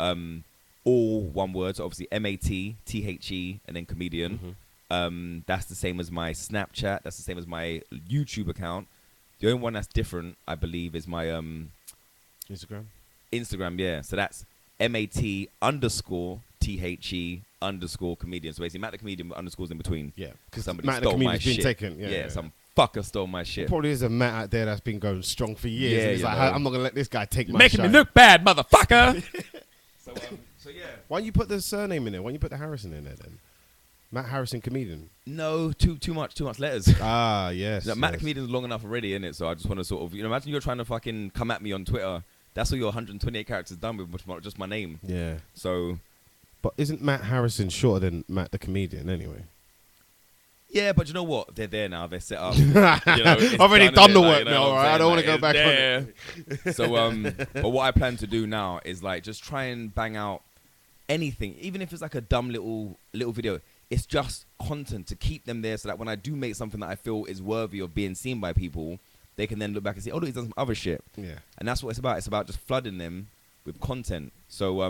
All one word. So obviously MATTHE and then comedian. That's the same as my Snapchat. That's the same as my YouTube account. The only one that's different, I believe, is my Instagram. Instagram, yeah. So that's MAT_THE_comedian. So basically, Matt the Comedian underscores in between. Yeah, because somebody Matt stole my been shit. Taken. Yeah, some fucker stole my shit. There probably is a Matt out there that's been going strong for years. Yeah, and he's like, I'm not gonna let this guy take my making shine. me look bad, motherfucker. So yeah. Why don't you put the surname in there? Why don't you put the Harrison in there then? Matt Harrison Comedian. No, too much letters. Ah, yes. Matt the Comedian's long enough already, innit? So I just want to sort of, you know, imagine you're trying to fucking come at me on Twitter. That's all your 128 characters done with, just my name. Yeah. So. But isn't Matt Harrison shorter than Matt the Comedian anyway? Yeah, but you know what? They're there now. They're set up. You know, I've already done the work now, all right? I don't want to go back on it. So, but what I plan to do now is like just try and bang out anything, even if it's like a dumb little video. It's just content to keep them there so that when I do make something that I feel is worthy of being seen by people, they can then look back and say, oh, look, he's done some other shit. Yeah. And that's what it's about. It's about just flooding them with content. So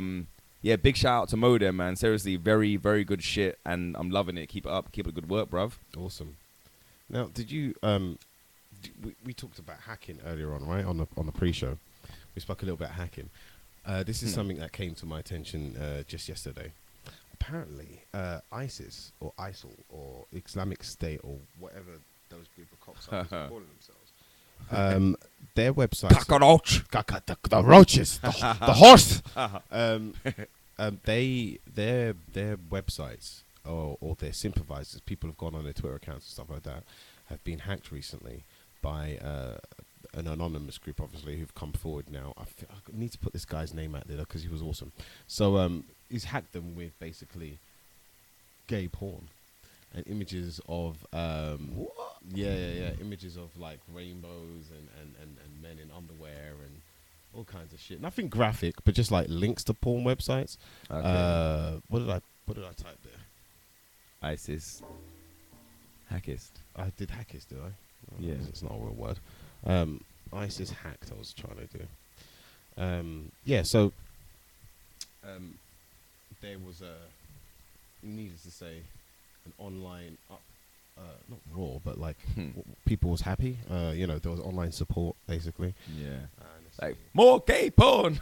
yeah, big shout out to Mo there, man. Seriously, very, very good shit, and I'm loving it. Keep it up. Keep up the good work, bruv. Awesome. Now, did you we talked about hacking earlier on, right? On the pre-show, we spoke a little bit hacking. This is something that came to my attention just yesterday. Apparently, ISIS or ISIL or Islamic State or whatever those group of cocksuckers are calling themselves, their websites, the roaches, the horse, their websites or their supervisors, people have gone on their Twitter accounts and stuff like that, have been hacked recently by an anonymous group, obviously, who've come forward now. I need to put this guy's name out there because he was awesome. So he's hacked them with basically gay porn and images of images of like rainbows and men in underwear and all kinds of shit. Nothing graphic, but just like links to porn websites. Okay. What did I type there? ISIS hackist. I did hackist, did I? Yeah, it's not a real word. ISIS hacked. I was trying to do. So there was needless to say, an online not raw, but like people was happy. There was online support basically. Yeah, like more gay porn.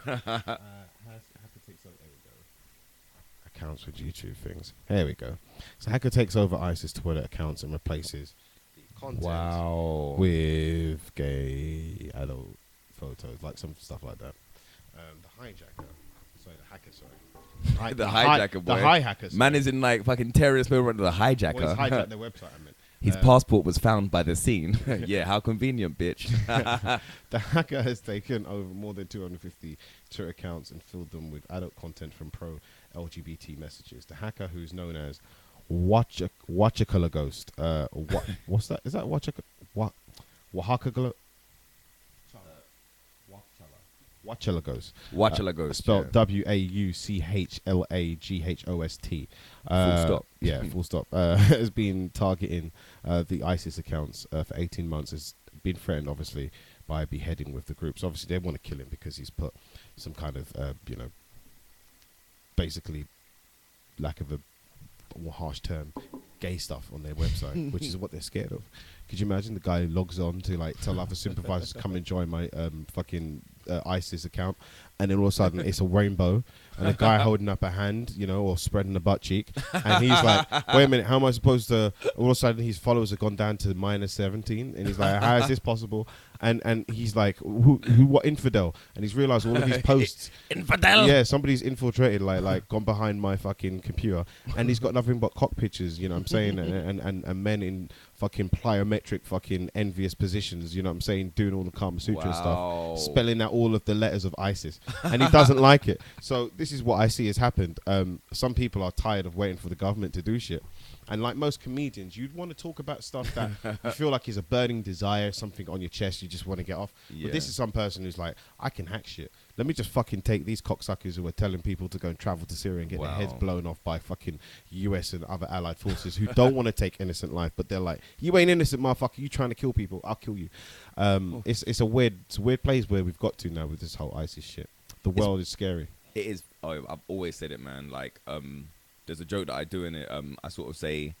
Accounts with YouTube things. Here we go. So hacker takes over ISIS Twitter accounts and replaces the content with gay adult photos, like some stuff like that. The hijacker. Sorry, the hacker. Sorry. The hijacker, boy. The high hacker. Man is in like fucking terrorist mode under the hijacker. Well, he's hijacked their website, I meant. His passport was found by the scene. Yeah, how convenient, bitch. The hacker has taken over more than 250 Twitter accounts and filled them with adult content from pro-LGBT messages. The hacker, who's known as Wachakala Ghost. What's that? Is that Wahaka Ghost? Wachala Ghost. Wachala Ghost. Spelled Wauchlaghost. Full stop. Yeah, full stop. Has been targeting the ISIS accounts for 18 months. Has been threatened, obviously, by beheading with the groups. Obviously, they want to kill him because he's put some kind of, basically, lack of a more harsh term, gay stuff on their website, which is what they're scared of. Could you imagine the guy logs on to like tell other supervisors come and join my fucking ISIS account, and then all of a sudden it's a rainbow and a guy holding up a hand, or spreading a butt cheek, and he's like, wait a minute, how am I supposed to? All of a sudden his followers have gone down to -17, and he's like, how is this possible? And he's like, what infidel? And he's realized all of these posts, infidel. Yeah, somebody's infiltrated, like gone behind my fucking computer, and he's got nothing but cock pictures. You know what I'm saying? and men in fucking plyometric fucking envious positions, you know what I'm saying, doing all the Kama Sutra stuff, spelling out all of the letters of ISIS, and he doesn't like it. So this is what I see has happened. Some people are tired of waiting for the government to do shit, and like most comedians, you'd want to talk about stuff that you feel like is a burning desire, something on your chest you just want to get off. Yeah. But this is some person who's like, I can hack shit. Let me just fucking take these cocksuckers who are telling people to go and travel to Syria and get their heads blown off by fucking US and other allied forces who don't want to take innocent life, but they're like, you ain't innocent, motherfucker. You trying to kill people? I'll kill you. It's a weird place where we've got to now with this whole ISIS shit. The world is scary. It is. I've always said it, man. Like, there's a joke that I do in it. I sort of say,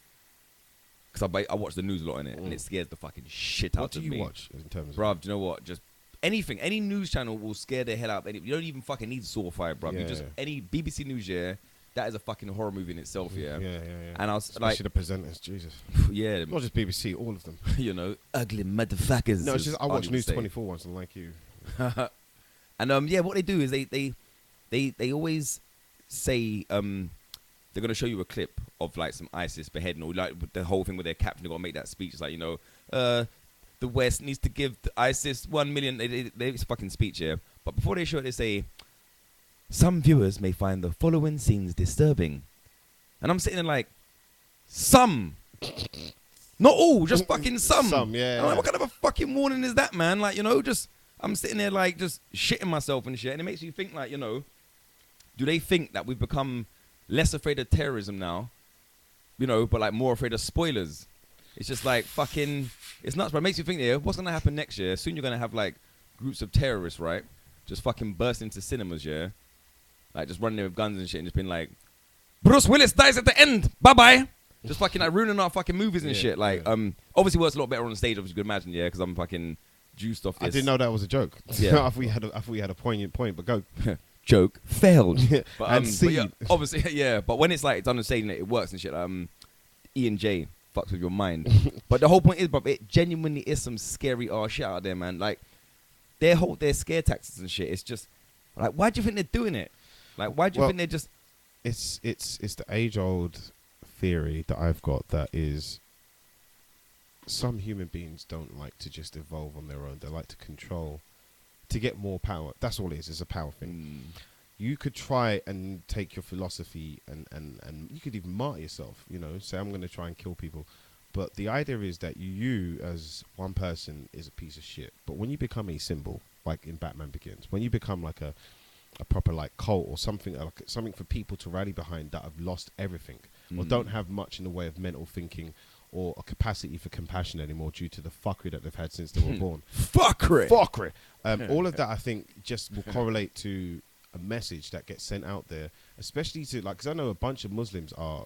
because I watch the news a lot in it, and it scares the fucking shit out of me. What do you watch in terms of? Bruv, do you know what? Just anything, any news channel will scare the hell out of any. You don't even fucking need Saw Fire, bruv. You just any BBC News, that is a fucking horror movie in itself, Yeah. And I was especially the presenters, Jesus. Yeah, not just BBC, all of them. Ugly motherfuckers. No, it's just I watch News 24 once, and like you. And what they do is they always say they're gonna show you a clip of like some ISIS beheading, or like the whole thing with their captain. They gotta make that speech. It's like, the West needs to give ISIS 1 million. It's a fucking speech here. But before they show it, they say, some viewers may find the following scenes disturbing. And I'm sitting there like, some. Not all, just fucking some. Some, yeah. I'm like, what kind of a fucking warning is that, man? Like, just, I'm sitting there like just shitting myself and shit. And it makes you think like, do they think that we've become less afraid of terrorism now, but like more afraid of spoilers? It's just like fucking, it's nuts, but it makes you think, what's going to happen next year? Soon you're going to have like groups of terrorists, right? Just fucking burst into cinemas, like just running there with guns and shit, and just being like, Bruce Willis dies at the end. Bye bye. Just fucking like ruining our fucking movies and shit. Like, obviously works a lot better on stage, obviously you could imagine, yeah, because I'm fucking juiced off this. I didn't know that was a joke. Yeah. I thought you had a poignant point, but go. Joke failed. But, And but yeah, seed. obviously, yeah. But when it's like it's on the stage and it works and shit, Ian J fucks with your mind. But the whole point is, bro, it genuinely is some scary ass shit out there, man. Like their scare tactics and shit. It's just like, why do you think they're doing it? Like, why do you think they're just? It's the age old theory that I've got that is some human beings don't like to just evolve on their own. They like to control, to get more power. That's all it is. It's a power thing. You could try and take your philosophy and you could even martyr yourself, you know, say I'm going to try and kill people. But the idea is that you as one person is a piece of shit. But when you become a symbol, like in Batman Begins, when you become like a proper like cult or something, like something for people to rally behind that have lost everything or don't have much in the way of mental thinking or a capacity for compassion anymore due to the fuckery that they've had since they were born. Fuckery. All of that, I think, just will correlate to a message that gets sent out there, especially to, like, because I know a bunch of Muslims are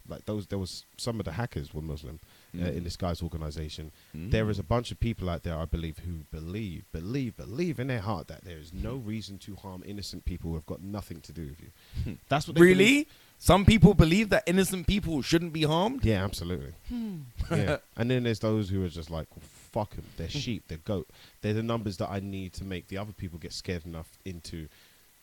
like those. There was some of the hackers were Muslim in this guy's organization. There is a bunch of people out there, I believe, who believe in their heart that there is no reason to harm innocent people who have got nothing to do with you. That's what they Really? believe. Some people believe that innocent people shouldn't be harmed. Yeah, absolutely. Yeah. And then there's those who are just like, well, fuck them. They're sheep. They're goat. They're the numbers that I need to make the other people get scared enough into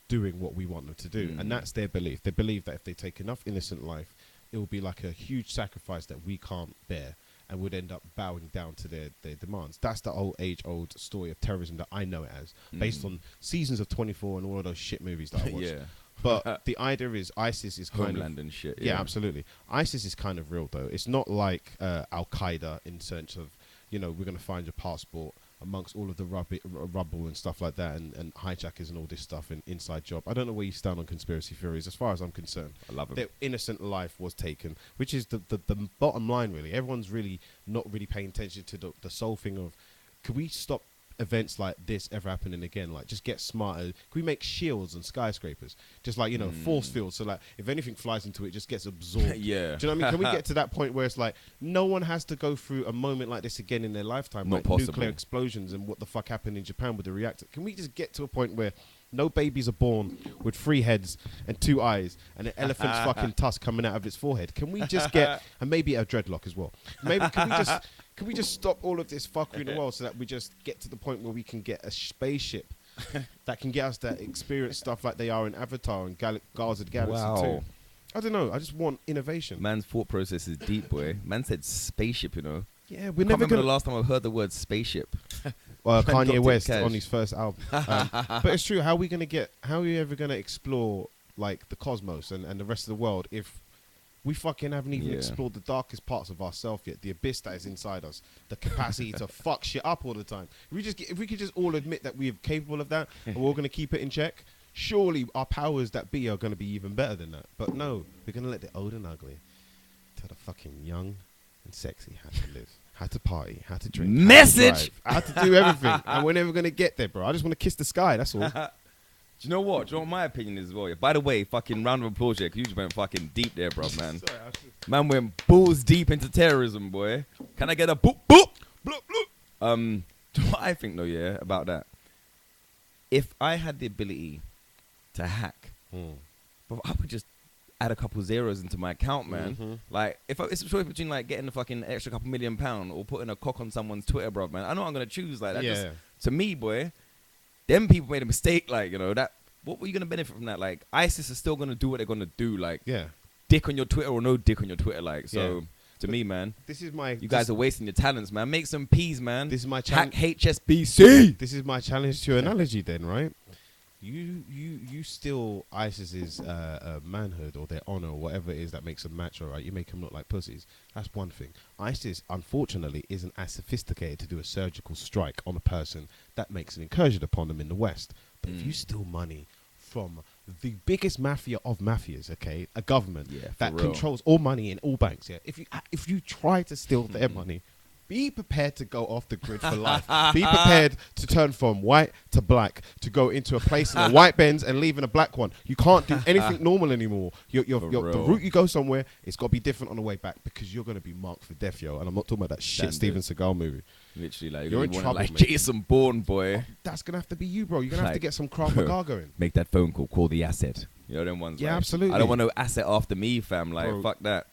doing what we want them to do. And that's their belief. They believe that if they take enough innocent life, it will be like a huge sacrifice that we can't bear and would end up bowing down to their demands. That's the old story of terrorism that I know it as, based on seasons of 24 and all of those shit movies that I watched. Yeah. But the idea is ISIS is kind Homeland of... and shit. Yeah, absolutely. ISIS is kind of real, though. It's not like Al-Qaeda in sense of, you know, we're going to find your passport amongst all of the rubble and stuff like that and hijackers and all this stuff and inside job. I don't know where you stand on conspiracy theories. As far as I'm concerned, I love them. Their innocent life was taken, which is the bottom line, really. Everyone's really not really paying attention to the sole thing of, could we stop events like this ever happening again? Like, just get smarter. Can we make shields and skyscrapers? Just like, you know, force fields. So like, if anything flies into it, just gets absorbed. Yeah. Do you know what I mean? Can we get to that point where it's like, no one has to go through a moment like this again in their lifetime? Not like possible. nuclear explosions and what the fuck happened in Japan with the reactor. Can we just get to a point where no babies are born with 3 heads and 2 eyes and an elephant's fucking tusk coming out of its forehead? Can we just get, and maybe a dreadlock as well. Maybe can we just stop all of this fuckery in the world so that we just get to the point where we can get a spaceship that can get us that experience stuff like they are in Avatar and Guardians of the Galaxy 2? I don't know. I just want innovation. Man's thought process is deep, boy. Man said spaceship, you know. Yeah, we're Can't never remember going the last time I've heard the word spaceship. Kanye Got West Cash. on his first album. But it's true. How are we ever going to explore like the cosmos and the rest of the world if we fucking haven't even explored the darkest parts of ourselves yet? The abyss that is inside us, the capacity to fuck shit up all the time. If we could just all admit that we're capable of that and we're all going to keep it in check, surely our powers that be are going to be even better than that. But no, we're going to let the old and ugly tell the fucking young and sexy how to live, how to party, how to drink, Message! how to do everything. And we're never going to get there, bro. I just want to kiss the sky, that's all. Do you know what? Do you know what my opinion is as well? Yeah. By the way, fucking round of applause, yeah, 'cause you just went fucking deep there, bro, man. Man went balls deep into terrorism, boy. Can I get a boop, boop, bloop, bloop? Do you know what I think, though, yeah, about that? If I had the ability to hack, bro, I would just add a couple zeros into my account, man. Like, if it's a choice between, like, getting a fucking extra couple £1 million or putting a cock on someone's Twitter, bro, man, I know I'm going to choose, like, that. Just, to me, boy, them people made a mistake, like, you know, that, what were you going to benefit from that? Like, ISIS is still going to do what they're going to do, like, dick on your Twitter or no dick on your Twitter, like, so, to me, man, this is my... You guys are wasting your talents, man. Make some peas, man. This is my Hack challenge. HSBC. This is my challenge to your analogy then, right? You steal ISIS's manhood or their honor or whatever it is that makes them macho, right? You make them look like pussies. That's one thing. ISIS, unfortunately, isn't as sophisticated to do a surgical strike on a person that makes an incursion upon them in the West. But if you steal money from the biggest mafia of mafias, okay, a government that controls all money in all banks, if you try to steal their money, Be prepared to go off the grid for life. Be prepared to turn from white to black, to go into a place in a white Benz and leave in a black one. You can't do anything normal anymore. The route you go somewhere, it's got to be different on the way back because you're going to be marked for death, yo. And I'm not talking about that shit Steven Seagal movie. Literally, like, you're in trouble, like mate. Jason Bourne, boy. That's going to have to be you, bro. You're going to have to get some Krav Maga going. Make that phone call. Call the asset. You know them ones. Yeah, like, absolutely. I don't want no asset after me, fam. Like, Bro, fuck that.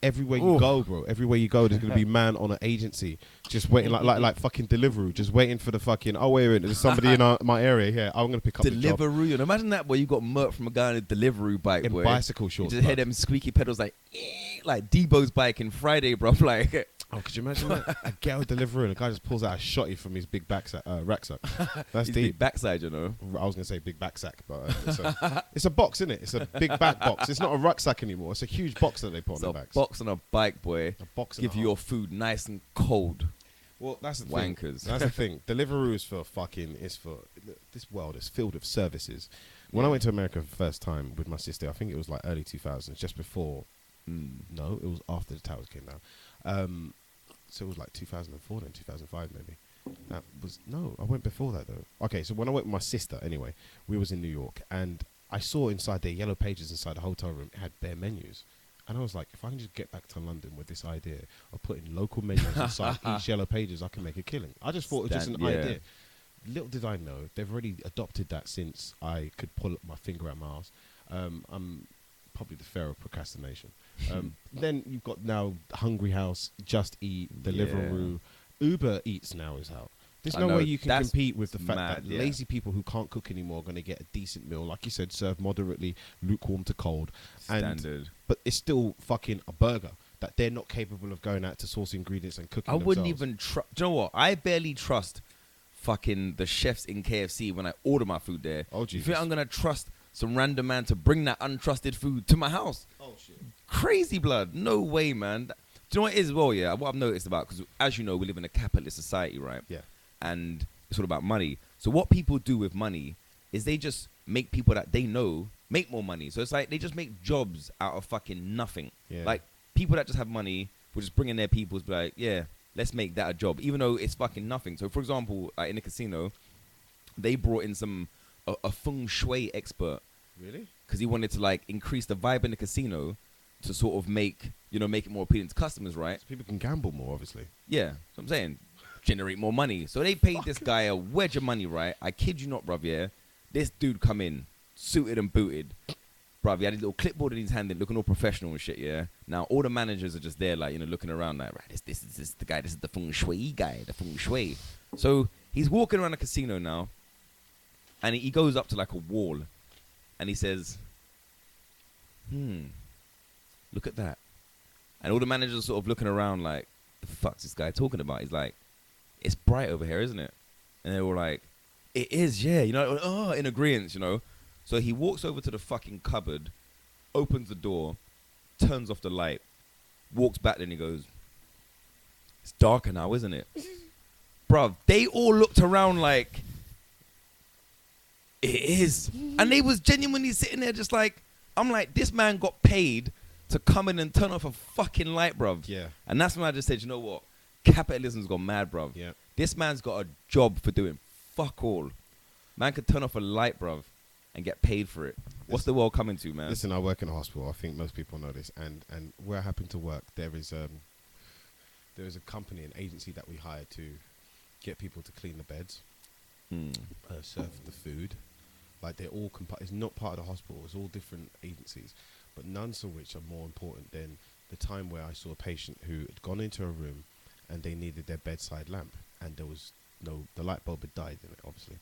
Everywhere you go, bro. Everywhere you go, there's gonna be man on an agency just waiting, like fucking Deliveroo, just waiting for the fucking. Oh wait a minute, there's somebody in my area here. I'm gonna pick up Deliveroo. You know, imagine that, boy. You got murked from a guy on a Deliveroo bike, in boy. bicycle shorts. You just hear them squeaky pedals like Debo's bike in Friday, bro. Like, oh, could you imagine that? A girl Deliveroo and a guy just pulls out a shotty from his big rucksack. That's his deep. big backside, you know. I was gonna say big backsack, but it's a box, isn't it? It's a big back box. It's not a rucksack anymore. It's a huge box that they put on the backs. A box on a bike, boy. A box. Give you your food nice and cold. Well, that's the Wankers. thing. That's the thing. Deliveroo is for fucking. It's for this world is filled with services. When I went to America for the first time with my sister, I think it was like early 2000s, just before. No, it was after the towers came down. So it was like 2004, then 2005 maybe. That was I went before that though. Okay, so when I went with my sister, anyway, we was in New York, and I saw inside their yellow pages inside the hotel room, it had bare menus. And I was like, if I can just get back to London with this idea of putting local menus inside each yellow pages, I can make a killing. I just thought it was just an idea. Little did I know, they've already adopted that since I could pull my finger out my ass. I'm probably the pharaoh of procrastination. Then you've got now Hungry House, Just Eat, Deliveroo. Uber Eats now is out. There's no way you can compete with the fact that lazy people who can't cook anymore are going to get a decent meal, like you said, served moderately, lukewarm to cold. Standard. But it's still fucking a burger that they're not capable of going out to source ingredients and cooking themselves. Wouldn't even trust. Do you know what? I barely trust fucking the chefs in KFC when I order my food there. Oh, Jesus. You think I'm going to trust some random man to bring that untrusted food to my house? Oh, shit. Crazy blood. No way, man. Do you know what it is as well, yeah? What I've noticed about, because as you know, we live in a capitalist society, right? Yeah. And it's all about money. So what people do with money is they just make people that they know make more money. So it's like they just make jobs out of fucking nothing. Yeah. Like people that just have money will just bring in their people to be like, yeah, let's make that a job, even though it's fucking nothing. So for example, in a casino, they brought in a feng shui expert. Really? Because he wanted to like increase the vibe in the casino to sort of make it more appealing to customers, right? So people can gamble more, obviously. Yeah, that's what I'm saying. Generate more money. So they paid this guy a wedge of money, right? I kid you not, bruv, yeah? This dude come in, suited and booted. Bruv, he had his little clipboard in his hand, looking all professional and shit, yeah? Now, all the managers are just there, like, looking around like, right, this is the guy, this is the feng shui guy, the feng shui. So he's walking around the casino now, and he goes up to, like, a wall, and he says, look at that. And all the managers are sort of looking around like, the fuck's this guy talking about? He's like, it's bright over here, isn't it? And they were like, it is, yeah. In agreement, So he walks over to the fucking cupboard, opens the door, turns off the light, walks back, then he goes, it's darker now, isn't it? Bruv, they all looked around like, it is. And they was genuinely sitting there just like, I'm like, this man got paid to come in and turn off a fucking light, bruv. Yeah. And that's when I just said, you know what? Capitalism's gone mad, bruv. Yeah. This man's got a job for doing fuck all. Man could turn off a light, bruv, and get paid for it. What's the world coming to, man? Listen, I work in a hospital. I think most people know this. And where I happen to work, there is a company, an agency that we hire to get people to clean the beds, serve the food. Like they're all it's not part of the hospital. It's all different agencies, but none of which are more important than the time where I saw a patient who had gone into a room and they needed their bedside lamp, and there was the light bulb had died in it, obviously.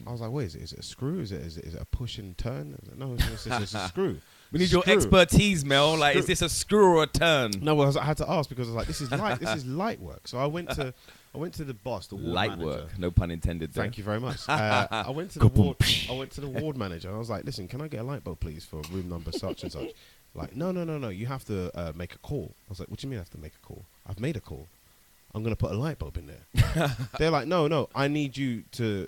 I was like, what is it? Is it a screw? Is it a push and turn? I was like, no, it's a screw. We need your expertise, Mel. Like, is this a screw or a turn? No, well, I had to ask because I was like, this is light. This is light work. So I went to the boss, the ward light manager. work, no pun intended. There. Thank you very much. I went to the ward. I went to the ward manager and I was like, listen, can I get a light bulb, please, for room number such and such? Like, no. You have to make a call. I was like, what do you mean I have to make a call? I've made a call. I'm going to put a light bulb in there. They're like, no, I need you to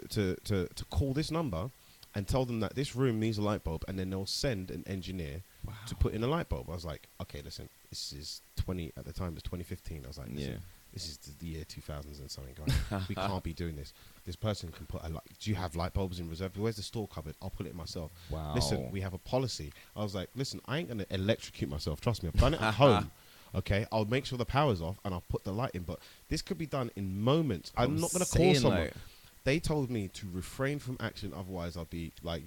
call this number and tell them that this room needs a light bulb, and then they'll send an engineer to put in a light bulb. I was like, okay, listen, this is at the time it was 2015. I was like, listen, this is the year 2000s and something, guys. We can't be doing this. This person can put do you have light bulbs in reserve? Where's the store cupboard? I'll put it myself. Wow. Listen, we have a policy. I was like, listen, I ain't going to electrocute myself. Trust me, I've done it at home. Okay, I'll make sure the power's off and I'll put the light in. But this could be done in moments. I'm not going to call someone. Like, they told me to refrain from action, otherwise I'll be like,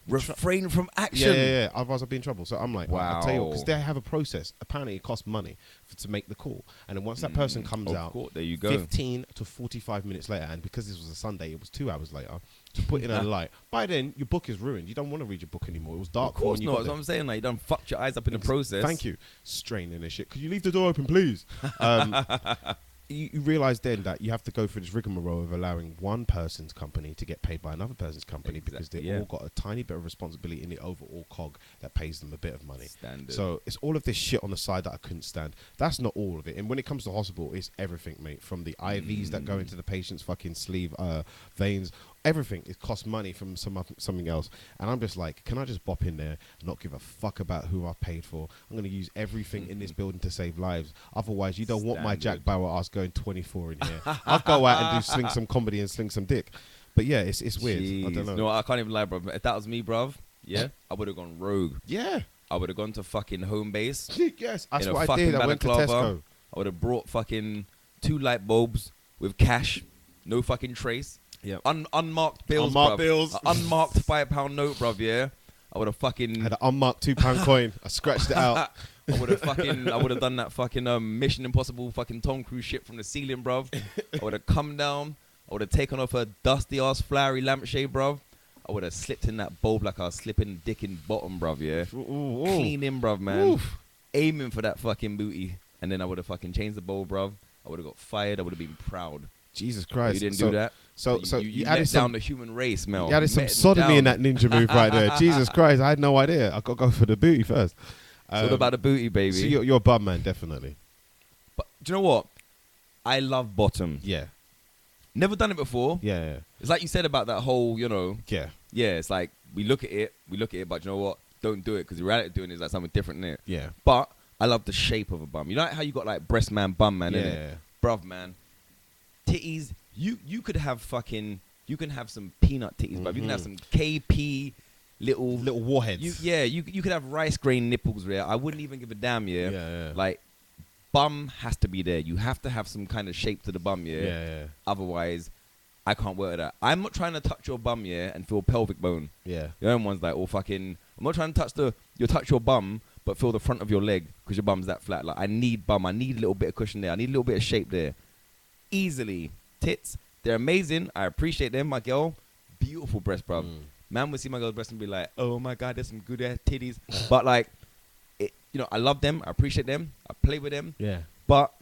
refrain from action. Yeah. Otherwise I'll be in trouble. So I'm like, wow. I'll tell you, because they have a process. Apparently it costs money to make the call. And then once that person comes out, there you go. 15 to 45 minutes later, and because this was a Sunday, it was 2 hours later, to put in a light. By then, your book is ruined. You don't want to read your book anymore. It was dark. Of course when you not. got That's there. what I'm saying. Like, you done fucked your eyes up in the process. Thank you. Straining and shit. Could you leave the door open, please? You realize then that you have to go through this rigmarole of allowing one person's company to get paid by another person's company because they all got a tiny bit of responsibility in the overall cog that pays them a bit of money. Standard. So it's all of this shit on the side that I couldn't stand. That's not all of it. And when it comes to hospital, it's everything, mate. From the IVs that go into the patient's fucking sleeve, veins, everything. It costs money from something else. And I'm just like, can I just bop in there and not give a fuck about who I've paid for? I'm going to use everything in this building to save lives. Otherwise, you don't want my Jack Bauer ass going 24 in here. I'll go out and sling some comedy and sling some dick. But yeah, it's weird. Jeez. I don't know. No, I can't even lie, bro. If that was me, bruv, I would have gone rogue. Yeah. I would have gone to fucking home base. Yes, that's in a what I fucking did. I went to balaclava. Tesco. I would have brought fucking 2 light bulbs with cash, no fucking trace. Yeah. Unmarked bills, Unmarked bruv. bills. An unmarked £5 note, bruv, yeah? I would have fucking... Had an unmarked £2 coin. I scratched it out. I would have done that fucking Mission Impossible fucking Tom Cruise shit from the ceiling, bruv. I would have come down. I would have taken off a dusty ass flowery lampshade, bruv. I would have slipped in that bulb like I was slipping dick in bottom, bruv, yeah? Ooh. Clean in, bruv, man. Oof. Aiming for that fucking booty. And then I would have fucking changed the bulb, bruv. I would have got fired. I would have been proud. Jesus Christ. You didn't do that. So you added let some down the human race, Mel. You added You some let it sodomy in down. that ninja move right there. Jesus Christ, I had no idea. I got to go for the booty first. It's all about the booty, baby. So you're a bum man, definitely. But do you know what? I love bottom. Yeah. Never done it before. Yeah. It's like you said about that whole, Yeah. Yeah, it's like we look at it, but you know what? Don't do it because the reality of doing it is like something different, innit? Yeah. But I love the shape of a bum. You know how you got like breast man, bum man, Yeah. innit? Bruv, man. Titties. You could have you can have some peanut titties, bruv. You can have some KP little warheads. You could have rice grain nipples there. I wouldn't even give a damn, yeah? Yeah. Like, bum has to be there. You have to have some kind of shape to the bum, yeah? Yeah. Otherwise, I can't work with that. I'm not trying to touch your bum, yeah, and feel pelvic bone. Yeah. The other one's like, fucking... I'm not trying to touch your bum, but feel the front of your leg because your bum's that flat. Like, I need bum. I need a little bit of cushion there. I need a little bit of shape there. Easily. Tits, they're amazing. I appreciate them. My girl, beautiful breast, bruv. Man would see my girl's breast and be like, oh my God, there's some good ass titties. But like, I love them. I appreciate them. I play with them. Yeah. But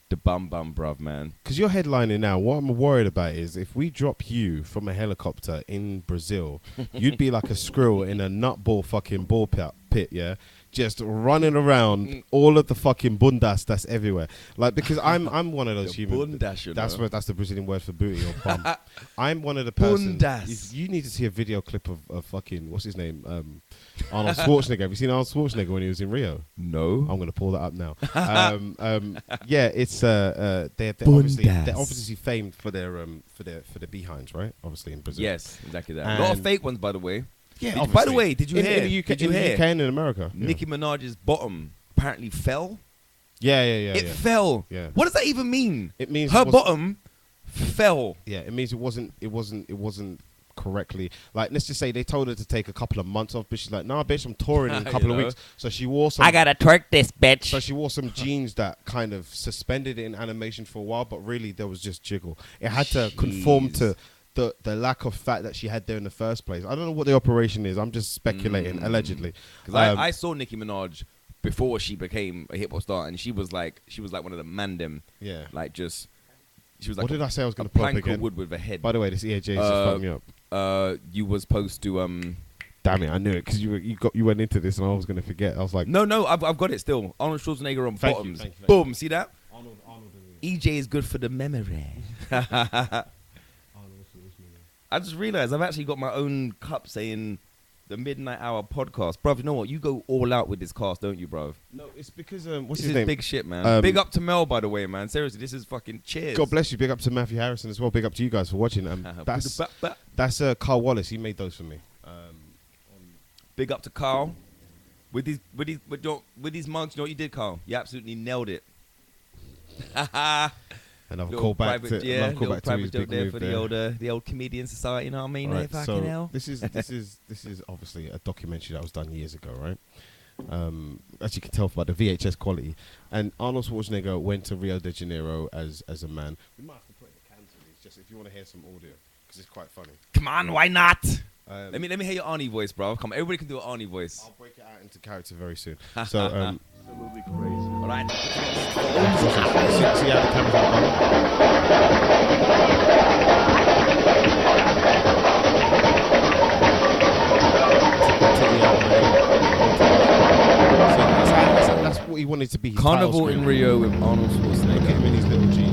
the bum, bruv, man. Because you're headlining now. What I'm worried about is if we drop you from a helicopter in Brazil, you'd be like a squirrel in a nutball fucking ball pit, yeah? Just running around all of the fucking bundas that's everywhere. Like, because I'm one of those humans. Bundas, That's the Brazilian word for booty or bum. I'm one of the persons. Bundas. You need to see a video clip of fucking, what's his name? Arnold Schwarzenegger. Have you seen Arnold Schwarzenegger when he was in Rio? No. I'm going to pull that up now. Yeah, it's they're obviously famed for their behinds, right? Obviously in Brazil. Yes, exactly that. A lot of fake ones, by the way. Yeah. By the way, did you hear? In the UK, did you in hear? the UK and in America? Yeah. Nicki Minaj's bottom apparently fell. Yeah. It fell. Yeah. What does that even mean? It means her bottom fell. Yeah, it means it wasn't correctly. Like, let's just say they told her to take a couple of months off, but she's like, nah, bitch, I'm touring in a couple of weeks. So she wore some. I gotta twerk this, bitch. So she wore some jeans that kind of suspended it in animation for a while, but really there was just jiggle. It had to conform to the lack of fat that she had there in the first place. I don't know what the operation is. I'm just speculating, allegedly. Because I saw Nicki Minaj before she became a hip hop star, and she was like one of the mandem. Yeah. Like just. She was like what did I say I was going to pull pull up up again? of wood with a head. By the way, this EAJ is just fucking me up. You were supposed to Damn it, I knew it because you went into this and I was going to forget. I was like, no, I've got it still. Arnold Schwarzenegger on bottoms. Thank you. Boom, see that? Arnold EJ is good for the memory. I just realised I've actually got my own cup saying the Midnight Hour podcast, bruv. You know what? You go all out with this cast, don't you, bruv? No, it's because what's This his is name? big shit, man. Big up to Mel, by the way, man. Seriously, this is fucking cheers. God bless you. Big up to Matthew Harrison as well. Big up to you guys for watching. That's Carl Wallace. He made those for me. Big up to Carl. With these mugs, you know what you did, Carl? You absolutely nailed it. Another call back to his big joke there move for there. the old comedian society. You know what I mean? Right, Fucking so hell. this is obviously a documentary that was done years ago, right? As you can tell by the VHS quality. And Arnold Schwarzenegger went to Rio de Janeiro as a man. We might have to put the cans in these, just if you want to hear some audio, because it's quite funny. Come on, why not? Let me hear your Arnie voice, bro. Come on, everybody can do an Arnie voice. I'll break it out into character very soon. So, Absolutely crazy. All right. see how the camera's That's what he wanted to be. Carnival in Rio with Arnold Schwarzenegger. In his little jeep.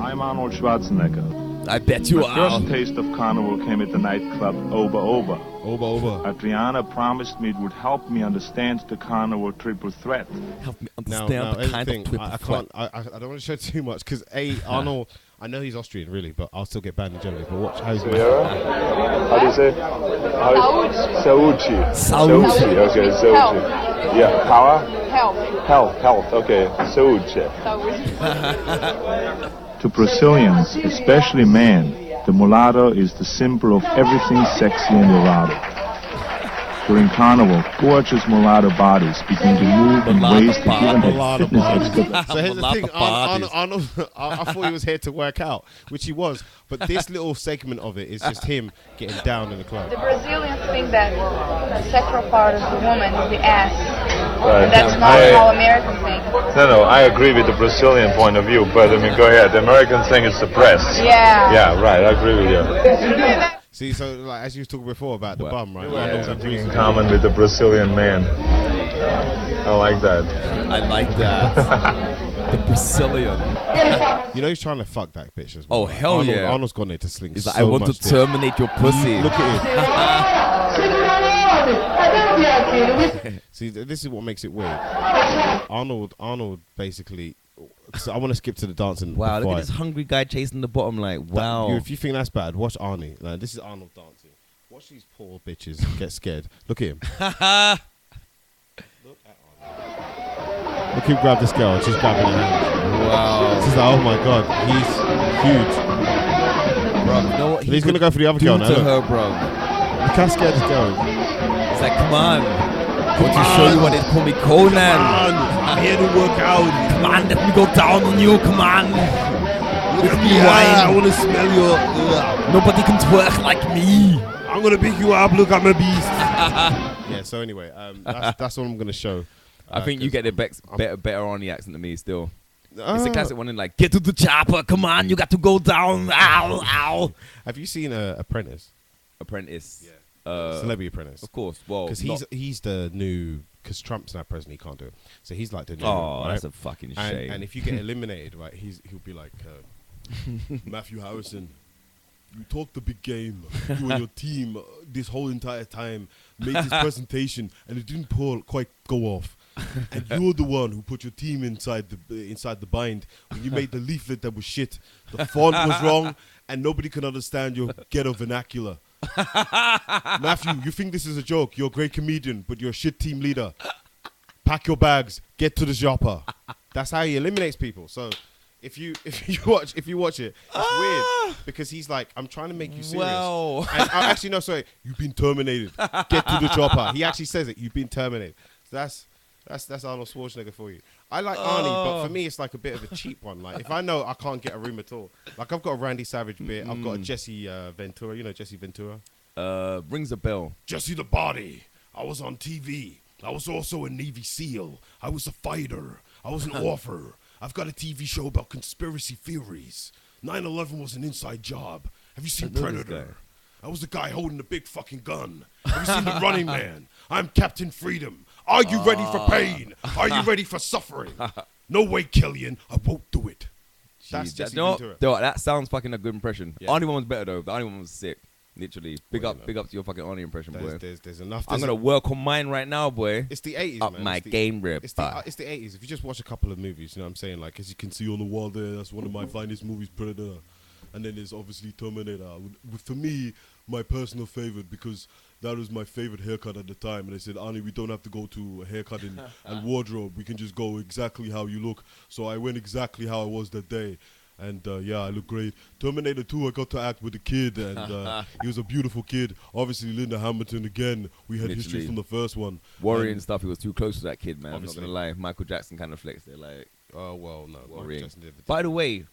I'm Arnold Schwarzenegger. I bet you My are. first taste of carnival came at the nightclub Oba. Over. Adriana promised me it would help me understand the carnival triple threat. Help me Now, understand the here's kind the of thing. I triple can't. I don't want to show too much because Arnold. I know he's Austrian, really, but I'll still get banned in Germany. But watch how he's. How do you say? Sauci. Sauci. Okay, Sauci. Yeah, power? Health. Okay, Sauci. To Brazilians, especially men, the mulatto is the symbol of everything sexy and erotic. During carnival, gorgeous mulatto bodies begin to move in ways that even a fitness expert. So here's the Mulatto thing, bodies. Arnold, I thought he was here to work out, which he was, but this little segment of it is just him getting down in the club. The Brazilians think that the sexual part of the woman is the ass. Right. And that's not how Americans think. No, I agree with the Brazilian point of view, but I mean, go ahead. The American thing is the breasts. Yeah. Yeah, right, I agree with you. See, so like as you were talking before about the What? bum, right? Yeah, something in common with the Brazilian man. I like that. I like that. The Brazilian. You know he's trying to fuck that bitch as well. Oh, hell Arnold, yeah. Arnold's gone there to sling. He's like, so I want to much dick. terminate your pussy. Look at him. See, this is what makes it weird. Arnold basically. So I want to skip to the dancing. Wow, look fight. at this hungry guy chasing the bottom. Like, wow. If you think that's bad, watch Arnie. Like, this is Arnold dancing. Watch these poor bitches get scared. Look at him. Look at Arnold. Look him grab this girl and she's grabbing her hands. Wow. She's like, oh my god, he's huge. Bro, you know what? He's gonna go for the other do girl to now. Look. her, bro. Look how scared this girl is. It's like, come on. I want to show you what they call me Conan. I'm here to work out. Come on, let me go down on you. Come on. Let me I wine. want to smell your. Nobody can twerk like me. I'm gonna pick you up. Look, I'm a beast. Yeah. So anyway, that's what I'm gonna show. I think you get the better on the accent than me still. It's Uh, a classic one in like, get to the chopper. Come on, you got to go down. Ow, ow. Have you seen Apprentice? Apprentice. Yeah. Celebrity Apprentice. Of course. Well, Because he's the new. Because Trump's now president, he can't do it. So he's like the new. oh, right? that's a fucking shame. And if you get eliminated, right, he'll be like Matthew Harrison. You talked the big game. You and your team this whole entire time made this presentation, and it didn't quite go off. And you're the one who put your team inside the bind when you made the leaflet that was shit. The font was wrong, and nobody can understand your ghetto vernacular. Matthew, you think this is a joke? You're a great comedian, but you're a shit team leader. Pack your bags, get to the shopper. That's how he eliminates people. So if you watch it, it's weird because he's like, I'm trying to make you serious. Wow. And actually, no, sorry, you've been terminated. Get to the chopper. He actually says it. You've been terminated. So that's Arnold Schwarzenegger for you. I like Arnie, but for me, it's like a bit of a cheap one. Like if I know I can't get a room at all, like I've got a Randy Savage bit. I've got a Jesse Ventura. You know Jesse Ventura. Rings a bell. Jesse the Body. I was on TV. I was also a Navy SEAL. I was a fighter. I was an author. I've got a TV show about conspiracy theories. 9/11 was an inside job. Have you seen I know this Predator? guy. I was the guy holding the big fucking gun. Have you seen The Running Man? I'm Captain Freedom. Are you ready for pain? Are you ready for suffering? No way, Killian. I won't do it. That's Jeez, Jesse you know Ventura. what? That sounds fucking a good impression. Yeah. Arnie one was better though. The Arnie one was sick. Literally. Big up to your fucking Arnie impression, boy. There's enough. I'm going to work on mine right now, boy. It's the 80s, Up man. my game, rip. It's the 80s. If you just watch a couple of movies, you know what I'm saying? Like, as you can see on the wall there, that's one of my finest movies, Predator. And then there's obviously Terminator. For me, my personal favorite, because that was my favorite haircut at the time. And I said, Arnie, we don't have to go to a haircut and wardrobe. We can just go exactly how you look. So I went exactly how I was that day. And yeah, I look great. Terminator 2, I got to act with a kid, and he was a beautiful kid. Obviously, Linda Hamilton again. We had history from the first one. Warrior and stuff. He was too close to that kid, man. Obviously. I'm not gonna lie. Michael Jackson kind of flexed it, like. Oh well, no. Warrior. Jackson did By the way,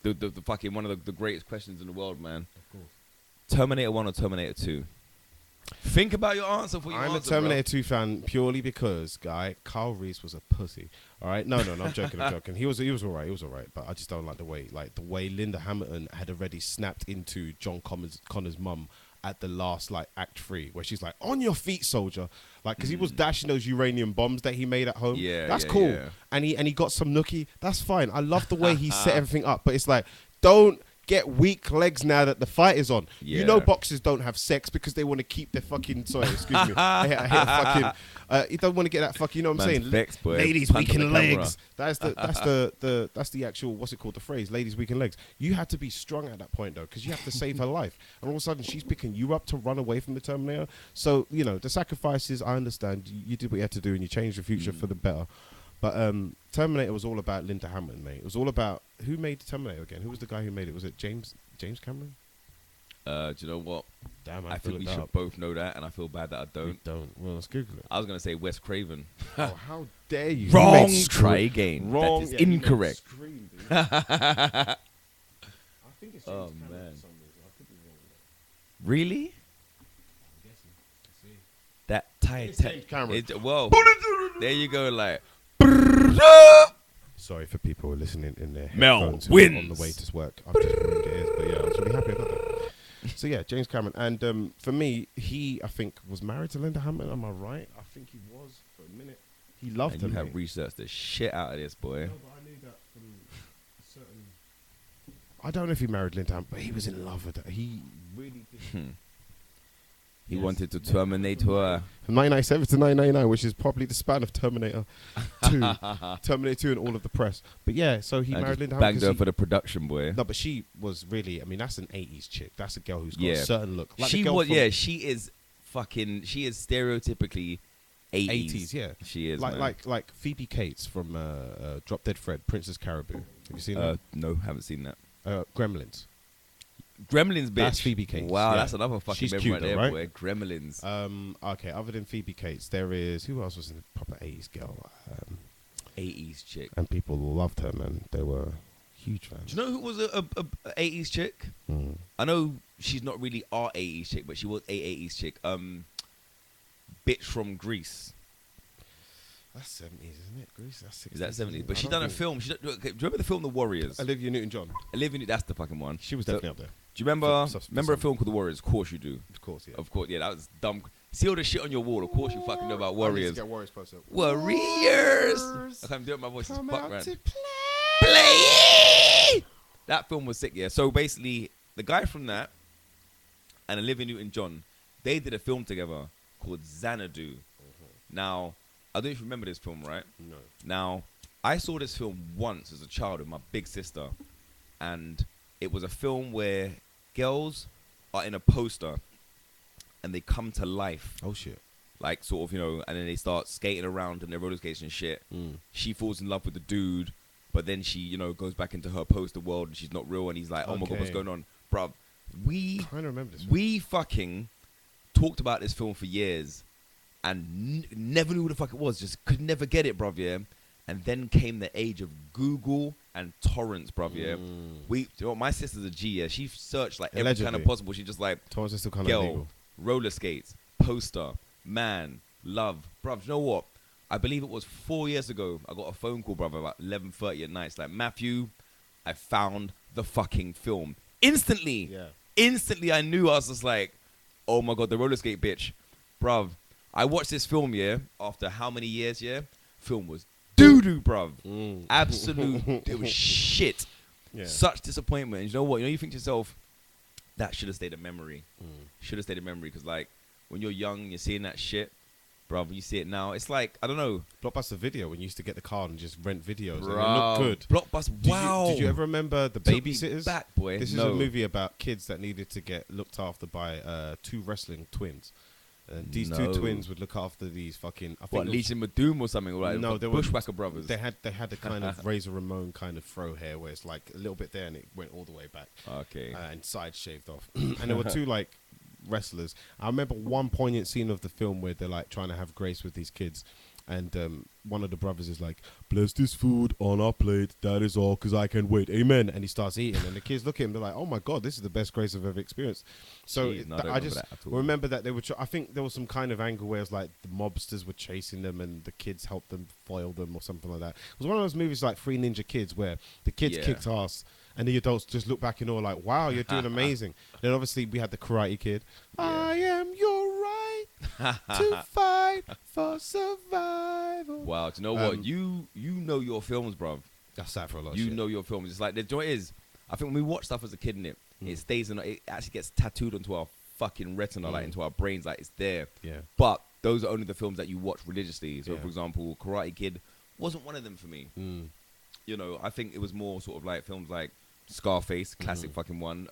the fucking one of the greatest questions in the world, man. Of course. Terminator 1 or Terminator 2? Think about your answer for your I'm answer, a Terminator 2 fan purely because, Kyle Reese was a pussy. All right, no, I'm joking, I'm joking. He was all right, but I just don't like the way Linda Hamilton had already snapped into John Connor's mum at the last act 3, where she's like, "On your feet, soldier," because he was dashing those uranium bombs that he made at home. Yeah, that's yeah, cool. yeah. And he got some nookie. That's fine. I love the way he set everything up, but it's like, don't get weak legs now that the fight is on. Yeah. You know boxers don't have sex because they want to keep their fucking... Sorry, excuse me. I hit fucking... you don't want to get that fucking... You know what I'm Man's saying? vexed, boy. Ladies, Punch weak on in the legs. That's the actual... What's it called? The phrase. Ladies, weak in legs. You had to be strong at that point, though, because you have to save her life. And all of a sudden, she's picking you up to run away from the Terminator. So, the sacrifices, I understand. You did what you had to do, and you changed the future for the better. But Terminator was all about Linda Hamilton, mate. It was all about... Who made Terminator again? Who was the guy who made it? Was it James Cameron? Do you know what? Damn, I think we should both know that, and I feel bad that I don't. We don't. Well, let's Google it. I was going to say Wes Craven. Oh, how dare you? Wrong. He made Try again. Wrong. That is Yeah, he made incorrect. Scream, dude. I think it's James Oh, Cameron man. for some reason. I could be wrong. Really? I'm guessing. Let's see. That It's James Cameron. Whoa. There you go, like. Sorry for people who are listening in their Mel headphones who are on the wins. way to work. I've just ruined it is, but yeah, I was really happy I got that. So yeah, James Cameron, and for me, he I think was married to Linda Hamilton. Am I right? I think he was for a minute. He loved And her. you have researched the shit out of this, boy. No, but I knew that from a certain. I don't know if he married Linda Hamilton, but he was in love with her. He really did. He Yes. wanted to terminate her. From 1997 to 1999, which is probably the span of Terminator 2, Terminator 2 and all of the press. But yeah, so he I married just Linda banged her Hamilton. for the production, boy. No, but she was really, I mean, that's an 80s chick. That's a girl who's got Yeah. a certain look. Like She the girl was, from yeah. She is stereotypically 80s. 80s, yeah. She is, like, man. like Phoebe Cates from Drop Dead Fred, Princess Caribou. Have you seen that? No, haven't seen that. Gremlins. Gremlins, bitch. That's Phoebe Cates, Wow, yeah. that's another fucking She's memory cute right though, there, right? boy. Gremlins. Okay, other than Phoebe Cates, there is, who else was in a proper 80s girl? 80s chick. And people loved her, man. They were huge fans. Do you know who was a 80s chick? Mm. I know she's not really our 80s chick, but she was a 80s chick. Bitch from Greece. That's 70s, isn't it? Greece, that's 60s. Is that 70s? But I she don't done a think- film. Do you remember the film The Warriors? Olivia Newton-John. Olivia, that's the fucking one. She was So- definitely up there. Do you remember? For Remember a some- film called The Warriors? Of course you do. Of course, yeah. Of course, yeah. That was dumb. See all the shit on your wall. Of course you fucking know about Warriors. Get Warriors poster. Warriors. I can't do it. My voice is Come fuck, out man. to Play. That film was sick, yeah. So basically, the guy from that and Olivia Newton-John, they did a film together called Xanadu. Now, I don't know if you remember this film, right? No. Now, I saw this film once as a child with my big sister, and it was a film where girls are in a poster and they come to life. Oh, shit. Like, sort of, you know, and then they start skating around and they're roller skates and shit. Mm. She falls in love with the dude, but then she, you know, goes back into her poster world and she's not real, and he's like, oh my God, what's Okay. going on? Bruv, we I don't remember this. we fucking talked about this film for years and never knew what the fuck it was. Just could never get it, bruv, yeah? And then came the age of Google and torrents, bruv, yeah? You know, my sister's a G, yeah? She searched like every kind Allegedly. of possible. She just like, Thomas is still kind of girl, illegal. roller skates, poster, man, love. Bruv, you know what? I believe it was 4 years ago. I got a phone call, brother, about 11:30 at night. It's like, Matthew, I found the fucking film. Instantly. Yeah. Instantly, I knew. I was just like, oh my God, the roller skate bitch. Bruv, I watched this film, yeah, after how many years, yeah? Film was doo-doo, bruv. Absolute, it was shit. Yeah. Such disappointment. And you know what? You know, you think to yourself, that should have stayed a memory. Should have stayed a memory because like when you're young, you're seeing that shit, bro. When you see it now, it's like I don't know. Blockbuster Video when you used to get the card and just rent videos Bro, and it looked good. Blockbuster, wow. Did you ever remember The Took me Babysitters? back, boy. This is No. a movie about kids that needed to get looked after by two wrestling twins. And these two twins would look after these fucking. I think What, it was- Legion Madoom or something? Or like No, they were Bushwhacker Brothers. They had a kind of Razor Ramon kind of fro hair where it's like a little bit there and it went all the way back. Okay. And sides shaved off. And there were two like wrestlers. I remember one poignant scene of the film where they're like trying to have grace with these kids. And one of the brothers is like, bless this food on our plate. That is all, because I can wait. Amen. And he starts eating. And the kids look at him. They're like, oh, my God, this is the best grace I've ever experienced. So Jeez, no, I don't I remember just that at all. remember that they were. I think there was some kind of angle where it's like the mobsters were chasing them and the kids helped them foil them or something like that. It was one of those movies like Three Ninja Kids where the kids Yeah. kicked ass. And the adults just look back in awe like, wow, you're doing amazing. Then obviously we had the Karate Kid. I am your right to fight for survival. Wow, do you know what? You know your films, bruv. That's sad for a lot of You shit. know your films. It's like the joy is, I think when we watch stuff as a kid in it, it stays in. It actually gets tattooed onto our fucking retina, like into our brains, like it's there. Yeah. But those are only the films that you watch religiously. So, Yeah. for example, Karate Kid wasn't one of them for me. You know, I think it was more sort of like films like Scarface, classic fucking one.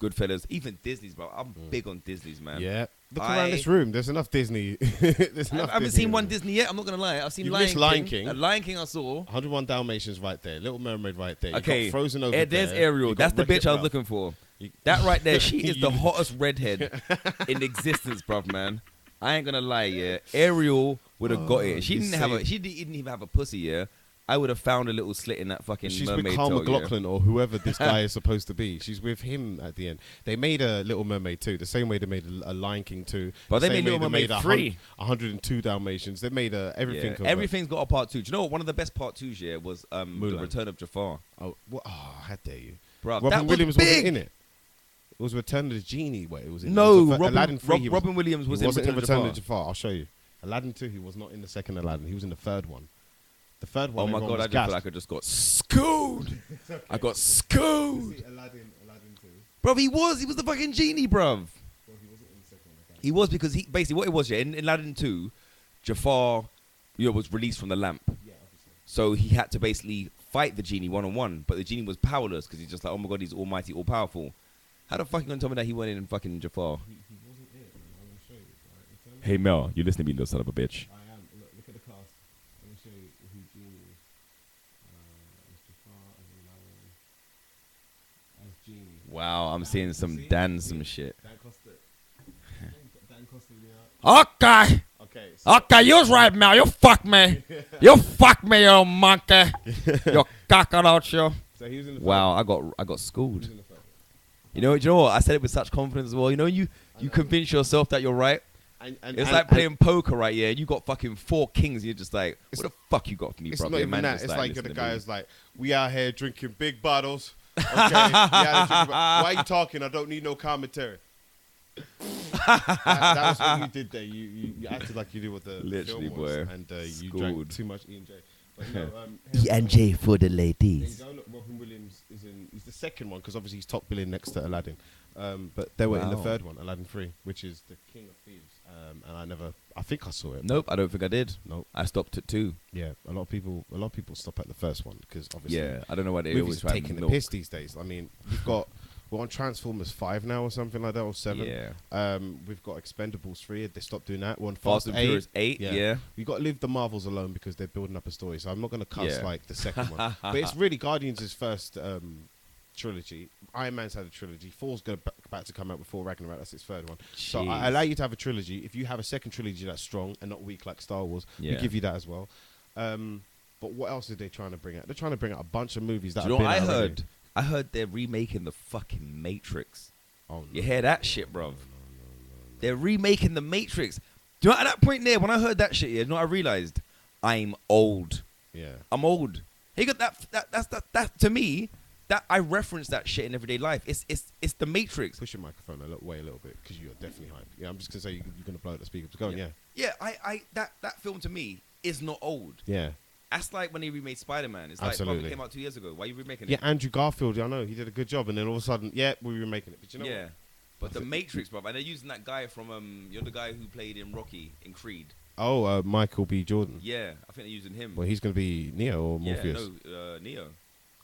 Goodfellas, even Disney's, bro. I'm big on Disney's, man. Yeah. Look around this room. There's enough Disney. There's enough I haven't Disney seen one around. Disney yet. I'm not gonna lie. I've seen You've Lion missed King. Lion King. Lion King I saw. 101 Dalmatians right there. Little Mermaid right there. You Okay, got Frozen over there. there's Ariel. You got That's the Wreck-It bitch I was Ralph. looking for. You- That right there, she is the You- hottest redhead in existence, bruv, man. I ain't gonna lie, yeah. Ariel would have got it. She you didn't have say- a. She didn't even have a pussy, yeah. I would have found a little slit in that fucking She's mermaid with Carl tail, McLaughlin or whoever this guy is supposed to be. She's with him at the end. They made a Little Mermaid 2, the same way they made a Lion King 2. But the they same made way Little Mermaid 3. 102 Dalmatians. They made everything. Yeah. of Everything's got a part 2. Do you know what? One of the best part 2s, yeah, was The Mulan. Return of Jafar. Oh, how dare you? Bruv, Robin that was Williams big. wasn't in it. It was Return of the Genie. Where it was in. No, it was Robin, 3, he was- Robin Williams was he in wasn't in Return Return of of Jafar. Jafar. I'll show you. Aladdin 2, he was not in the second Aladdin. He was in the third one. The third one. Oh my everyone god, was I just gassed. feel like I just got schooled. I got schooled. Aladdin 2. Bruv, he was the fucking genie, bruv. He was because he basically what it was, yeah, in Aladdin 2, Jafar, was released from the lamp. So he had to basically fight the genie one-on-one, but the genie was powerless because he's just like, oh my god, he's almighty, all-powerful. How the fuck you gonna tell me that he went in and fucking Jafar? Hey Mel, you listen to me, little son of a bitch. I am. Look at the cast. Let me show you who Genie is. Jafar as Genie. Wow, I'm seeing some some shit. Dan Costa. Dan Costa. Okay. Okay. Okay, you was right, Mel. You fuck me. You fuck me, you monkey. You cockroach, you. So he was in the Wow, I got schooled. You know what? I said it with such confidence as well. You know, you convince yourself that you're right. It's like playing poker, right? Yeah, you got fucking 4 kings. You're just like, what the fuck you got for me, It's bro? not Your even man that. just It's like the listening to guy me. is like, we out here drinking big bottles. Okay. Why are you talking? I don't need no commentary. that was what you did there. You acted like you did what the Literally, film was, boy. and you Schooled. drank too much E&J. But no, E&J for the there you ladies. go. Look, Robin Williams is in. He's the second one because obviously he's top billing next to Aladdin. But they were in the Wow. third one, Aladdin 3, which is the King of Thieves. And I think I saw it. Nope, I don't think I did. Nope. I stopped at 2. Yeah, a lot of people stop at the first one because obviously Yeah, I don't know why they movies always are try taking to the milk. piss these days. I mean, we're on Transformers 5 now or something like that, or 7. Yeah. We've got Expendables 3. They stopped doing that. We're on Fast and Furious 8, Yeah. yeah. You got to leave the Marvels alone because they're building up a story. So I'm not going to cuss Yeah. like the second one. But it's really Guardians' first trilogy. Iron Man's had a trilogy. Thor's about to come out before Ragnarok. That's its third one. So I Jeez. allow you to have a trilogy. If you have a second trilogy that's strong and not weak like Star Wars, we Yeah. give you that as well. But what else are they trying to bring out? They're trying to bring out a bunch of movies that Do you have know been what I out already. heard? I heard they're remaking the fucking Matrix. Oh, no. You hear that shit, bro? They're remaking the Matrix. Do you know at that point there when I heard that shit? Yeah, you know what I realized? I'm old. Yeah. I'm old. He got that to me. That I reference that shit in everyday life. It's the Matrix. Push your microphone a little bit because you're definitely hype. Yeah, I'm just gonna say you're gonna blow out the speakers. Go on, yeah. Yeah, that film to me is not old. Yeah. That's like when he remade Spider-Man. It's like, Absolutely. bro, it came out 2 years ago. Why are you remaking Yeah, it? Andrew Garfield, I know, he did a good job. And then all of a sudden, yeah, we were making it. But you know Yeah. what? But The Matrix, bro, and they're using that guy from, you're the guy who played in Rocky, in Creed. Oh, Michael B. Jordan. Yeah, I think they're using him. Well, he's going to be Neo or Morpheus. Yeah, no, Neo.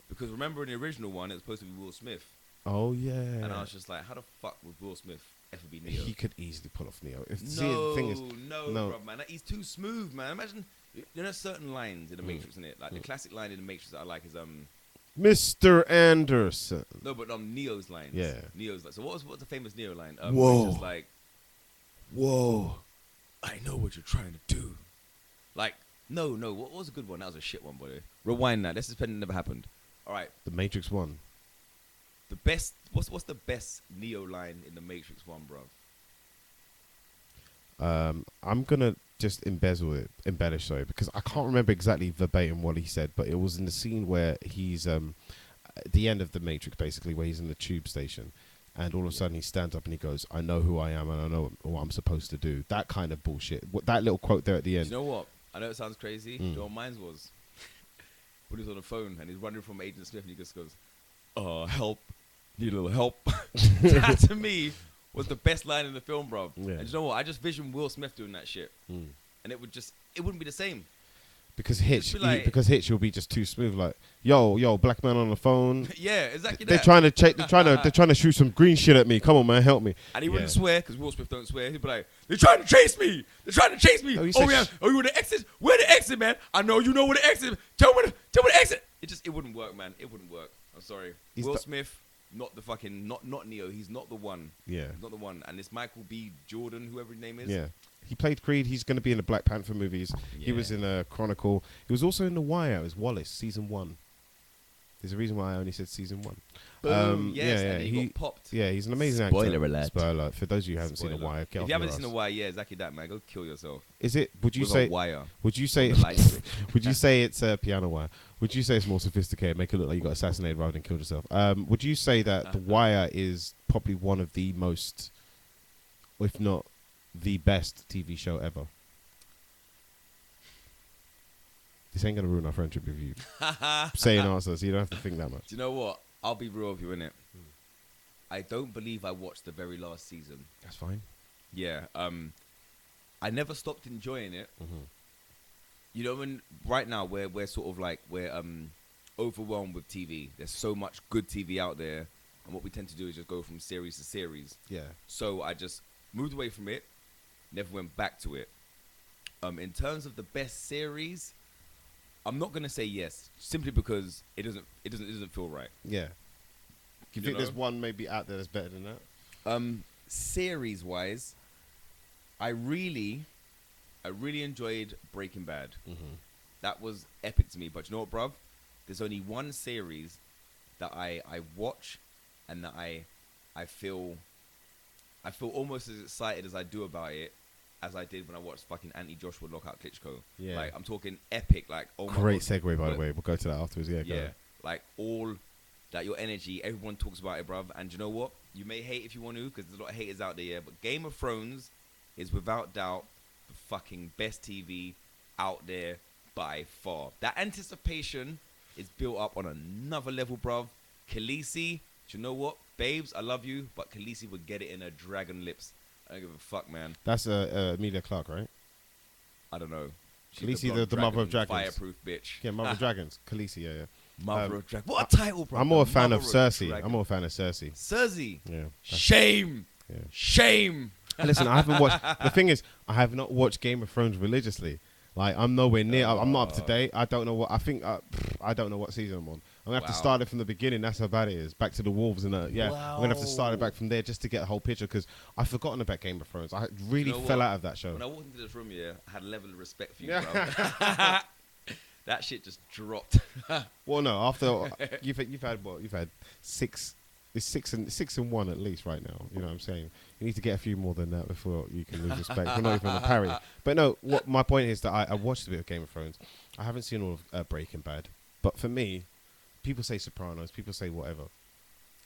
Because remember in the original one, it was supposed to be Will Smith. Oh, yeah. And I was just like, how the fuck would Will Smith ever be Neo? He could easily pull off Neo. No, the thing is, no, bro, man. He's too smooth, man. Imagine, you know, certain lines in The Matrix, in it. Like the classic line in The Matrix that I like is Mr. Anderson. no, but Neo's lines. Yeah. Neo's like. So what's the famous Neo line? Whoa. It's just like, Whoa. I know what you're trying to do. Like, no. What was a good one? That was a shit one, boy. Rewind that. Let's just pretend it never happened. All right. The Matrix 1. The best. What's the best Neo line in The Matrix 1, bro? I'm going to just embellish, sorry, because I can't remember exactly verbatim what he said, but it was in the scene where he's at the end of The Matrix, basically, where he's in the tube station. And all of a sudden he stands up and he goes, I know who I am and I know what I'm supposed to do. That kind of bullshit. That little quote there at the end. Do you know what? I know it sounds crazy. Do you know what mine was? When he was on the phone and he's running from Agent Smith and he just goes, help. Need a little help. That to me was the best line in the film, bro. Yeah. And you know what? I just visioned Will Smith doing that shit. And it wouldn't be the same. Because Hitch, Just be like- Hitch will be just too smooth. Like, yo, black man on the phone. Yeah, exactly They're that. trying to shoot some green shit at me. Come on, man, help me. And he wouldn't swear because Will Smith don't swear. He'd be like, "They're trying to chase me. They're trying to chase me. Oh, you Oh said yeah. sh- Oh, you want the exit? Where the exit, man? I know you know where the exit. Tell me the exit." It wouldn't work, man. It wouldn't work. I'm sorry. He's Will the- Smith, not the fucking not Neo. He's not the one. Yeah. He's not the one. And this Michael B. Jordan, whoever his name is. Yeah. He played Creed. He's going to be in the Black Panther movies. He was in Chronicle. He was also in The Wire. It was Wallace, season 1. There's a reason why I only said season 1. Boom. Yes, and he got popped. Yeah, he's an amazing actor. Spoiler alert. Spoiler alert. For those of you who haven't seen The Spoiler. Wire, get If off you haven't your seen The ass. Wire, yeah, exactly that, man. Go kill yourself. Is it? Would you With say? a wire. Would you say? On the lights. Would you say it's a piano wire? Would you say it's more sophisticated, make it look like you got assassinated rather than killed yourself? Would you say that The Wire is probably one of the most, if not the best TV show ever? This ain't gonna ruin our friendship with you. Saying answers, you don't have to think that much. Do you know what? I'll be real with you, innit? I don't believe I watched the very last season. That's fine. Yeah. I never stopped enjoying it. You know, when right now we're sort of like we're overwhelmed with TV. There's so much good TV out there, and what we tend to do is just go from series to series. Yeah. So I just moved away from it, never went back to it. In terms of the best series, I'm not gonna say yes, simply because it doesn't feel right. Yeah. Do you think there's one maybe out there that's better than that? Series wise, I really enjoyed Breaking Bad. That was epic to me. But you know what, bruv? There's only one series that I watch and that I feel almost as excited as I do about it as I did when I watched fucking Anthony Joshua knock out Klitschko. Yeah. Like, I'm talking epic. Like, oh my Great God. segue, by the way. We'll go to that afterwards. Yeah. Go Yeah, ahead. like all that, your energy, everyone talks about it, bruv. And you know what? You may hate if you want to, because there's a lot of haters out there, yeah, but Game of Thrones is without doubt the fucking best TV out there by far. That anticipation is built up on another level, bruv. Khaleesi, do you know what? Babes, I love you, but Khaleesi would get it in her dragon lips. I don't give a fuck, man. That's Emilia Clarke, right? I don't know. Khaleesi, blonde the mother of dragons. Fireproof bitch. Yeah, Mother of Dragons. Khaleesi, yeah. Mother of dragons. What a title, bro. I'm more a fan of Mother Cersei. Dragon. I'm more a fan of Cersei. Cersei. Yeah. Shame. Yeah. Shame. Listen, I haven't watched. The thing is, I have not watched Game of Thrones religiously. Like, I'm nowhere near. I'm not up to date. I don't know what. I think. I don't know what season I'm on. I'm gonna have to start it from the beginning. That's how bad it is. Back to the wolves and yeah. I'm gonna have to start it back from there just to get the whole picture because I've forgotten about Game of Thrones. I really You know fell what? out of that show. When I walked into this room, yeah, I had a level of respect for you, Yeah. bro. That shit just dropped. Well, no. After you've had what? You've had six. It's 6-1 at least right now. You know what I'm saying? You need to get a few more than that before you can lose respect. We're not even on a parry. But no, what my point is that I watched a bit of Game of Thrones. I haven't seen all of Breaking Bad. But for me, people say Sopranos, people say whatever.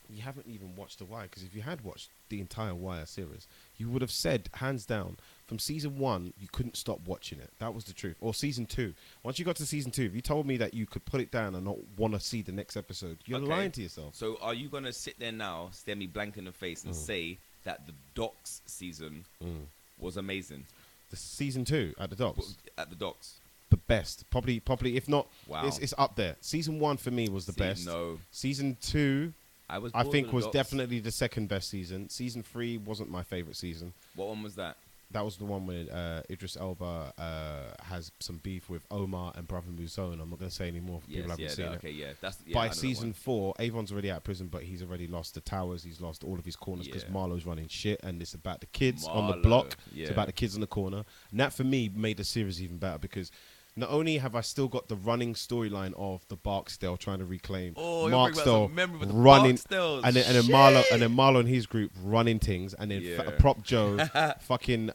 You haven't even watched The Wire, because if you had watched the entire Wire series, you would have said, hands down, from season 1, you couldn't stop watching it. That was the truth. Or season 2. Once you got to season 2, if you told me that you could put it down and not want to see the next episode, you're lying to yourself. So are you going to sit there now, stare me blank in the face, and say that the Docks season was amazing? The season 2 at the Docks? At the Docks. The best. Probably, if not, wow. It's up there. Season 1 for me was the best. No. Season 2... I think was Docks. definitely the second best season. Season 3 wasn't my favorite season. What one was that? That was the one where Idris Elba has some beef with Omar and Brother Muzone. I'm not going to say any more for people who haven't seen it. Okay, yeah. By season 4, Avon's already out of prison, but he's already lost the towers. He's lost all of his corners because Marlo's running shit, and it's about the kids on the block. Yeah. It's about the kids on the corner. And that, for me, made the series even better because not only have I still got the running storyline of the Barksdale trying to reclaim Marksdale running, and then Marlo and his group running things, and then Prop Joe, fucking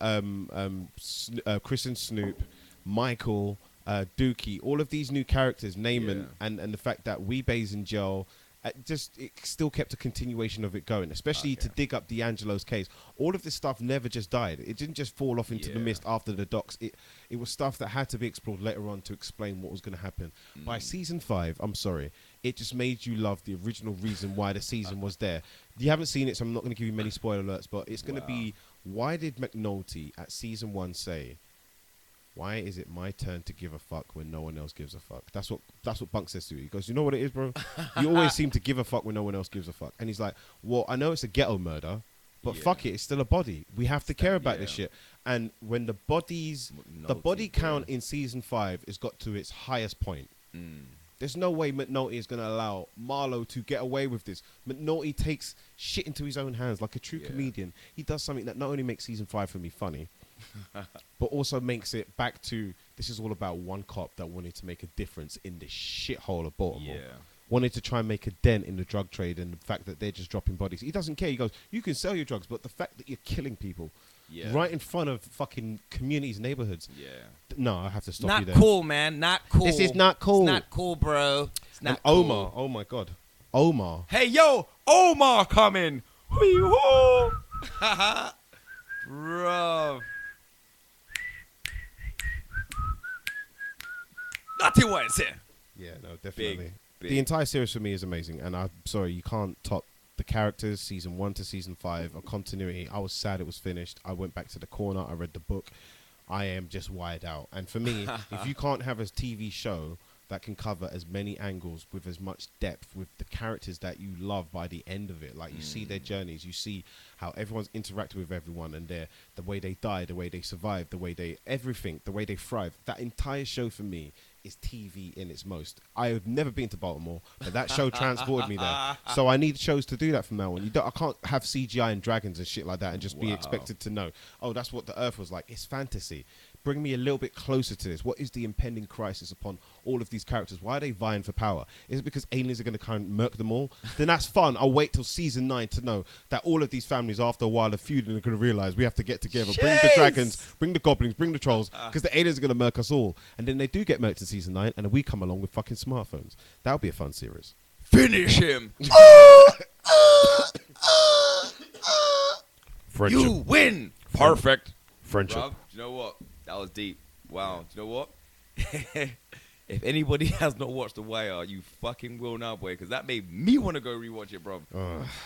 Chris and Snoop, Michael, Dookie, all of these new characters, Naaman, and the fact that Weebay's in jail. It still kept a continuation of it going, especially to dig up D'Angelo's case. All of this stuff never just died. It didn't just fall off into the mist after the Docks. It was stuff that had to be explored later on to explain what was going to happen. By season 5, I'm sorry, it just made you love the original reason why the season was there. You haven't seen it, so I'm not going to give you many spoiler alerts, but it's going to be, why did McNulty at season 1 say, why is it my turn to give a fuck when no one else gives a fuck? That's what Bunk says to you. He goes, you know what it is, bro? You always seem to give a fuck when no one else gives a fuck. And he's like, well, I know it's a ghetto murder, but fuck it, it's still a body. We have to care about this shit. And when the body count in season 5 has got to its highest point, there's no way McNulty is going to allow Marlo to get away with this. McNulty takes shit into his own hands like a true comedian. He does something that not only makes season 5 for me funny, but also makes it back to, this is all about one cop that wanted to make a difference in this shithole of Baltimore. Wanted to try and make a dent in the drug trade and the fact that they're just dropping bodies. He doesn't care. He goes, you can sell your drugs, but the fact that you're killing people right in front of fucking communities, neighborhoods. No, I have to stop you there. Not cool, man. Not cool. This is not cool. It's not cool, bro. It's not cool. Omar. Oh my God. Omar. Hey, yo, Omar coming. Bro. Naughty ones here. Yeah, no, definitely. Big. The entire series for me is amazing, and I'm sorry, you can't top the characters, season 1 to season 5, a continuity. I was sad it was finished. I went back to the corner. I read the book. I am just wired out. And for me, if you can't have a TV show that can cover as many angles with as much depth with the characters that you love by the end of it, like you see their journeys, you see how everyone's interacted with everyone and the way they die, the way they survive, the way they thrive. That entire show for me is TV in its most. I have never been to Baltimore, but that show transported me there. So I need shows to do that from now on. I can't have CGI and dragons and shit like that and just be expected to know, oh, that's what the Earth was like. It's fantasy. Bring me a little bit closer to this. What is the impending crisis upon all of these characters? Why are they vying for power? Is it because aliens are going to kind of murk them all? Then that's fun. I'll wait till season 9 to know that all of these families, after a while of feuding, are going to realize we have to get together. Bring the dragons, bring the goblins, bring the trolls, because the aliens are going to murk us all. And then they do get murked in season 9, and then we come along with fucking smartphones. That'll be a fun series. Finish him. Friendship. You win. Perfect. Friendship. Rob, do you know what? That was deep. Wow. Do you know what? If anybody has not watched The Wire, you fucking will now, boy, because that made me want to go rewatch it, bro.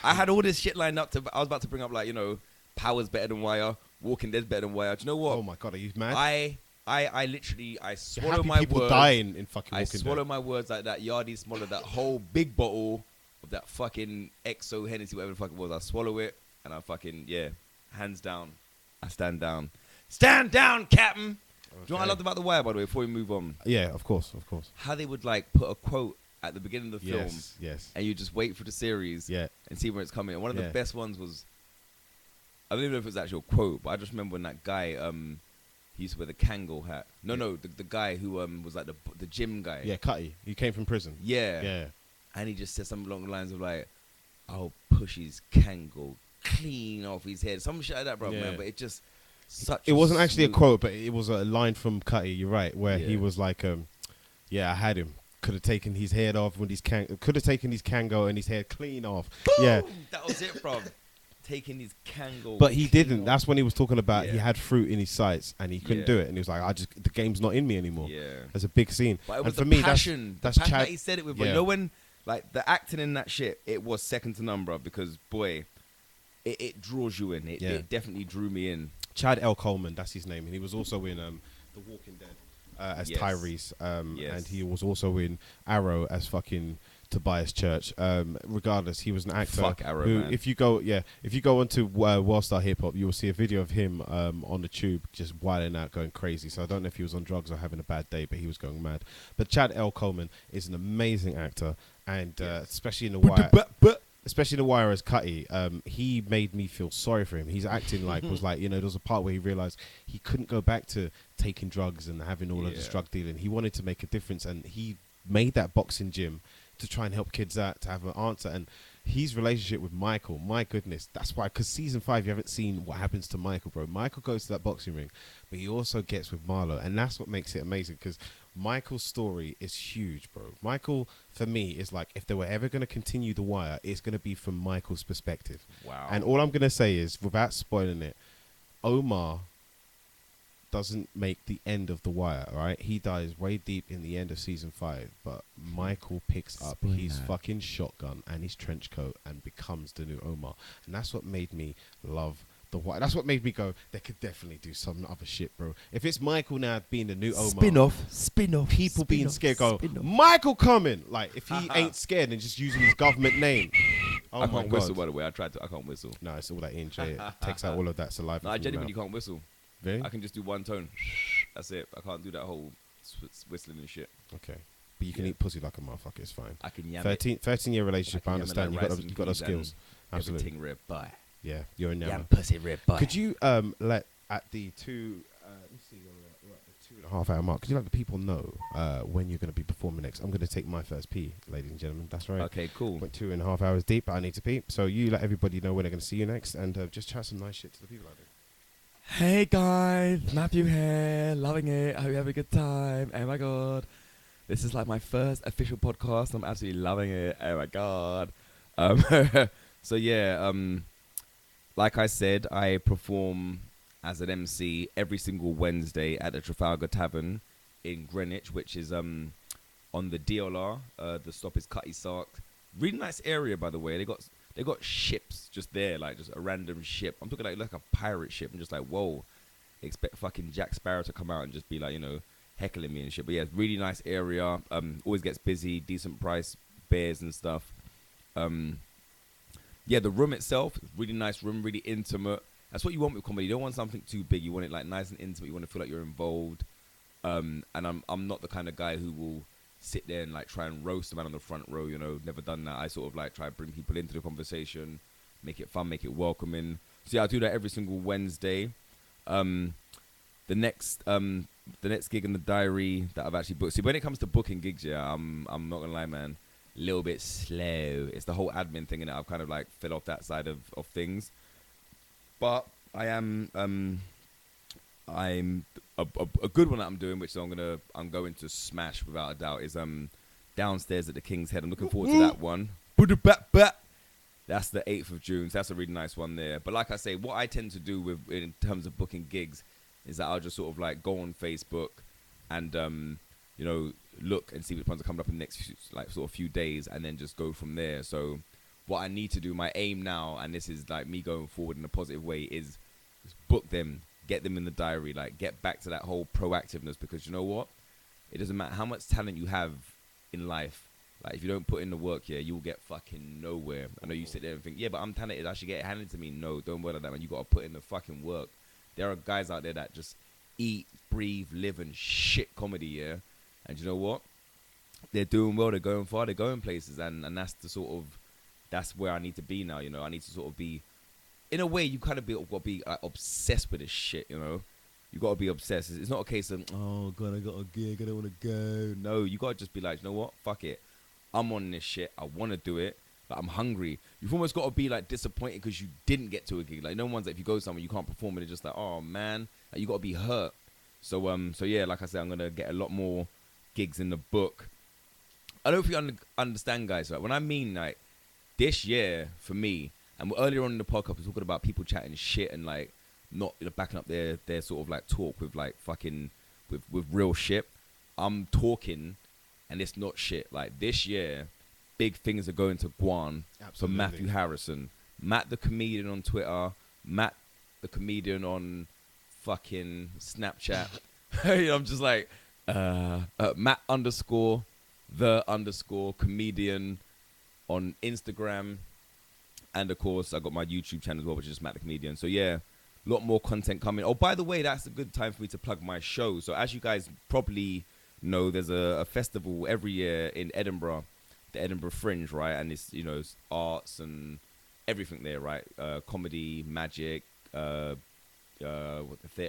I had all this shit lined up. I was about to bring up, like, you know, Power's better than Wire, Walking Dead's better than Wire. Do you know what? Oh my God, are you mad? I literally swallow happy my people words. dying in fucking I Walking swallow Dead. my words like that. Yardie swallowed that whole big bottle of that fucking XO Hennessy, whatever the fuck it was. I swallow it, and I fucking, hands down. I stand down. Stand down, Captain. Okay. Do you know what I loved about The Wire, by the way, before we move on? Yeah, of course. How they would, like, put a quote at the beginning of the film. Yes. And you just wait for the series and see where it's coming. And one of the best ones was, I don't even know if it was actually a quote, but I just remember when that guy, he used to wear the Kangol hat. No, the guy who was like the gym guy. Yeah, Cutty. He came from prison. Yeah. And he just said something along the lines of, like, I'll push his Kangol clean off his head. Some shit like that, bro, man. But it just... It wasn't actually a quote, but it was a line from Cutty, you're right, where he was like, I had him. Could have taken his head off when could have taken his Kango and his hair clean off. Yeah, That was it, bro. Taking his Kango. but he clean didn't. off. That's when he was talking about he Yeah. had fruit in his sights and he couldn't Yeah. do it. And he was like, the game's not in me anymore. Yeah. That's a big scene. But it and was for the me, passion. that's the passion Chad. that he said it with. But Yeah. you know when, like, the acting in that shit, it was second to none, bro. Because, boy, it draws you in. It definitely drew me in. Chad L. Coleman, that's his name. And he was also in The Walking Dead as Yes. Tyrese. Yes. And he was also in Arrow as fucking Tobias Church. Regardless, he was an actor. Fuck Arrow, who, man. if you go onto Worldstar Hip Hop, you will see a video of him on the tube just wilding out, going crazy. So I don't know if he was on drugs or having a bad day, but he was going mad. But Chad L. Coleman is an amazing actor, and especially in The Wire. Especially in The Wire as Cutty, he made me feel sorry for him. He's acting was like, there was a part where he realized he couldn't go back to taking drugs and having all of this drug dealing. He wanted to make a difference, and he made that boxing gym to try and help kids out, to have an answer. And his relationship with Michael, my goodness, that's why, because season 5, you haven't seen what happens to Michael, bro. Michael goes to that boxing ring, but he also gets with Marlo, and that's what makes it amazing, because Michael's story is huge, bro. Michael, for me, is like, if they were ever going to continue The Wire, it's going to be from Michael's perspective. Wow. And all I'm going to say is, without spoiling it, Omar doesn't make the end of The Wire, right? He dies way deep in the end of season 5, but Michael picks up his fucking shotgun and his trench coat and becomes the new Omar. And that's what made me love The Wire. That's what made me go, they could definitely do some other shit, bro. If it's Michael now being the new Omar, Spin-off. people being scared, go, Michael coming! Like, if he ain't scared and just using his government name. Oh I my can't God. whistle, by the way. I can't whistle. No, it's all that in J. It takes out all of that saliva. No, I from your genuinely mouth. can't whistle. Really? I can just do one tone. That's it. I can't do that whole whistling and shit. Okay. But you can eat pussy like a motherfucker, it's fine. I can yam 13-year relationship, I yam it understand. like You got those skills. Absolutely. Everything red by. Yeah, you're a Yam yammer. pussy red by. Could you let at the 2.5 hour mark, could you let the people know when you're going to be performing next? I'm going to take my first pee, ladies and gentlemen. That's right. Okay, cool. Went 2.5 hours deep, but I need to pee. So you let everybody know when they're going to see you next, and just chat some nice shit to the people out there. Hey guys, Matthew here, loving it. I hope you have a good time. Oh my god, this is like my first official podcast. I'm absolutely loving it. Oh my god. So yeah, like I said, I perform as an MC every single Wednesday at the Trafalgar Tavern in Greenwich, which is on the DLR. The stop is Cutty Sark. Really nice area, by the way. They got ships just there, like just a random ship. I'm talking like a pirate ship. I'm just like, whoa. Expect fucking Jack Sparrow to come out and just be like, heckling me and shit. But yeah, it's really nice area. Always gets busy, decent price, beers and stuff. Yeah, the room itself, really nice room, really intimate. That's what you want with comedy. You don't want something too big. You want it like nice and intimate. You want to feel like you're involved. And I'm not the kind of guy who will sit there and like try and roast a man on the front row, never done that. I sort of like try to bring people into the conversation, make it fun, make it welcoming. So yeah, I do that every single Wednesday. The next gig in the diary that I've actually booked. See, when it comes to booking gigs, yeah, I'm not gonna lie, man, a little bit slow. It's the whole admin thing, and I've kind of like fell off that side of things. But I'm a good one that I'm doing, which I'm going to smash without a doubt, is downstairs at the King's Head. I'm looking forward to that one. That's the 8th of June. So that's a really nice one there. But like I say, what I tend to do in terms of booking gigs is that I'll just sort of like go on Facebook and look and see which ones are coming up in the next few days, and then just go from there. So what I need to do, my aim now, and this is like me going forward in a positive way, is book them, get them in the diary, like get back to that whole proactiveness, because you know what? It doesn't matter how much talent you have in life. Like if you don't put in the work here, you'll get fucking nowhere. I know you sit there and think, yeah, but I'm talented, I should get it handed to me. No, don't worry like that, man. You got to put in the fucking work. There are guys out there that just eat, breathe, live, and shit comedy, yeah? And you know what? They're doing well, they're going far, they're going places, and that's that's where I need to be now, I need to sort of be, in a way, you kind of got to be like, obsessed with this shit, You got to be obsessed. It's not a case of, oh, God, I got a gig, I don't want to go. No, you got to just be like, you know what? Fuck it. I'm on this shit. I want to do it. Like, I'm hungry. You've almost got to be like disappointed because you didn't get to a gig. Like no one's like, if you go somewhere, you can't perform, and it's just like, oh, man. Like, you got to be hurt. So yeah, like I said, I'm going to get a lot more gigs in the book. I don't know if you understand, guys. Right? When I mean like this year for me, and earlier on in the podcast, we're talking about people chatting shit and like not backing up their sort of like talk with like fucking with real shit. I'm talking, and it's not shit. Like this year, big things are going to Guan for Matthew Harrison, Matt the comedian on Twitter, Matt the comedian on fucking Snapchat. I'm just like Matt _ comedian on Instagram, and of course I got my YouTube channel as well, which is just Matt the comedian. So yeah, a lot more content coming. Oh, by the way, that's a good time for me to plug my show. So as you guys probably know, there's a festival every year in Edinburgh, the Edinburgh Fringe, right? And it's it's arts and everything there, right? Comedy, magic, theatre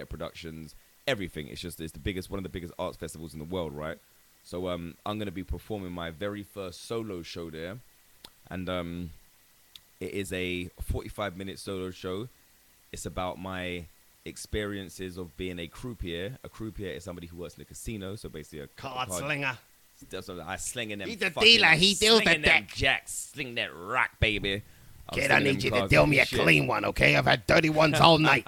productions, everything. It's one of the biggest arts festivals in the world, right? So I'm gonna be performing my very first solo show there, and it is a 45-minute solo show. It's about my experiences of being a croupier. A croupier is somebody who works in a casino, so basically a Card slinger. I slinging them. He's a dealer. He deals the deck. Jacks, sling that rock, baby. Kid, I need you to deal me a clean one, okay? I've had dirty ones all night.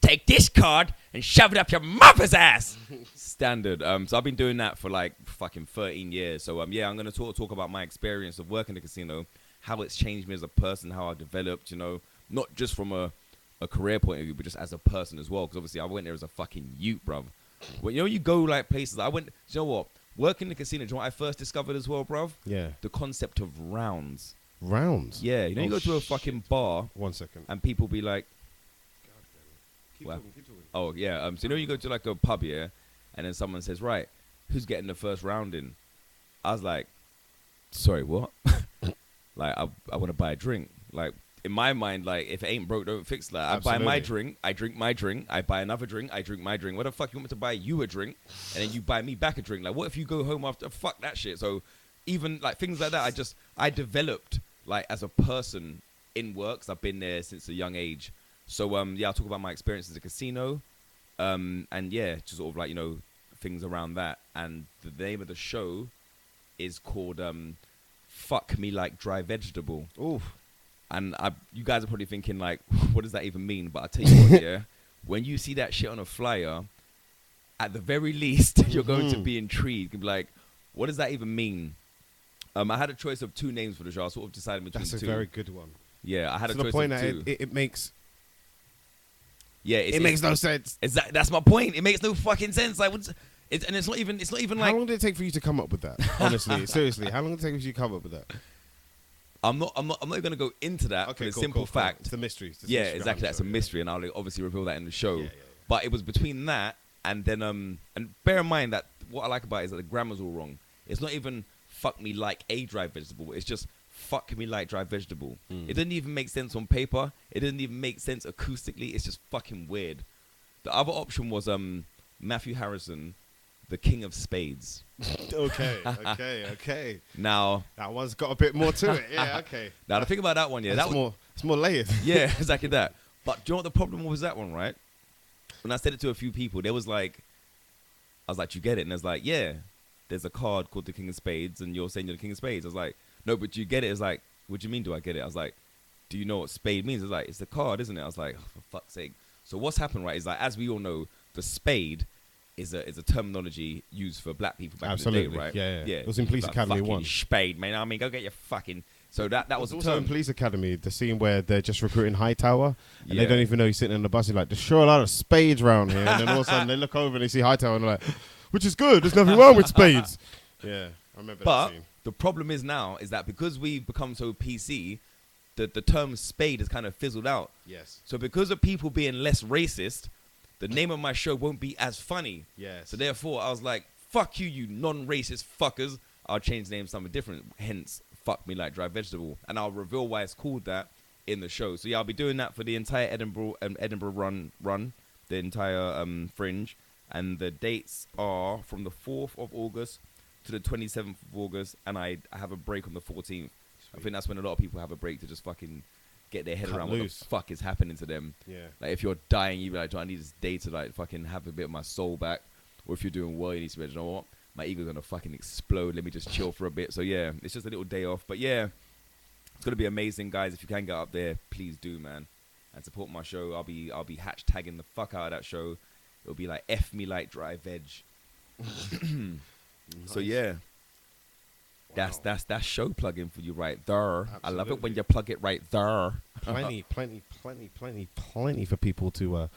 Take this card and shove it up your mother's ass. Standard. So I've been doing that for like fucking 13 years. So yeah, I'm gonna talk about my experience of working in the casino, how it's changed me as a person, how I developed. Not just from a career point of view, but just as a person as well. Because obviously I went there as a fucking youth, bruv. Well, you go like places. I went. You know what? Working in the casino. Do you know what I first discovered as well, bruv? Yeah. The concept of rounds. Rounds. Yeah. You go to a fucking bar. 1 second. And people be like. Keep talking. Oh yeah. So you go to like a pub, yeah, and then someone says, right, who's getting the first round in? I was like, sorry, what? Like I want to buy a drink. Like. In my mind, like, if it ain't broke, don't fix that. I buy my drink, I drink my drink, I buy another drink, I drink my drink. What the fuck, you want me to buy you a drink, and then you buy me back a drink? Like, what if you go home after? Fuck that shit. So, even, like, things like that, I developed, like, as a person in work, 'cause I've been there since a young age. So, yeah, I'll talk about my experience as a casino, and, yeah, just sort of, like, things around that. And the name of the show is called, Fuck Me Like Dry Vegetable. Oof. And you guys are probably thinking, like, what does that even mean? But I'll tell you what, yeah, when you see that shit on a flyer, at the very least, you're going to be intrigued. You'll be like, what does that even mean? I had a choice of 2 names for the show. I sort of decided between 2. That's a very good one. Yeah, I had a choice of 2. To the point that it makes... Yeah, it makes no sense. That's my point. It makes no fucking sense. Like, and it's not even like... How long did it take for you to come up with that? Honestly, seriously, how long did it take for you to come up with that? I'm not even going to go into that for the simple fact. It's a mystery. Yeah, exactly. That's a mystery, and I'll obviously reveal that in the show. Yeah. But it was between that and then, and bear in mind that what I like about it is that the grammar's all wrong. It's not even fuck me like a dry vegetable. It's just fuck me like dry vegetable. It doesn't even make sense on paper. It doesn't even make sense acoustically. It's just fucking weird. The other option was Matthew Harrison, the King of Spades. Okay. Now that one's got a bit more to it. Yeah, okay. Now the thing about that one, yeah, it's more layered. Yeah, exactly that. But do you know what the problem was that one, right? When I said it to a few people, I was like, you get it? And there's like, yeah, there's a card called the King of Spades, and you're saying you're the King of Spades. I was like, no, but you get it? It's like, what do you mean? Do I get it? I was like, do you know what spade means? It's like, it's the card, isn't it? I was like, oh, for fuck's sake. So what's happened, right? Is like, as we all know, the spade is a terminology used for black people back in the day, right? Yeah. It was in Police Academy 1. Spade, man. I mean, go get your fucking... So that was a also term. In Police Academy, the scene where they're just recruiting Hightower, and they don't even know he's sitting in the bus. He's like, there's sure a lot of spades around here. And then all of a sudden they look over and they see Hightower and they're like, which is good. There's nothing wrong with spades. Yeah, I remember that scene. But the problem is now is that because we've become so PC, the term spade has kind of fizzled out. Yes. So because of people being less racist, the name of my show won't be as funny. Yes. So therefore, I was like, fuck you, you non-racist fuckers. I'll change the name to something different. Hence, fuck me like dry vegetable. And I'll reveal why it's called that in the show. So yeah, I'll be doing that for the entire Edinburgh run, the entire Fringe. And the dates are from the 4th of August to the 27th of August. And I have a break on the 14th. Sweet. I think that's when a lot of people have a break to just fucking get their head around what the fuck is happening to them. Yeah. Like if you're dying, you're like, I need this day to like fucking have a bit of my soul back. Or if you're doing well, you need to be, you know what? my ego's gonna fucking explode. Let me just chill for a bit. So yeah, it's just a little day off. But yeah, it's gonna be amazing, guys. If you can get up there, please do, man, and support my show. I'll be hashtagging the fuck out of that show. It'll be like F me like dry veg. So yeah. Wow. That's show plugging for you right there. Absolutely. I love it when you plug it right there. plenty for people to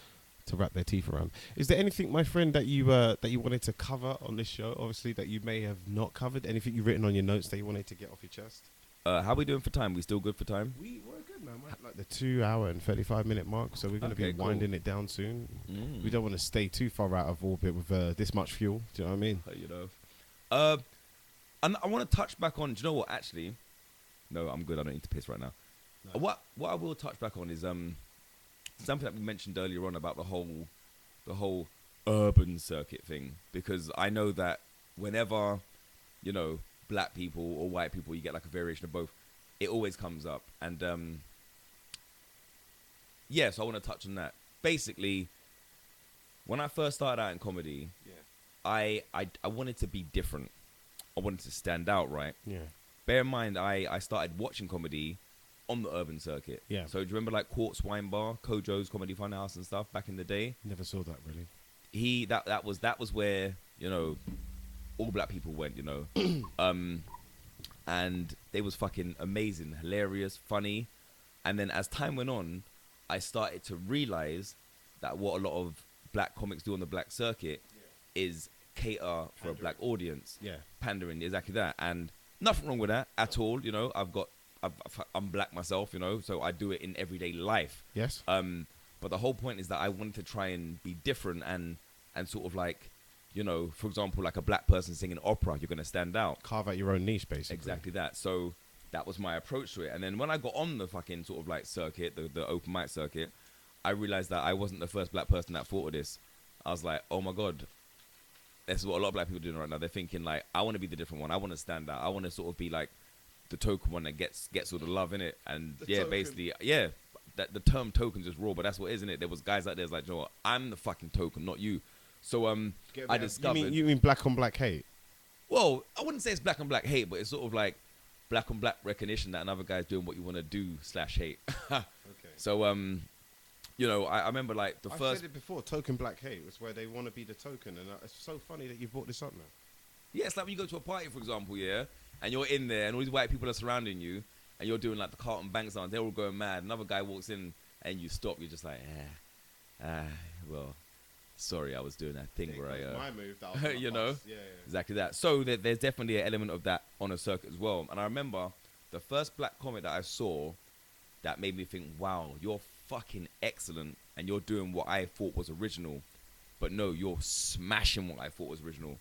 wrap their teeth around. Is there anything, my friend, that you wanted to cover on this show? Obviously, that you may have not covered. Anything you've written on your notes that you wanted to get off your chest? How are we doing for time? We still good for time? We're good, man. We're at like the 2 hour and 35-minute mark, so we're going to be winding it down soon. We don't want to stay too far out of orbit with this much fuel. Do you know what I mean? You know. And I want to touch back on. Do you know what? Actually, no, I'm good. I don't need to piss right now. No. What I will touch back on is something that we mentioned earlier on about the whole urban circuit thing, because I know that whenever, you know, black people or white people, you get like a variation of both, it always comes up. And yeah, so I want to touch on that. Basically, when I first started out in comedy, I wanted to be different. I wanted to stand out, right? Yeah. Bear in mind, I started watching comedy on the urban circuit. Yeah. So do you remember like Quartz Wine Bar, Kojo's Comedy Funhouse and stuff back in the day? Never saw that really. That was where, you know, all black people went, you know. And they was fucking amazing, hilarious, funny. And then as time went on, I started to realize that what a lot of black comics do on the black circuit is cater for a black audience. Yeah. Pandering, exactly that. And nothing wrong with that at all, you know. I'm black myself, you know, so I do it in everyday life. Yes. But the whole point is that I wanted to try and be different and sort of like, you know, for example, like a black person singing opera, you're going to stand out. Carve out your own niche, basically. Exactly that. So that was my approach to it. And then when I got on the fucking sort of like circuit, the open mic circuit, I realized that I wasn't the first black person that thought of this. I was like, oh my God. That's what a lot of black people are doing right now. They're thinking like, I want to be the different one. I want to stand out. I want to sort of be like the token one that gets all the love in it. And basically, that the term token just raw, but that's what, isn't it? There was guys out there like, you know what? I'm the fucking token, not you. So I discovered. You mean black on black hate? Well, I wouldn't say it's black on black hate, but it's sort of like black on black recognition that another guy's doing what you want to do / hate. Okay. So you know, I remember like the first. I said it before. Token black hate was where they want to be the token, and it's so funny that you brought this up now. Yeah, it's like when you go to a party, for example, and you're in there, and all these white people are surrounding you, and you're doing like the Carlton Banks dance. They're all going mad. Another guy walks in, and you stop. You're just like, well, sorry, I was doing that thing where my move, that was you know, exactly that. So there's definitely an element of that on a circuit as well. And I remember the first black comic that I saw that made me think, wow, you're fucking excellent, and you're doing what I thought was original, but no, you're smashing what I thought was original.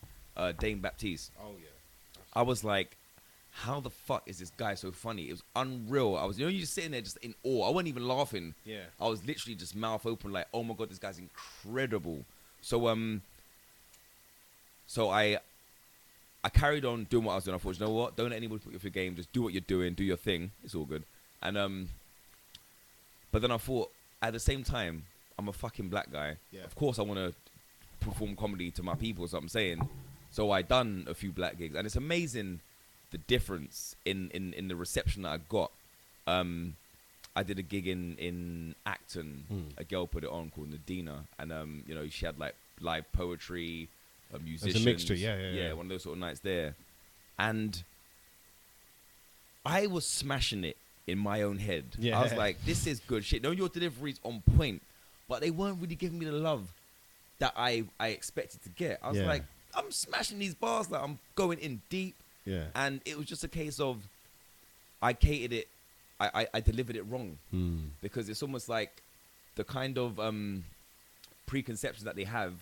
Dane Baptiste. Oh yeah. Absolutely. I was like, how the fuck is this guy so funny? It was unreal. I was, you know, you just sitting there just in awe. I wasn't even laughing. Yeah. I was literally just mouth open, like, oh my God, this guy's incredible. So I carried on doing what I was doing. I thought, you know what? Don't let anybody put you off your game. Just do what you're doing. Do your thing. It's all good. And but then I thought, at the same time, I'm a fucking black guy. Yeah. Of course, I want to perform comedy to my people. So I'm saying, so I done a few black gigs, and it's amazing the difference in the reception that I got. I did a gig in Acton. A girl put it on called Nadina, and you know, she had like live poetry, musicians. It's a mixture, yeah. One of those sort of nights there, and I was smashing it in my own head. Yeah. I was like, this is good shit. No, your delivery's on point, but they weren't really giving me the love that I expected to get. I was like, I'm smashing these bars, like I'm going in deep. Yeah. And it was just a case of I catered it, I delivered it wrong. Because it's almost like the kind of preconceptions that they have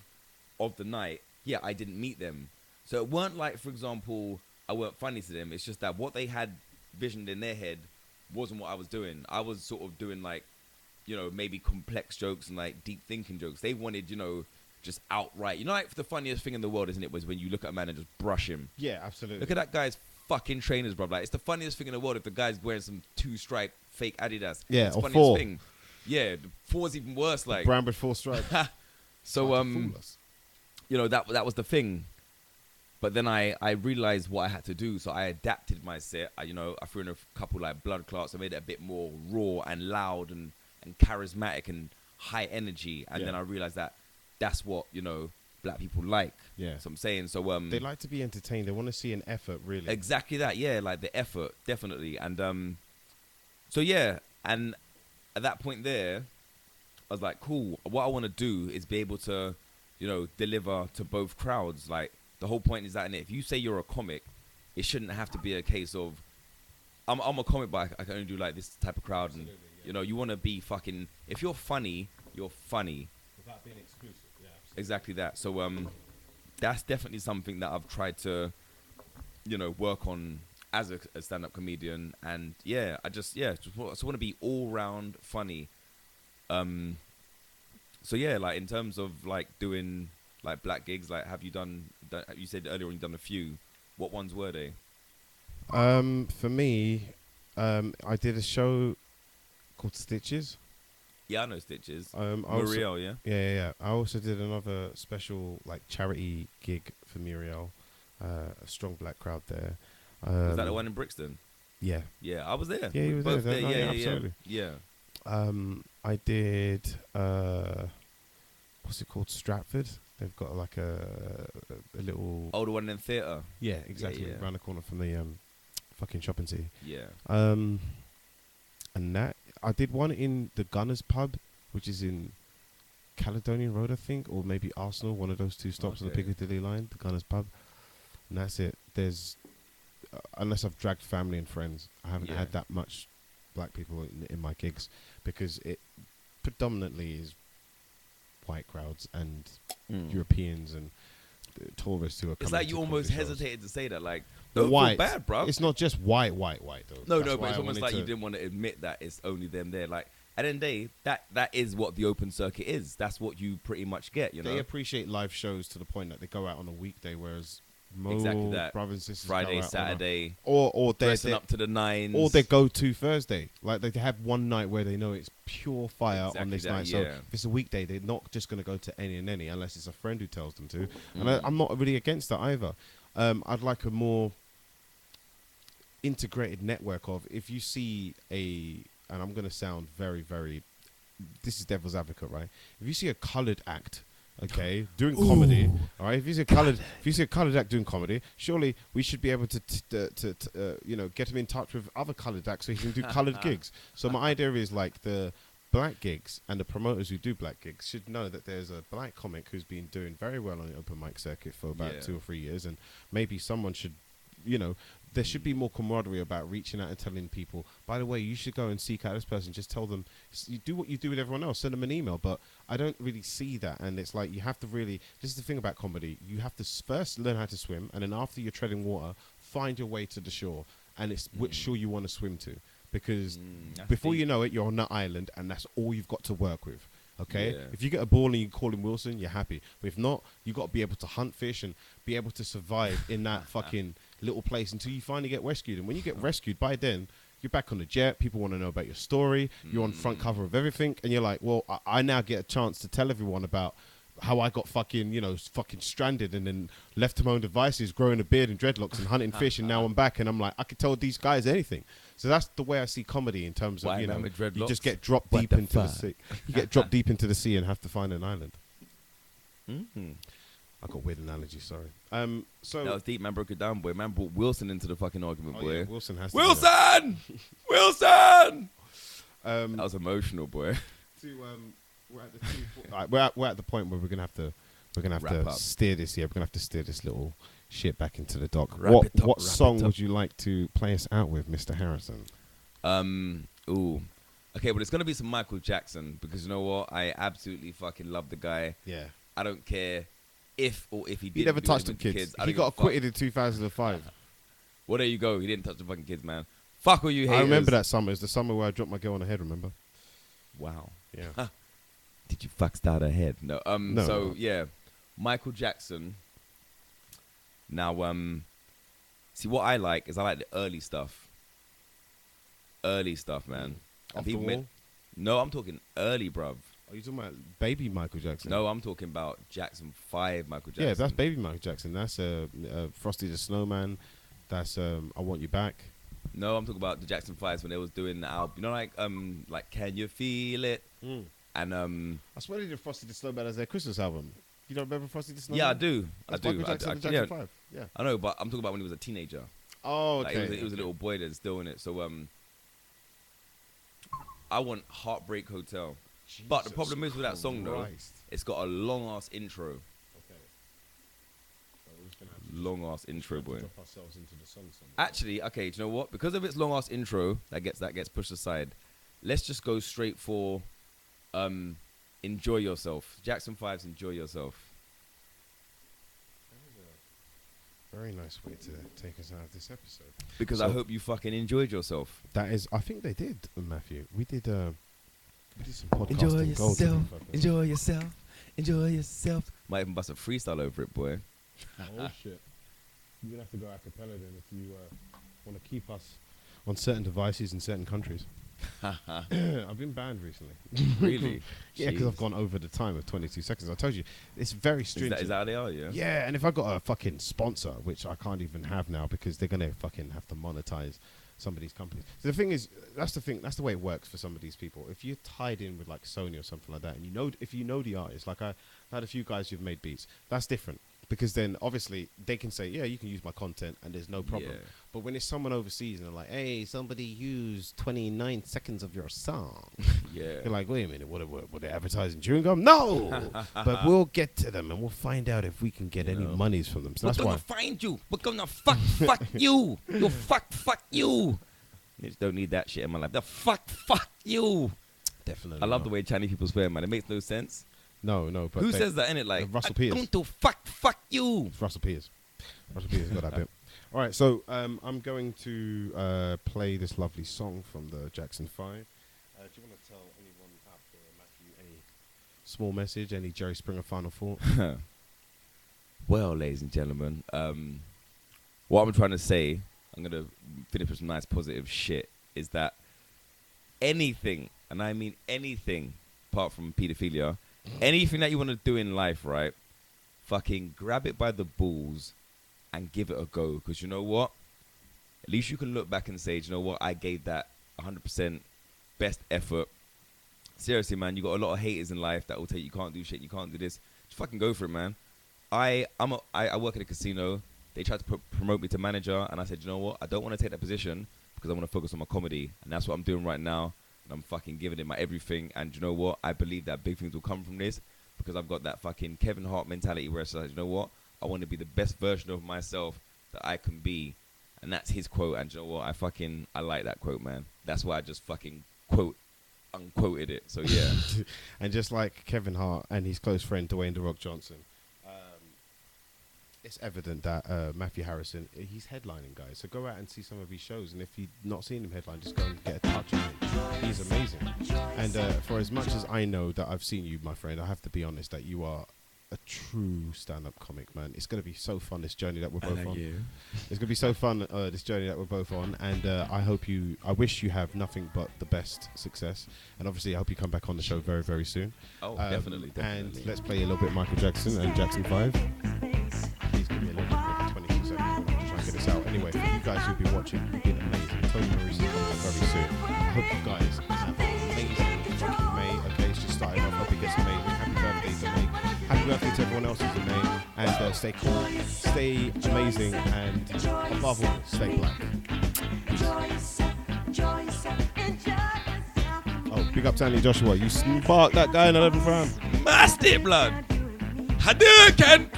of the night, I didn't meet them. So it weren't like, for example, I weren't funny to them. It's just that what they had visioned in their head wasn't what I was doing. I was sort of doing like, you know, maybe complex jokes and like deep thinking jokes. They wanted, you know, just outright. You know, like the funniest thing in the world, isn't it, was when you look at a man and just brush him. Yeah, absolutely. Look at that guy's fucking trainers, bro. Like, it's the funniest thing in the world if the guy's wearing some 2-stripe fake Adidas. Yeah, it's the or funniest 4. thing. Yeah, the 4's even worse. Like Brown with 4 stripes. So you know, that was the thing. But then I realized what I had to do, so I adapted my set. I threw in a couple like blood clots. I made it a bit more raw and loud and charismatic and high energy. And then I realized that that's what black people like. Yeah. So I'm saying, so they like to be entertained. They want to see an effort, really. Exactly that. Yeah, like the effort, definitely. And so yeah, and at that point there, I was like, cool. What I want to do is be able to, deliver to both crowds. Like, the whole point is that if you say you're a comic, it shouldn't have to be a case of, I'm a comic, but I can only do like this type of crowd. And, you want to be fucking, if you're funny, you're funny. Without being exclusive, yeah. Absolutely. Exactly that. So, that's definitely something that I've tried to, work on as a stand-up comedian. And yeah, I just want to be all-round funny. So yeah, like in terms of like doing like black gigs, like have you done you said earlier on you've done a few. What ones were they? For me, I did a show called Stitches. Yeah, I know Stitches. Muriel, yeah? Yeah. I also did another special like charity gig for Muriel. A strong black crowd there. Was that the one in Brixton? Yeah. Yeah, I was there. Yeah, you were Both there. Yeah, absolutely. Yeah. I did what's it called? Stratford. They've got like a little Oh, the one in theatre. Yeah, exactly. Yeah. Around the corner from the fucking shopping city. Yeah. And that I did one in the Gunners pub, which is in Caledonian Road, I think, or maybe Arsenal, one of those two stops on the Piccadilly line, the Gunners pub. And that's it. There's unless I've dragged family and friends, I haven't had that much black people in my gigs, because it predominantly is white crowds and Europeans and tourists who are coming. It's like to you almost comedy shows. hesitated to say that, like, The don't white, feel bad, bro. It's not just white though. No, That's but why it's I almost wanted like to- you didn't want to admit that it's only them there. Like, at the end of the day, that is what the open circuit is. That's what you pretty much get, They appreciate live shows to the point that they go out on a weekday, whereas Exactly that. brothers and sisters Friday, go out Saturday, or dressing up to the nines, or they go to Thursday. Like they have one night where they know it's pure fire on Exactly this that, night. So yeah. if it's a weekday, they're not just going to go to any and any unless it's a friend who tells them to. And Mm. I'm not really against that either. I'd like a more integrated network of, if you see and I'm going to sound very, very, this is devil's advocate, right? If you see a coloured act, okay, doing comedy, all right. If you see a coloured act doing comedy, surely we should be able to get him in touch with other coloured acts so he can do coloured gigs. So my idea is like the black gigs and the promoters who do black gigs should know that there's a black comic who's been doing very well on the open mic circuit for about 2 or 3 years, and maybe someone should, there should be more camaraderie about reaching out and telling people, by the way, you should go and seek out this person. Just tell them, you do what you do with everyone else, send them an email. But I don't really see that. And it's like, you have to really, this is the thing about comedy, you have to first learn how to swim, and then after you're treading water, find your way to the shore. And it's which shore you want to swim to. Because before you know it, you're on that island, and that's all you've got to work with. Okay? Yeah. If you get a ball and you call him Wilson, you're happy. But if not, you got to be able to hunt fish and be able to survive in that fucking little place until you finally get rescued. And when you get rescued, by then, you're back on the jet. People want to know about your story. You're on front cover of everything. And you're like, well, I now get a chance to tell everyone about how I got fucking stranded and then left to my own devices, growing a beard and dreadlocks and hunting fish. And now I'm back and I'm like, I could tell these guys anything. So that's the way I see comedy in terms of, White man with you dreadlocks? just get dropped What deep the into the fuck? sea. You get dropped deep into the sea and have to find an island. I got a weird analogy, sorry. So That was deep. Man broke it down, boy. Man brought Wilson into the fucking argument, boy. yeah, Wilson has to Wilson! Wilson! That That was emotional, boy. we're at the point where we're gonna have to Wrap up. steer this. Yeah, we're gonna have to steer this little shit back into the dock. Wrap What it up, what wrap song it up. would you like to play us out with, Mr. Harrison? Okay, but it's gonna be some Michael Jackson, because you know what? I absolutely fucking love the guy. Yeah, I don't care if he did. he never touched them kids. I He don't got give a fuck. acquitted in 2005. Well, there you go. He didn't touch the fucking kids, man. Fuck all you haters. I remember that summer. It's the summer where I dropped my girl on the head. Remember? Wow. Yeah. Did you fuck start her head? No. No. So yeah, Michael Jackson. Now, see what I like is I like the early stuff. Early stuff, man. And Off the people Wall? No, I'm talking early, bruv. Are you talking about baby Michael Jackson? No, I'm talking about Jackson 5 Michael Jackson. Yeah, that's baby Michael Jackson. That's Frosty the Snowman. That's I Want You Back. No, I'm talking about the Jackson 5s when they was doing the album. You know, like Can You Feel It? Mm. And I swear they did Frosty the Snowman as their Christmas album. You don't remember Frosty the Snowman? yeah, I do. That's I do. Michael Jackson and yeah, Jackson 5. Yeah. I know, but I'm talking about when he was a teenager. Oh, Like, okay. he was a little boy that's still in it. So I want Heartbreak Hotel. But the problem is with that song, though, it's got a long-ass intro. Okay. So we're just gonna have to Long-ass intro, boy. drop ourselves into the song somewhere. Actually, okay, do you know what? Because of its long-ass intro, that gets pushed aside, let's just go straight for Enjoy Yourself. Jackson 5's Enjoy Yourself. Very nice way to take us out of this episode. Because So- I hope you fucking enjoyed yourself. That is, I think they did, Matthew. We did some podcasting Enjoy gold to yourself. be fucking- Enjoy yourself. Enjoy yourself. Might even bust a freestyle over it, boy. Oh shit! You're gonna have to go a cappella then if you want to keep us on certain devices in certain countries. I've been banned recently. Really? Yeah, because I've Jeez. gone over the time of 22 seconds. I told you, it's very stringent. Is that how they are, yeah? Yeah, and if I got a fucking sponsor, which I can't even have now because they're gonna fucking have to monetize some of these companies. So the thing is, that's the way it works for some of these people. If you're tied in with like Sony or something like that, and if you know the artist, like I've had a few guys who've made beats, that's different. Because then obviously they can say, yeah, you can use my content and there's no problem. Yeah. But when it's someone overseas and they're like, hey, somebody used 29 seconds of your song. Yeah. You're like, wait a minute, what they advertising chewing gum? No! But we'll get to them and we'll find out if we can get any monies from them. So that's We're why. gonna find you. We're gonna fuck you. You fuck you. You just don't need that shit in my life. The fuck you. Definitely. I love not. the way Chinese people swear, man. It makes no sense. No. But Who says that in it? Like, Russell I'm Peters. going to fuck you. It's Russell Peters. Russell Peters got that bit. All right, so I'm going to play this lovely song from the Jackson 5. Do you want to tell anyone out there, Matthew, any small message, any Jerry Springer final thought? Well, ladies and gentlemen, what I'm trying to say, I'm going to finish with some nice positive shit, is that anything, and I mean anything, apart from pedophilia, anything that you want to do in life, right, fucking grab it by the balls and give it a go. Because you know what? At least you can look back and say, do you know what? I gave that 100% best effort. Seriously, man, you got a lot of haters in life that will tell you can't do shit, you can't do this. Just fucking go for it, man. I work at a casino. They tried to promote me to manager, and I said, you know what? I don't want to take that position because I want to focus on my comedy, and that's what I'm doing right now. And I'm fucking giving it my everything. And you know what? I believe that big things will come from this because I've got that fucking Kevin Hart mentality where it's like, you know what? I want to be the best version of myself that I can be. And that's his quote. And you know what? I like that quote, man. That's why I just fucking unquoted it. So yeah. And just like Kevin Hart and his close friend Dwayne "The Rock" Johnson, it's evident that Matthew Harrison, he's headlining, guys. So go out and see some of his shows. And if you've not seen him headline, just go and get a touch of him. He's amazing. And for as much as I know that I've seen you, my friend, I have to be honest that you are a true stand-up comic, man. It's going to be so fun, this journey that we're both on. It's going to be so fun, this journey that we're both on. And I wish you have nothing but the best success. And obviously, I hope you come back on the show very, very soon. Oh, definitely. And let's play a little bit Michael Jackson and Jackson 5. Please give me a little bit of 22 seconds. I'm going to try and get this out. Anyway, for you guys who've been watching, you've been amazing. Tony Maurice is coming up very soon. I hope you guys have an amazing fucking May. Okay, it's just starting off. Hope it gets amazing. Happy birthday to May. Happy birthday to everyone else who's in May. And stay cool, stay amazing, and above all, stay black. Oh, big up Stanley Joshua. You sparked that guy in 11th round. Master blood. Hadouken!